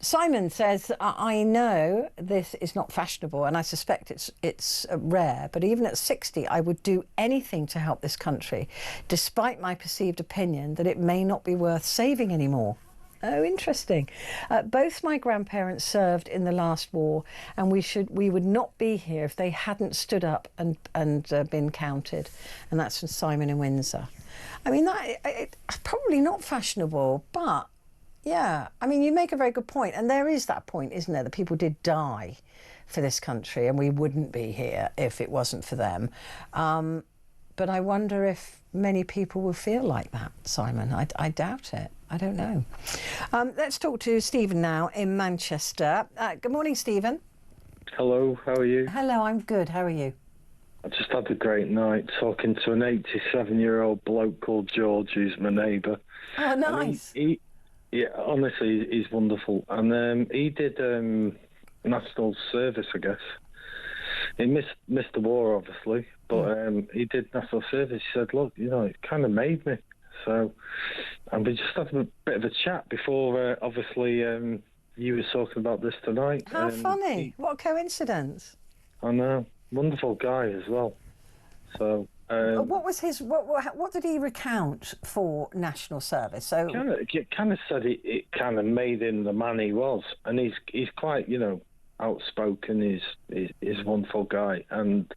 Simon says, I know this is not fashionable and I suspect it's rare, but even at 60 I would do anything to help this country, despite my perceived opinion that it may not be worth saving anymore. Oh, interesting. Both my grandparents served in the last war, and we would not be here if they hadn't stood up and been counted. And that's from Simon in Windsor. I mean, it's probably not fashionable, but yeah, I mean, you make a very good point. And there is that point, isn't there, that people did die for this country and we wouldn't be here if it wasn't for them. But I wonder if many people will feel like that, Simon. I doubt it. I don't know. Let's talk to Stephen now in Manchester. Good morning, Stephen. Hello, how are you? Hello, I'm good. How are you? I just had a great night talking to an 87-year-old bloke called George, who's my neighbour. Oh, nice. Yeah, honestly, he's wonderful. And he did national service, I guess. He missed the war, obviously, but he did national service. He said, look, it kind of made me. So, and we just had a bit of a chat before, obviously, you were talking about this tonight. How funny. What a coincidence. I know. Wonderful guy as well. So, what was his? What did he recount for national service? So, kind of said it kind of made him the man he was, and he's quite outspoken. He's a wonderful guy, and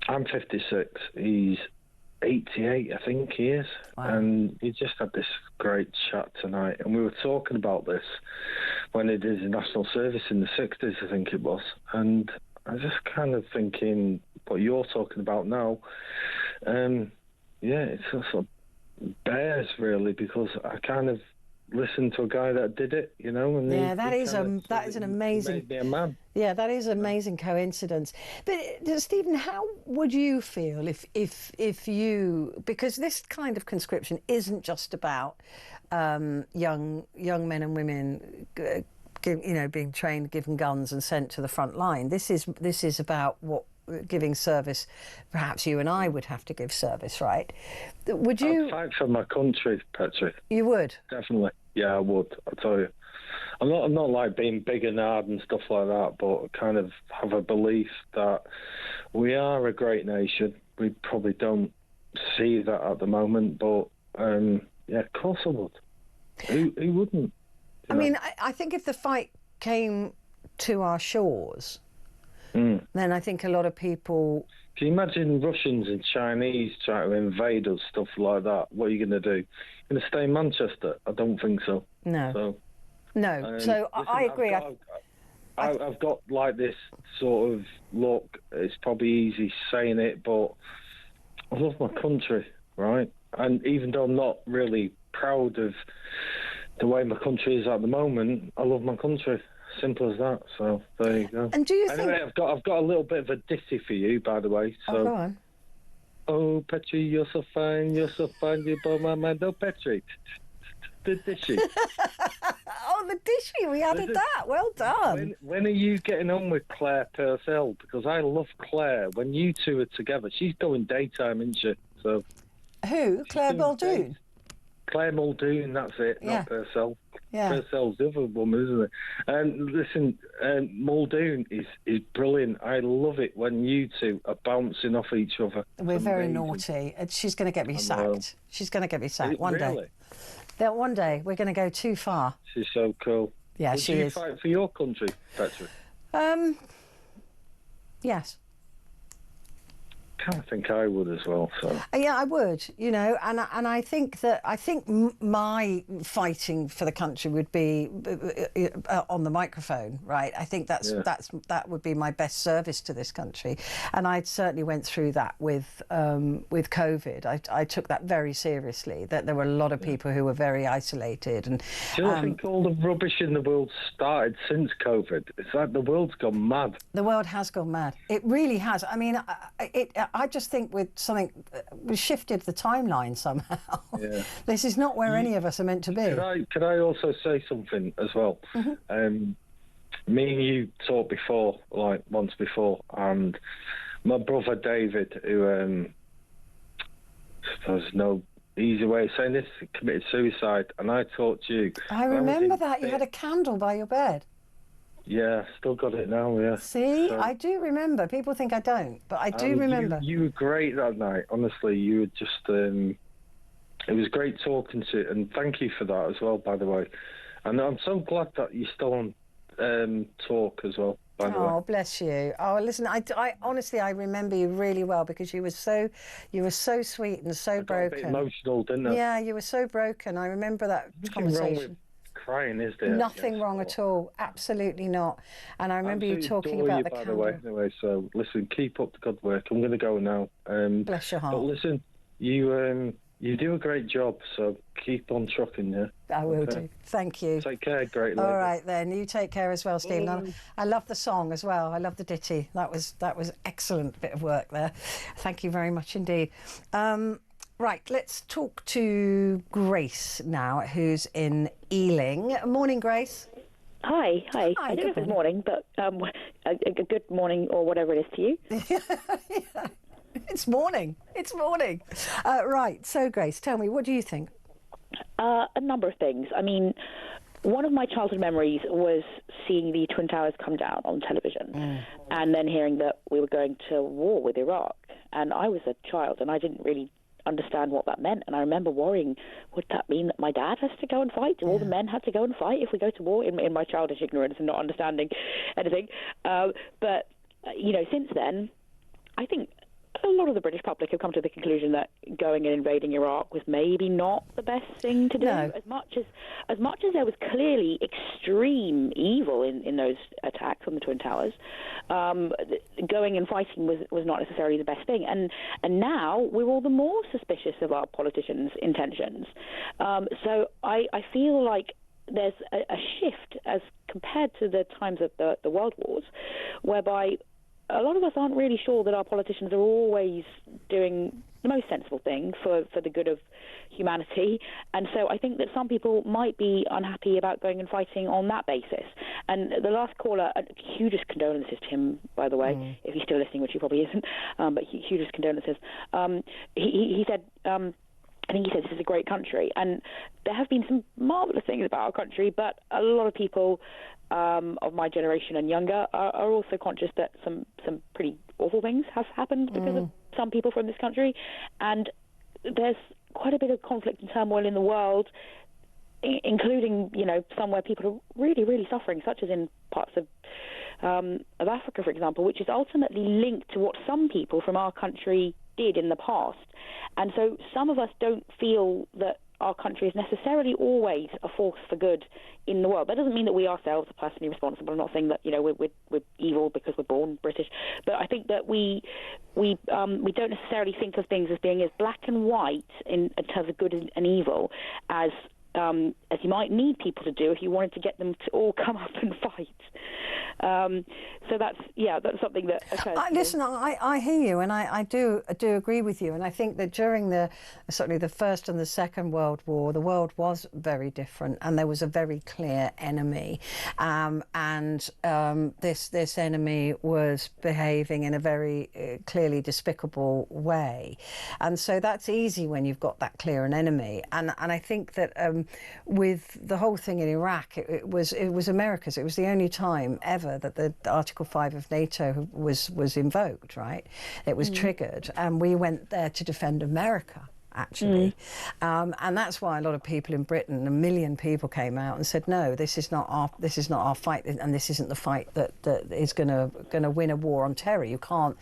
I'm 56. He's 88, I think he is. Wow. And we just had this great chat tonight, and we were talking about this when he did his national service in the 60s, I think it was, and I was just kind of thinking what you're talking about now. It's sort of bears really, because I kind of listened to a guy that did it, and that is an amazing. Made me a man. Yeah, that is an amazing coincidence. But Stephen, how would you feel if you, because this kind of conscription isn't just about young men and women, being trained, given guns and sent to the front line. This is about what giving service. Perhaps you and I would have to give service, right? Would you? I'd fight for my country, Petrie. You would? Definitely. Yeah, I would. I tell you, I'm not like being big and hard and stuff like that, but I kind of have a belief that we are a great nation. We probably don't see that at the moment, but of course I would. Who wouldn't? I mean, I think if the fight came to our shores, then I think a lot of people... Can you imagine Russians and Chinese trying to invade us, stuff like that? What are you going to do? You're going to stay in Manchester? I don't think so. No. So I agree. I've got like this sort of look. It's probably easy saying it, but I love my country, right? And even though I'm not really proud of the way my country is at the moment, I love my country. Simple as that. So there you go. And do you think... I've got a little bit of a ditty for you, by the way. So. Oh, go on. Oh, Petrie, you're so fine, you blow my mind. Oh, Petrie, the dishy. Oh, the dishy, we added that. Well done. When are you getting on with Claire Purcell? Because I love Claire. When you two are together, she's going daytime, isn't she? So. Who? Claire Muldoon? Claire Muldoon, that's it, not Purcell. Yeah. Purcell's the other woman, isn't it? And listen, Muldoon is brilliant. I love it when you two are bouncing off each other. We're very naughty. She's going to get me sacked. She's going to get me sacked one day. That one day we're going to go too far. She's so cool. Yeah, she is. Would you fight for your country, Petrie? Yes. I kind of think I would as well. So yeah, I would, and I think my fighting for the country would be on the microphone, right? I think that would be my best service to this country, and I certainly went through that with COVID. I took that very seriously. That there were a lot of people who were very isolated, and do you think all the rubbish in the world started since COVID? It's like the world's gone mad. The world has gone mad. It really has. I mean, I just think with something, we shifted the timeline somehow. Yeah. This is not where any of us are meant to be. Could I also say something as well? Mm-hmm. Me and you talked before, like once before, and my brother David, who there's no easy way of saying this, committed suicide, and I talked to you. I remember that. You had a candle by your bed. Yeah, still got it now, yeah. See, I do remember. People think I don't, but I do remember. You were great that night. Honestly, you were just... it was great talking to you, and thank you for that as well, by the way. And I'm so glad that you're still on talk as well, by the way. Oh, bless you. Oh, listen, I honestly, I remember you really well, because you were so sweet and so broken. I got a bit emotional, didn't I? Yeah, you were so broken. I remember that conversation. Crying, is there? Nothing wrong at all. Absolutely not. And I remember you talking about the candle. By the way, anyway, so listen, keep up the good work. I'm going to go now. Bless your heart. But listen, you You do a great job, so keep on trucking, yeah? I will do. Thank you. Take care, great lady. All right, then. You take care as well, Stephen. And I love the song as well. I love the ditty. That was excellent bit of work there. Thank you very much indeed. Right, let's talk to Grace now, who's in Ealing. Morning, Grace. Hi. I don't know if it's morning, but a good morning or whatever it is to you. Yeah. It's morning. Right, so Grace, tell me, what do you think? A number of things. I mean, one of my childhood memories was seeing the Twin Towers come down on television and then hearing that we were going to war with Iraq. And I was a child and I didn't really understand what that meant. And I remember worrying, would that mean that my dad has to go and fight? Do all the men have to go and fight if we go to war? In my childish ignorance and not understanding anything. But, since then, I think a lot of the British public have come to the conclusion that going and invading Iraq was maybe not the best thing to do. No. As much as there was clearly extreme evil in those attacks on the Twin Towers, going and fighting was not necessarily the best thing. And now we're all the more suspicious of our politicians' intentions. So I feel like there's a shift as compared to the times of the World Wars, whereby a lot of us aren't really sure that our politicians are always doing the most sensible thing for the good of humanity. And so I think that some people might be unhappy about going and fighting on that basis. And the last caller, hugest condolences to him, by the way, if he's still listening, which he probably isn't, but hugest condolences. He said... I think he said this is a great country, and there have been some marvellous things about our country, but a lot of people of my generation and younger are also conscious that some pretty awful things have happened because of some people from this country, and there's quite a bit of conflict and turmoil in the world, including, somewhere people are really, really suffering, such as in parts of Africa, for example, which is ultimately linked to what some people from our country did in the past. And so some of us don't feel that our country is necessarily always a force for good in the world. That doesn't mean that we ourselves are personally responsible. I'm not saying that we're evil because we're born British, but I think that we don't necessarily think of things as being as black and white in terms of good and evil as you might need people to do if you wanted to get them to all come up and fight. So that's something that occurs. Listen, I hear you, and I do agree with you. And I think that during certainly the First and the Second World War, the world was very different, and there was a very clear enemy, and this enemy was behaving in a very clearly despicable way, and so that's easy when you've got that clear an enemy. And I think that with the whole thing in Iraq, it was America's. It was the only time ever that the Article 5 of NATO was invoked, right? It was triggered, and we went there to defend America, actually. And that's why a lot of people in Britain, 1 million people came out and said, no, this is not our fight, and this isn't the fight that is going to win a war on terror. You can't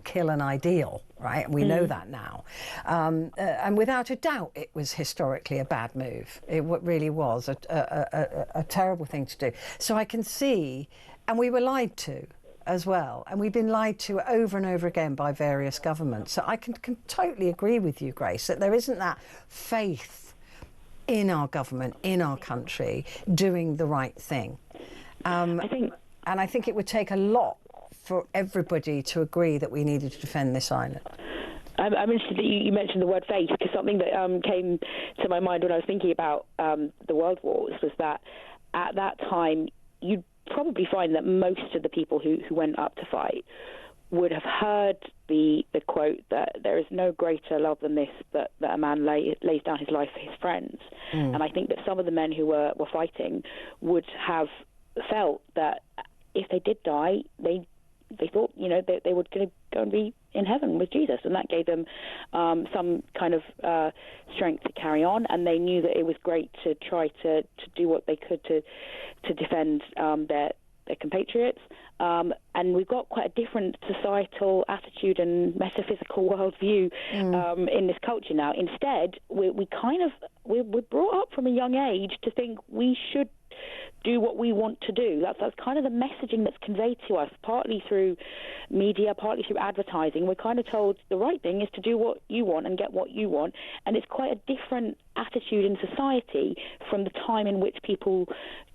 kill an ideal, right? And we know that now. And without a doubt, it was historically a bad move. It really was a terrible thing to do. So I can see, and we were lied to as well, and we've been lied to over and over again by various governments. So I can totally agree with you, Grace, that there isn't that faith in our government, in our country, doing the right thing. I think it would take a lot for everybody to agree that we needed to defend this island. I'm interested that you mentioned the word faith, because something that came to my mind when I was thinking about the World Wars was that at that time you'd probably find that most of the people who went up to fight would have heard the quote that there is no greater love than this, that a man lays down his life for his friends. And I think that some of the men who were fighting would have felt that if they did die, they thought, they would go and be in heaven with Jesus, and that gave them some kind of strength to carry on, and they knew that it was great to try to do what they could to defend their compatriots. And we've got quite a different societal attitude and metaphysical worldview in this culture now. Instead, we're brought up from a young age to think we should do what we want to do. That's kind of the messaging that's conveyed to us, partly through media, partly through advertising. We're kind of told the right thing is to do what you want and get what you want, and it's quite a different attitude in society from the time in which people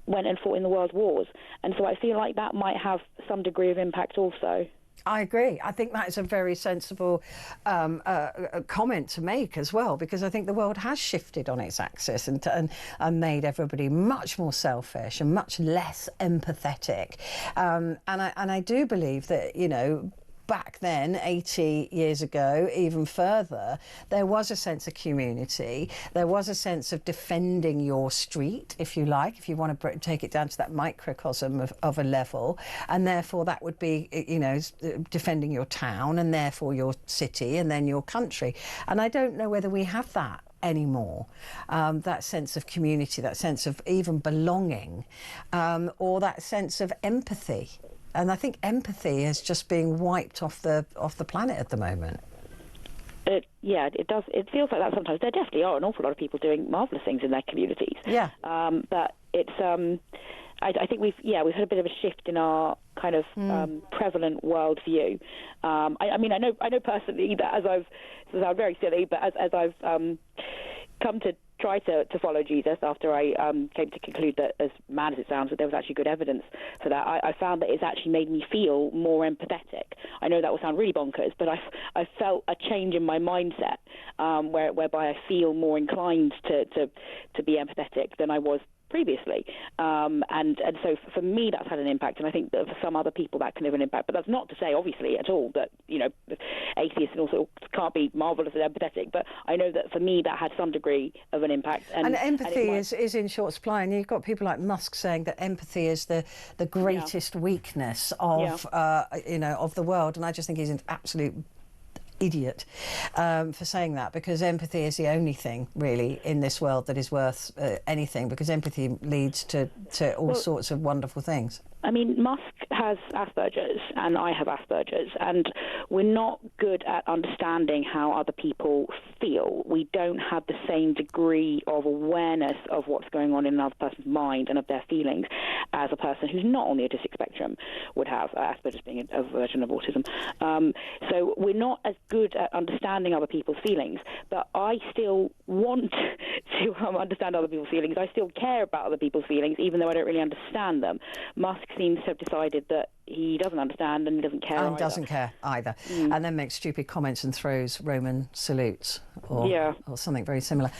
went and fought in the world wars. And so I feel like that might have some degree of impact also. I agree. I think that is a very sensible comment to make as well, because I think the world has shifted on its axis and made everybody much more selfish and much less empathetic. And I do believe that, you know, back then, 80 years ago, even further, there was a sense of community. There was a sense of defending your street, if you like, if you want to take it down to that microcosm of a level. And therefore, that would be, you know, defending your town and therefore your city and then your country. And I don't know whether we have that anymore, that sense of community, that sense of even belonging, or that sense of empathy. And I think empathy is just being wiped off the planet at the moment. It does. It feels like that sometimes. There definitely are an awful lot of people doing marvellous things in their communities. Yeah. But it's. I think we've had a bit of a shift in our kind of prevalent worldview. I mean, I know personally that this sounds very silly, but as I've come to try to follow Jesus after I came to conclude that, as mad as it sounds, that there was actually good evidence for that, I found that it's actually made me feel more empathetic. I know that will sound really bonkers, but I felt a change in my mindset whereby I feel more inclined to be empathetic than I was previously, and so for me that's had an impact, and I think that for some other people that can have an impact. But that's not to say, obviously, at all that, you know, atheists and also can't be marvellous and empathetic. But I know that for me that had some degry of an impact. And empathy is in short supply, and you've got people like Musk saying that empathy is the greatest weakness of you know, of the world, and I just think he's an absolute idiot for saying that, because empathy is the only thing really in this world that is worth anything, because empathy leads to all sorts of wonderful things. I mean, Musk has Asperger's and I have Asperger's, and we're not good at understanding how other people feel. We don't have the same degree of awareness of what's going on in another person's mind and of their feelings as a person who's not on the autistic spectrum would have, Asperger's being a version of autism. So we're not as good at understanding other people's feelings, but I still want to understand other people's feelings. I still care about other people's feelings, even though I don't really understand them. Musk seems to have decided that he doesn't understand and he doesn't care either. And then makes stupid comments and throws Roman salutes or something very similar.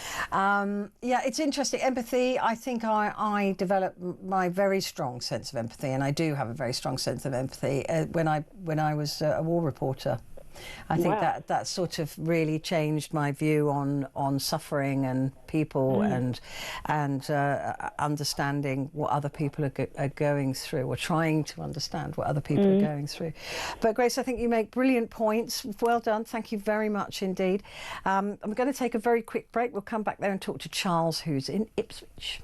It's interesting. Empathy, I think I developed my very strong sense of empathy, and I do have a very strong sense of empathy when I was a war reporter. I think that sort of really changed my view on suffering and people and understanding what other people are going through, or trying to understand what other people are going through. But Grace, I think you make brilliant points. Well done. Thank you very much indeed. I'm going to take a very quick break. We'll come back there and talk to Charles, who's in Ipswich.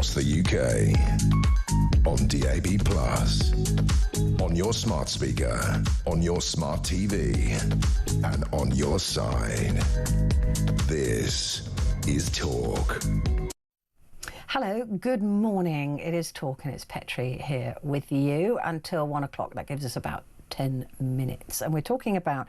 across the UK. On DAB+, on your smart speaker, on your smart TV, and on your side. This is Talk. Hello, good morning. It is Talk and it's Petrie here with you until 1 o'clock. That gives us about 10 minutes. And we're talking about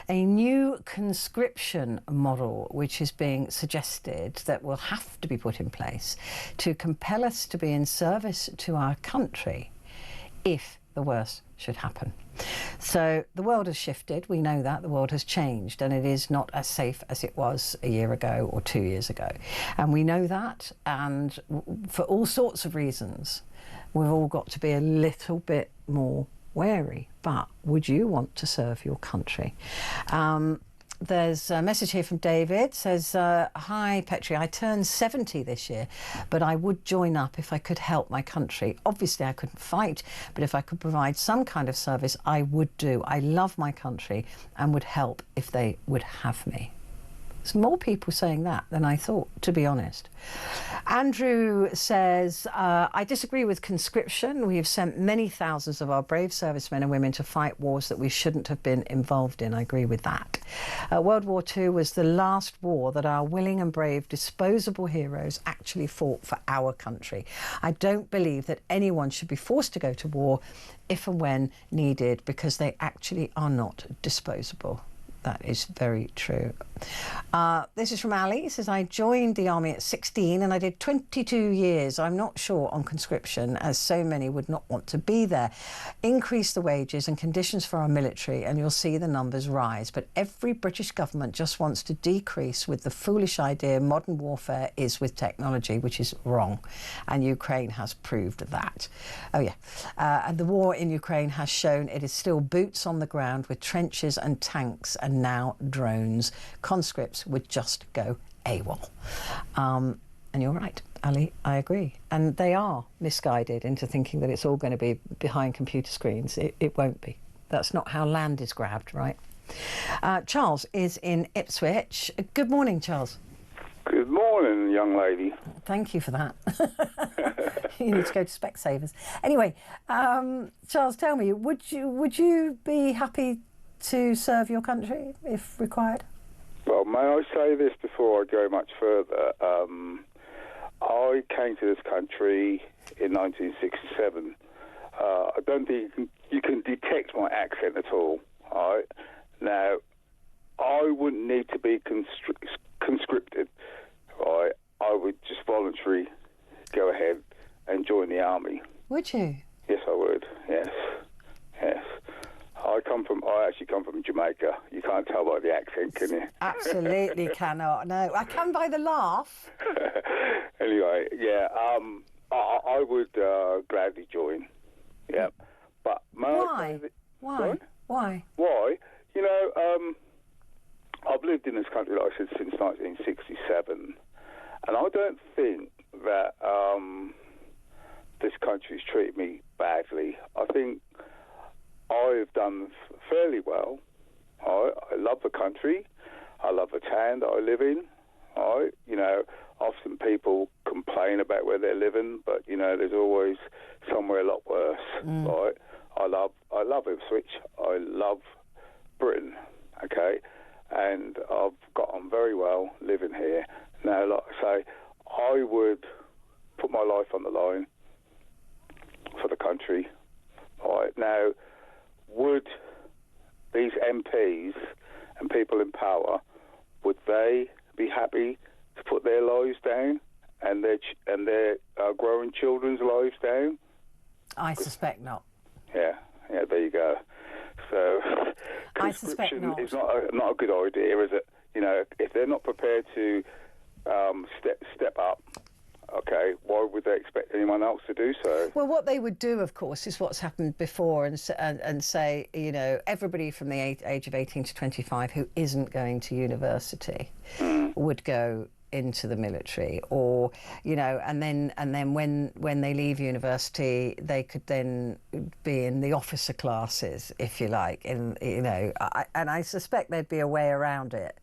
a new conscription model which is being suggested that will have to be put in place to compel us to be in service to our country if the worst should happen. So the world has shifted, we know that, the world has changed, and it is not as safe as it was a year ago or 2 years ago. And we know that, and for all sorts of reasons, we've all got to be a little bit more wary. But would you want to serve your country? There's a message here from David. Says, hi Petrie, I turned 70 this year, but I would join up if I could help my country. Obviously I couldn't fight, but if I could provide some kind of service, I would do. I love my country and would help if they would have me. There's more people saying that than I thought, to be honest. Andrew says, I disagree with conscription. We have sent many thousands of our brave servicemen and women to fight wars that we shouldn't have been involved in. I agree with that. World War II was the last war that our willing and brave disposable heroes actually fought for our country. I don't believe that anyone should be forced to go to war if and when needed, because they actually are not disposable. That is very true. This is from Ali. He says, I joined the army at 16 and I did 22 years. I'm not sure on conscription, as so many would not want to be there. Increase the wages and conditions for our military and you'll see the numbers rise. But every British government just wants to decrease with the foolish idea modern warfare is with technology, which is wrong. And Ukraine has proved that. Oh, yeah. And the war in Ukraine has shown it is still boots on the ground with trenches and tanks and now drones. Conscripts would just go AWOL. And you're right, Ali, I agree. And they are misguided into thinking that it's all going to be behind computer screens. It won't be. That's not how land is grabbed, right? Charles is in Ipswich. Good morning, Charles. Good morning, young lady. Thank you for that. You need to go to Specsavers. Anyway, Charles, tell me, would you be happy to serve your country if required? Well, may I say this before I go much further? I came to this country in 1967. I don't think you can detect my accent at all. All right? Now, I wouldn't need to be conscripted. Right? I would just voluntarily go ahead and join the army. Would you? Yes, I would. Yes. Yes. I actually come from Jamaica. You can't tell by the accent, can you? Absolutely cannot. No, I can by the laugh. Anyway, yeah, I would gladly join. Yeah, but why? Why? Why? Why? You know, I've lived in this country, like I said, since 1967, and I don't think that this country's treated me badly. I think I've done fairly well. I love the country. I love the town that I live in. You know, often people complain about where they're living, but you know, there's always somewhere a lot worse. Right? I love Ipswich. I love Britain. Okay, and I've got on very well living here. Now, like I say, I would put my life on the line for the country. Right now, would these MPs and people in power, would they be happy to put their lives down and their growing children's lives down? I suspect not. Yeah, there you go. So I suspect not. Is not a good idea, is it? You know, if they're not prepared to step up, okay, why would they expect anyone else to do so? Well, what they would do, of course, is what's happened before and say, you know, everybody from the age of 18 to 25 who isn't going to university would go into the military, or you know, and then when they leave university, they could then be in the officer classes, if you like, in, you know, and I suspect there'd be a way around it.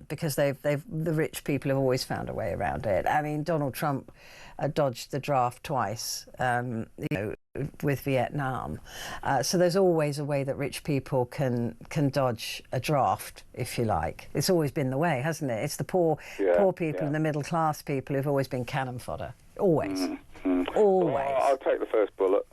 because the rich people have always found a way around it. I mean, Donald Trump dodged the draft twice, with Vietnam. So there's always a way that rich people can dodge a draft, if you like. It's always been the way, hasn't it? It's the poor people and the middle class people who've always been cannon fodder. Always. Always. Well, I'll take the first bullet.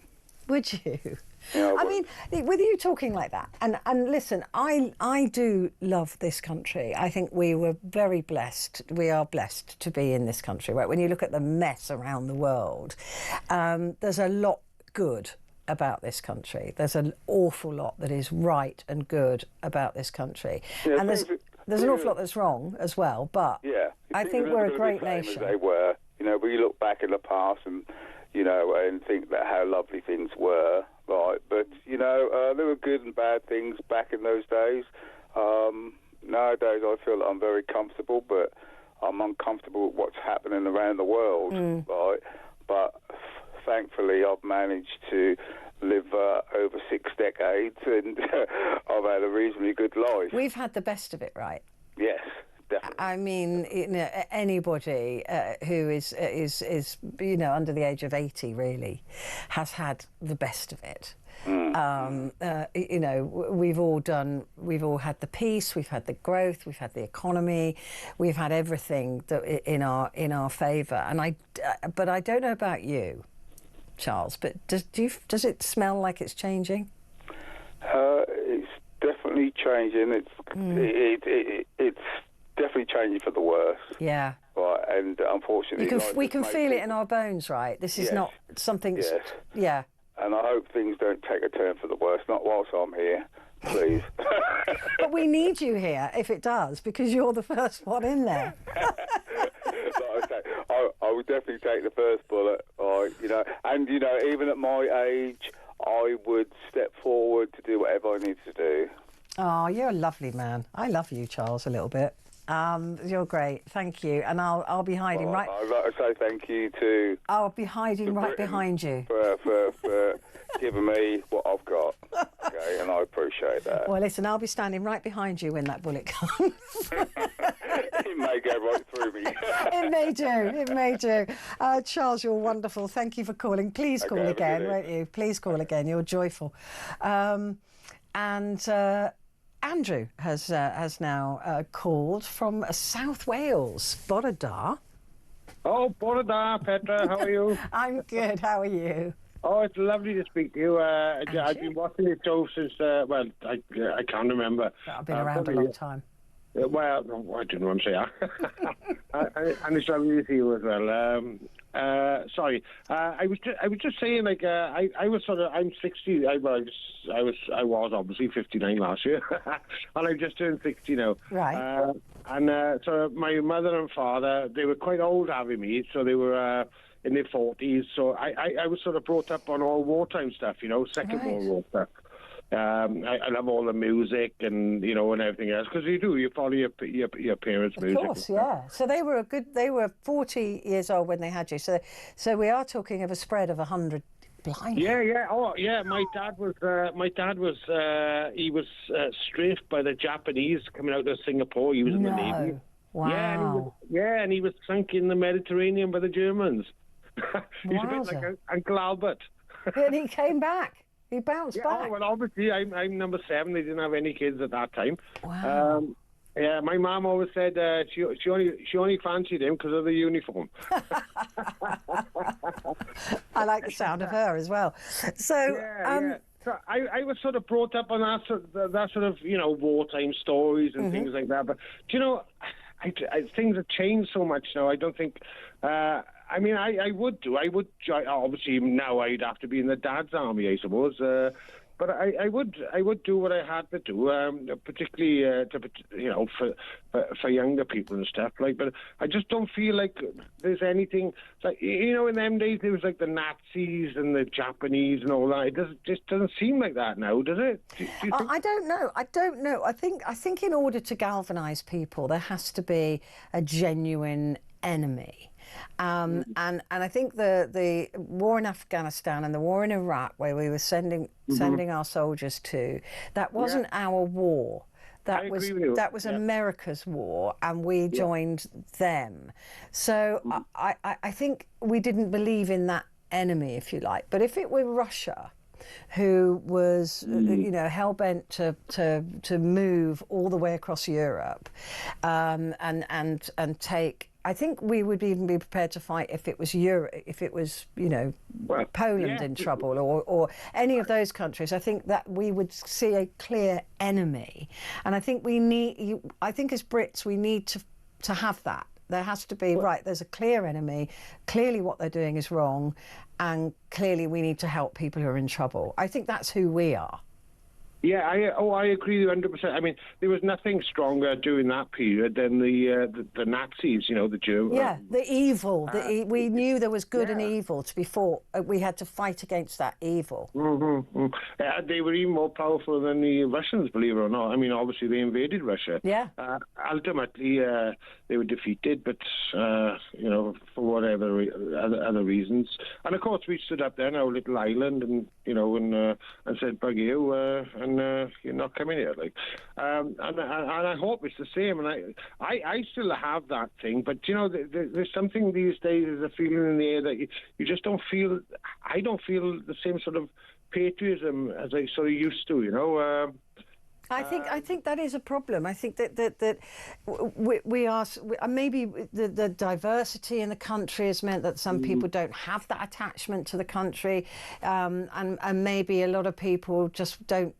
Would you? Yeah, I mean, with you talking like that, and listen, I do love this country. I think we were very blessed. We are blessed to be in this country. Right? When you look at the mess around the world, there's a lot good about this country. There's an awful lot that is right and good about this country, and there's an awful lot that's wrong as well. But I think we're a great nation. As they were, we look back in the past and and think that how lovely things were, right? But there were good and bad things back in those days. Nowadays, I feel that I'm very comfortable, but I'm uncomfortable with what's happening around the world, right? But thankfully, I've managed to live over 6 decades, and I've had a reasonably good life. We've had the best of it, right? Yes. Definitely. I mean, anybody who is under the age of 80 really has had the best of it. We've all had the peace, we've had the growth, we've had the economy, we've had everything that in our favour. And but I don't know about you, Charles, but does it smell like it's changing? It's definitely changing. It's definitely changing for the worse. Yeah. Right, and unfortunately, we can feel it in our bones, right? This is not something. Yes. Yeah. And I hope things don't take a turn for the worse. Not whilst I'm here, please. But we need you here if it does, because you're the first one in there. Like I say, I would definitely take the first bullet. And even at my age, I would step forward to do whatever I need to do. Oh, you're a lovely man. I love you, Charles, a little bit. You're great. Thank you. And I'll be hiding right. I'd like to say thank you to. I'll be hiding right behind you. For giving me what I've got. Okay, and I appreciate that. Well, listen, I'll be standing right behind you when that bullet comes. It may go right through me. It may do. It may do. Charles, you're wonderful. Thank you for calling. Please call again, won't you? Please call again. You're joyful. Andrew has now called from South Wales, Bore da. Oh, Bore da, Petra. How are you? I'm good. How are you? Oh, it's lovely to speak to you. I've been watching the show since, I can't remember. I've been around a long time. Well, I didn't want to say that. And it's lovely to see you as well. Sorry, I was just saying, I was sort of, I'm 60. I was obviously 59 last year, and I just turned 60 now. Right. So my mother and father, they were quite old having me, so they were in their 40s. So I was sort of brought up on all wartime stuff, Second World War stuff. I love all the music and and everything else, because you follow your parents' music. Of course, yeah. So they were 40 years old when they had you. So we are talking of a spread of 100. Blimey. Yeah. Oh, yeah. My dad was he was strafed by the Japanese coming out of Singapore. He was in the Navy. Wow. And he was sunk in the Mediterranean by the Germans. He's a bit like Uncle Albert. And he came back. He bounced back. Oh, well, obviously, I'm number 7. They didn't have any kids at that time. Wow. My mum always said she only fancied him because of the uniform. I like the sound of her as well. So, So I was sort of brought up on that sort of wartime stories and things like that. But things have changed so much now. I don't think. I would join. Obviously, now I'd have to be in the dad's army, I suppose. But I would do what I had to do, particularly for younger people and stuff. But I just don't feel like there's anything. Like in them days there was like the Nazis and the Japanese and all that. It just doesn't seem like that now, does it? Do you think? I don't know. I think in order to galvanise people, there has to be a genuine enemy. And I think the war in Afghanistan and the war in Iraq, where we were sending our soldiers to, that wasn't our war. That was America's war, and we joined them. So I think we didn't believe in that enemy, if you like. But if it were Russia, who was hell bent to move all the way across Europe, and take. I think we would even be prepared to fight if it was Poland in trouble or any of those countries. I think that we would see a clear enemy, and I think I think as Brits we need to have that. There has to be, there's a clear enemy, clearly what they're doing is wrong, and clearly we need to help people who are in trouble. I think that's who we are. Yeah, I agree with you 100%. I mean, there was nothing stronger during that period than the Nazis, the Germans. Yeah, the evil. We knew there was good and evil to be fought. We had to fight against that evil. They were even more powerful than the Russians, believe it or not. I mean, obviously they invaded Russia. Yeah. Ultimately, they were defeated, but for whatever other reasons. And of course, we stood up there in our little island, and and said, "Bug you," and you're not coming here. And I hope it's the same. And I still have that thing, but there's something these days. There's a feeling in the air that you just don't feel. I don't feel the same sort of patriotism as I sort of used to. I think that is a problem. I think that we are maybe the diversity in the country has meant that some people don't have that attachment to the country, and maybe a lot of people just don't